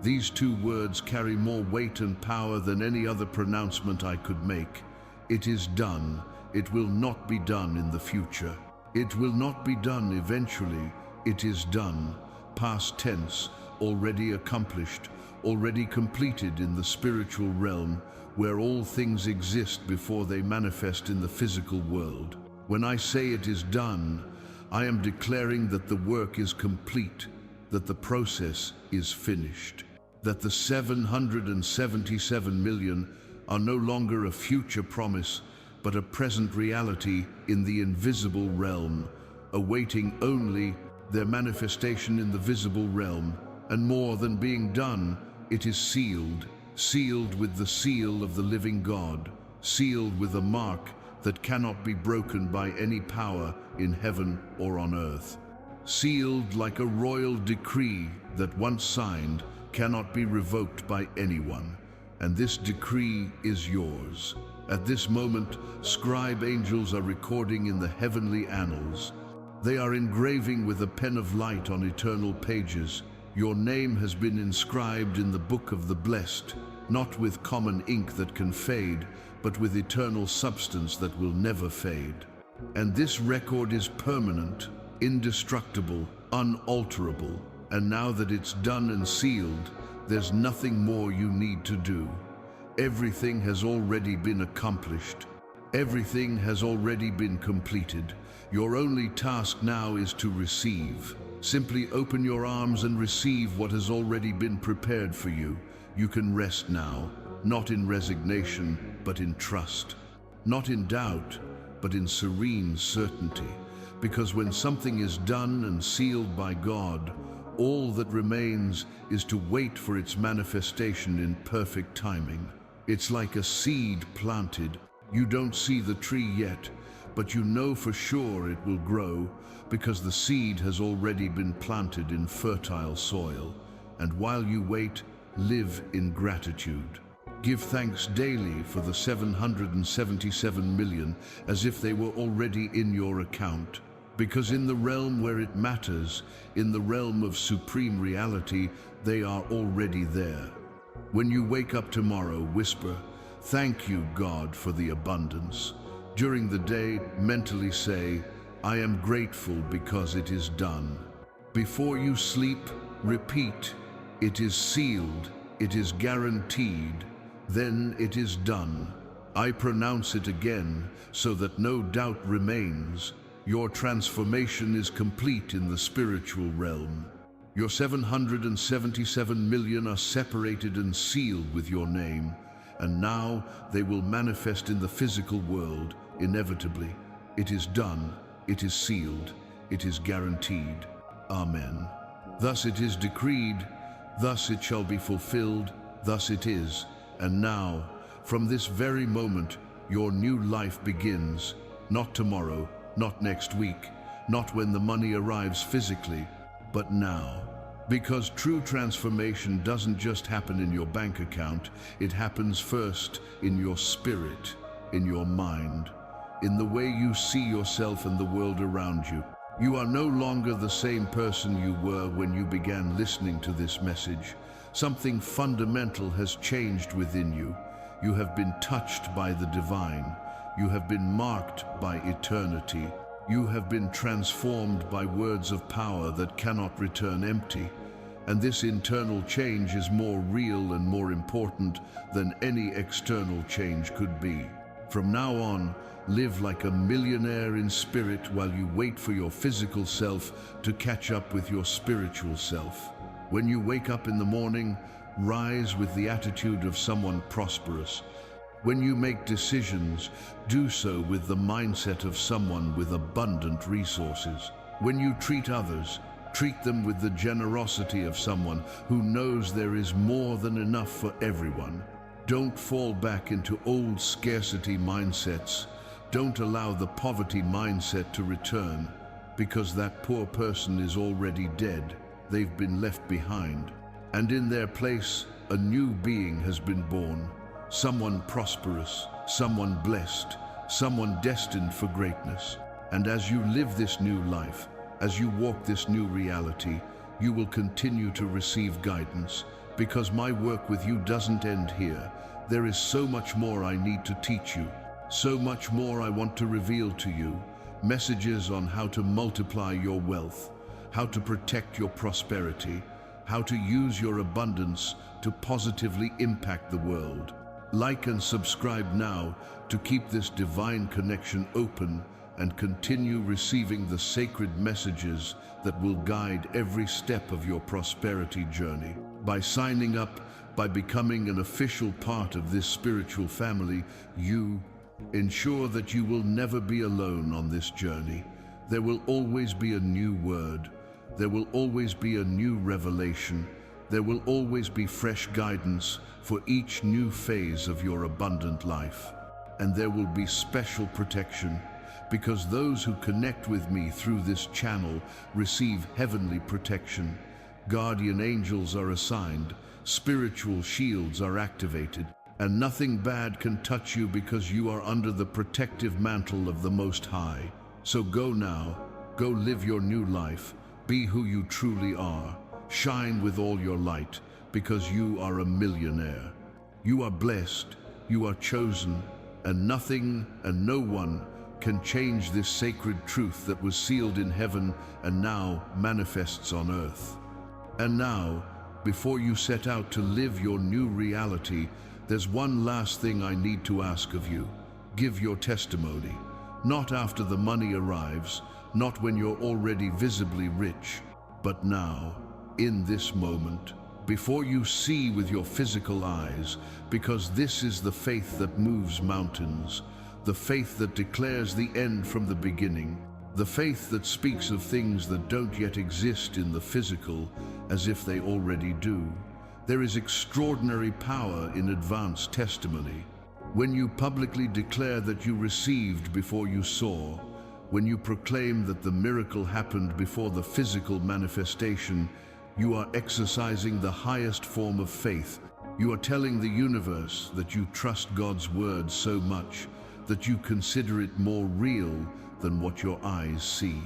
These two words carry more weight and power than any other pronouncement I could make. It is done. It will not be done in the future. It will not be done eventually. It is done. Past tense, already accomplished, already completed in the spiritual realm, where all things exist before they manifest in the physical world. When I say it is done, I am declaring that the work is complete, that the process is finished, that the 777 million are no longer a future promise, but a present reality in the invisible realm, awaiting only their manifestation in the visible realm. And more than being done, it is sealed, sealed with the seal of the living God, sealed with a mark that cannot be broken by any power in heaven or on earth. Sealed like a royal decree that once signed cannot be revoked by anyone. And this decree is yours. At this moment, scribe angels are recording in the heavenly annals. They are engraving with a pen of light on eternal pages. Your name has been inscribed in the book of the blessed, not with common ink that can fade, but with eternal substance that will never fade. And this record is permanent, indestructible, unalterable. And now that it's done and sealed, there's nothing more you need to do. Everything has already been accomplished. Everything has already been completed. Your only task now is to receive. Simply open your arms and receive what has already been prepared for you. You can rest now, not in resignation, but in trust. Not in doubt, but in serene certainty. Because when something is done and sealed by God, all that remains is to wait for its manifestation in perfect timing. It's like a seed planted. You don't see the tree yet, but you know for sure it will grow, because the seed has already been planted in fertile soil. And while you wait, live in gratitude. Give thanks daily for the 777 million as if they were already in your account. Because in the realm where it matters, in the realm of supreme reality, they are already there. When you wake up tomorrow, whisper, "Thank you, God, for the abundance." During the day, mentally say, "I am grateful because it is done." Before you sleep, repeat, "It is sealed, it is guaranteed, then it is done." I pronounce it again so that no doubt remains. Your transformation is complete in the spiritual realm. Your 777 million are separated and sealed with your name, and now they will manifest in the physical world, inevitably. It is done, it is sealed, it is guaranteed. Amen. Thus it is decreed, thus it shall be fulfilled, thus it is. And now, from this very moment, your new life begins. Not tomorrow, not next week, not when the money arrives physically, but now. Because true transformation doesn't just happen in your bank account, it happens first in your spirit, in your mind, in the way you see yourself and the world around you. You are no longer the same person you were when you began listening to this message. Something fundamental has changed within you. You have been touched by the divine. You have been marked by eternity. You have been transformed by words of power that cannot return empty. And this internal change is more real and more important than any external change could be. From now on, live like a millionaire in spirit while you wait for your physical self to catch up with your spiritual self. When you wake up in the morning, rise with the attitude of someone prosperous. When you make decisions, do so with the mindset of someone with abundant resources. When you treat others, treat them with the generosity of someone who knows there is more than enough for everyone. Don't fall back into old scarcity mindsets. Don't allow the poverty mindset to return, because that poor person is already dead. They've been left behind. And in their place, a new being has been born. Someone prosperous, someone blessed, someone destined for greatness. And as you live this new life, as you walk this new reality, you will continue to receive guidance, because my work with you doesn't end here. There is so much more I need to teach you, so much more I want to reveal to you. Messages on how to multiply your wealth, how to protect your prosperity, how to use your abundance to positively impact the world. Like and subscribe now to keep this divine connection open and continue receiving the sacred messages that will guide every step of your prosperity journey. By signing up, by becoming an official part of this spiritual family, you ensure that you will never be alone on this journey. There will always be a new word. There will always be a new revelation. There will always be fresh guidance for each new phase of your abundant life. And there will be special protection, because those who connect with me through this channel receive heavenly protection. Guardian angels are assigned, spiritual shields are activated, and nothing bad can touch you because you are under the protective mantle of the Most High. So go now, go live your new life, be who you truly are, shine with all your light, because you are a millionaire. You are blessed, you are chosen, and nothing and no one can change this sacred truth that was sealed in heaven and now manifests on earth. And now, before you set out to live your new reality, there's one last thing I need to ask of you. Give your testimony. Not after the money arrives, not when you're already visibly rich, but now, in this moment, before you see with your physical eyes, because this is the faith that moves mountains, the faith that declares the end from the beginning, the faith that speaks of things that don't yet exist in the physical as if they already do. There is extraordinary power in advanced testimony. When you publicly declare that you received before you saw, when you proclaim that the miracle happened before the physical manifestation, you are exercising the highest form of faith. You are telling the universe that you trust God's word so much that you consider it more real than what your eyes see.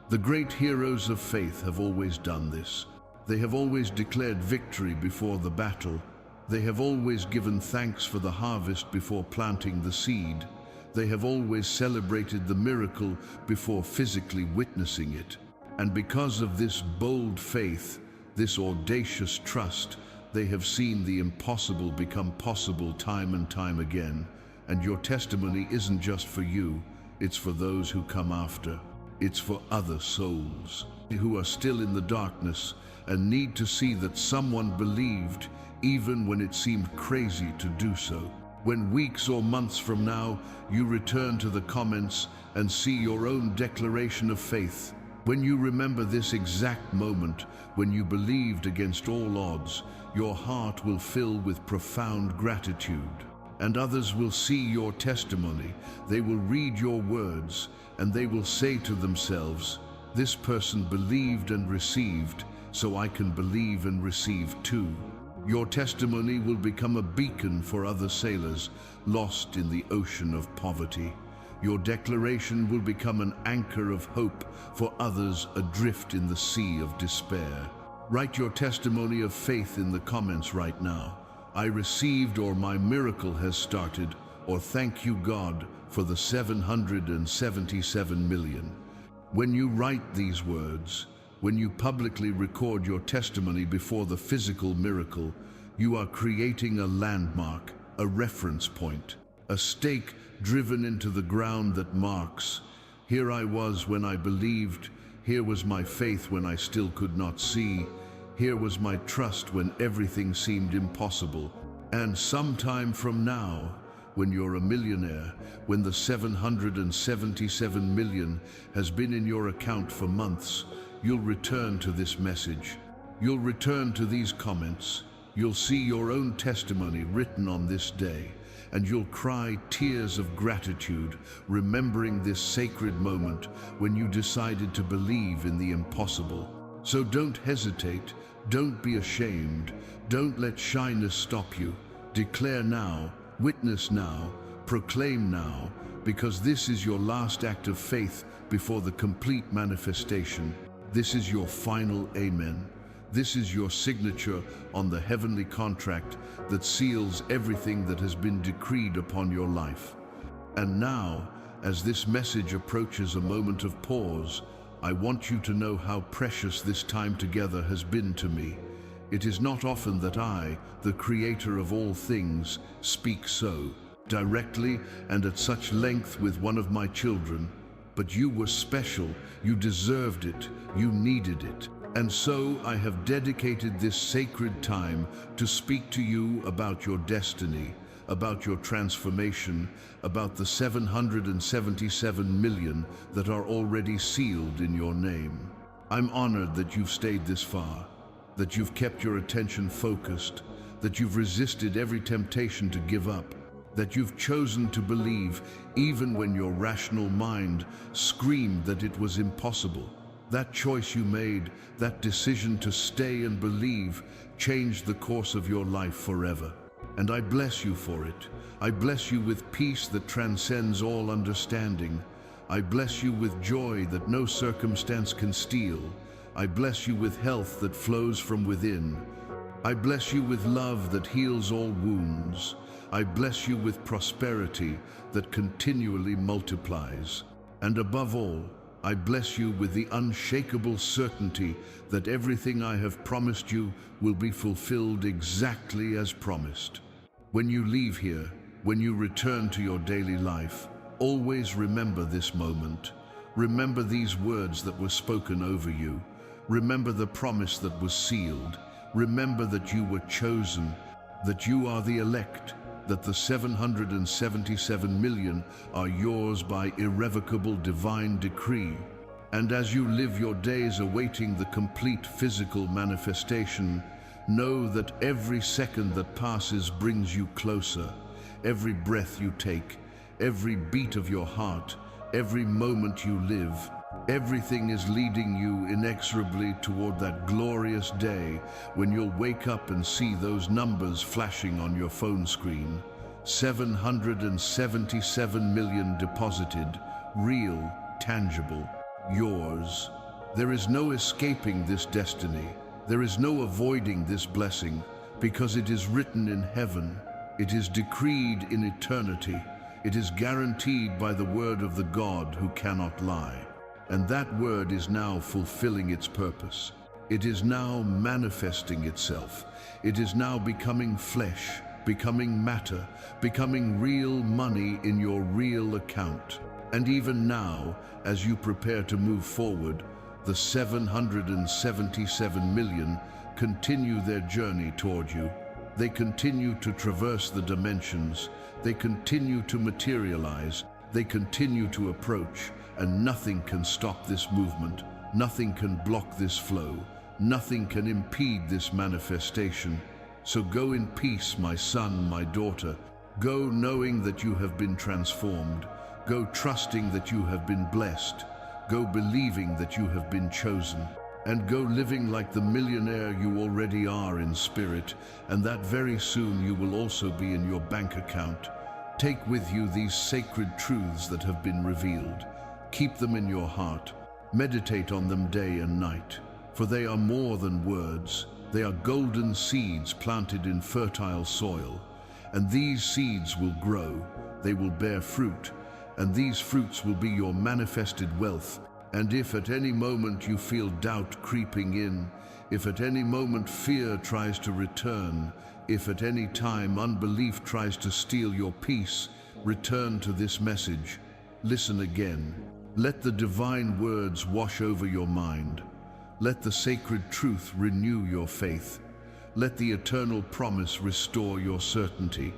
The great heroes of faith have always done this. They have always declared victory before the battle. They have always given thanks for the harvest before planting the seed. They have always celebrated the miracle before physically witnessing it. And because of this bold faith, this audacious trust, they have seen the impossible become possible time and time again. And your testimony isn't just for you, it's for those who come after. It's for other souls who are still in the darkness and need to see that someone believed even when it seemed crazy to do so. When weeks or months from now, you return to the comments and see your own declaration of faith, when you remember this exact moment when you believed against all odds, your heart will fill with profound gratitude. And others will see your testimony. They will read your words, and they will say to themselves, "This person believed and received, so I can believe and receive too." Your testimony will become a beacon for other sailors lost in the ocean of poverty. Your declaration will become an anchor of hope for others adrift in the sea of despair. Write your testimony of faith in the comments right now. I received, or my miracle has started, or thank you, God, for the 777 million. When you write these words, when you publicly record your testimony before the physical miracle, you are creating a landmark, a reference point, a stake driven into the ground that marks, here I was when I believed, here was my faith when I still could not see, here was my trust when everything seemed impossible. And sometime from now, when you're a millionaire, when the 777 million has been in your account for months, you'll return to this message. You'll return to these comments. You'll see your own testimony written on this day, and you'll cry tears of gratitude, remembering this sacred moment when you decided to believe in the impossible. So don't hesitate, don't be ashamed, don't let shyness stop you. Declare now, witness now, proclaim now, because this is your last act of faith before the complete manifestation. This is your final amen. This is your signature on the heavenly contract that seals everything that has been decreed upon your life. And now, as this message approaches a moment of pause, I want you to know how precious this time together has been to me. It is not often that I, the Creator of all things, speak so directly and at such length with one of my children. But you were special, you deserved it, you needed it. And so I have dedicated this sacred time to speak to you about your destiny, about your transformation, about the 777 million that are already sealed in your name. I'm honored that you've stayed this far, that you've kept your attention focused, that you've resisted every temptation to give up, that you've chosen to believe even when your rational mind screamed that it was impossible. That choice you made, that decision to stay and believe, changed the course of your life forever. And I bless you for it. I bless you with peace that transcends all understanding. I bless you with joy that no circumstance can steal. I bless you with health that flows from within. I bless you with love that heals all wounds. I bless you with prosperity that continually multiplies. And above all, I bless you with the unshakable certainty that everything I have promised you will be fulfilled exactly as promised. When you leave here, when you return to your daily life, always remember this moment. Remember these words that were spoken over you. Remember the promise that was sealed. Remember that you were chosen, that you are the elect, that the 777 million are yours by irrevocable divine decree. And as you live your days awaiting the complete physical manifestation, know that every second that passes brings you closer. Every breath you take, every beat of your heart, every moment you live, everything is leading you inexorably toward that glorious day when you'll wake up and see those numbers flashing on your phone screen. 777 million deposited, real, tangible, yours. There is no escaping this destiny. There is no avoiding this blessing, because it is written in heaven. It is decreed in eternity. It is guaranteed by the word of the God who cannot lie. And that word is now fulfilling its purpose. It is now manifesting itself. It is now becoming flesh, becoming matter, becoming real money in your real account. And even now, as you prepare to move forward, the 777 million continue their journey toward you. They continue to traverse the dimensions. They continue to materialize. They continue to approach. And nothing can stop this movement. Nothing can block this flow. Nothing can impede this manifestation. So go in peace, my son, my daughter. Go knowing that you have been transformed. Go trusting that you have been blessed. Go believing that you have been chosen. And go living like the millionaire you already are in spirit, and that very soon you will also be in your bank account. Take with you these sacred truths that have been revealed. Keep them in your heart. Meditate on them day and night, for they are more than words. They are golden seeds planted in fertile soil, and these seeds will grow, they will bear fruit, and these fruits will be your manifested wealth. And if at any moment you feel doubt creeping in, if at any moment fear tries to return, if at any time unbelief tries to steal your peace, return to this message. Listen again. Let the divine words wash over your mind. Let the sacred truth renew your faith. Let the eternal promise restore your certainty,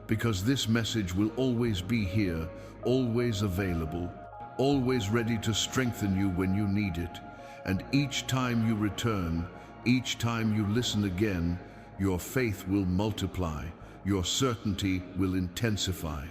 because this message will always be here, always available, always ready to strengthen you when you need it. And each time you return, each time you listen again, your faith will multiply, your certainty will intensify,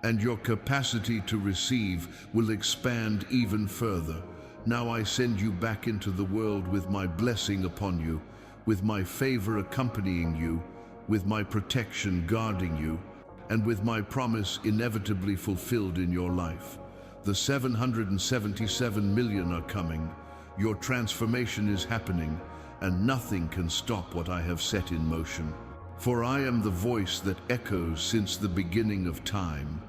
and your capacity to receive will expand even further. Now I send you back into the world with my blessing upon you, with my favor accompanying you, with my protection guarding you, and with my promise inevitably fulfilled in your life. The 777 million are coming. Your transformation is happening, and nothing can stop what I have set in motion. For I am the voice that echoes since the beginning of time.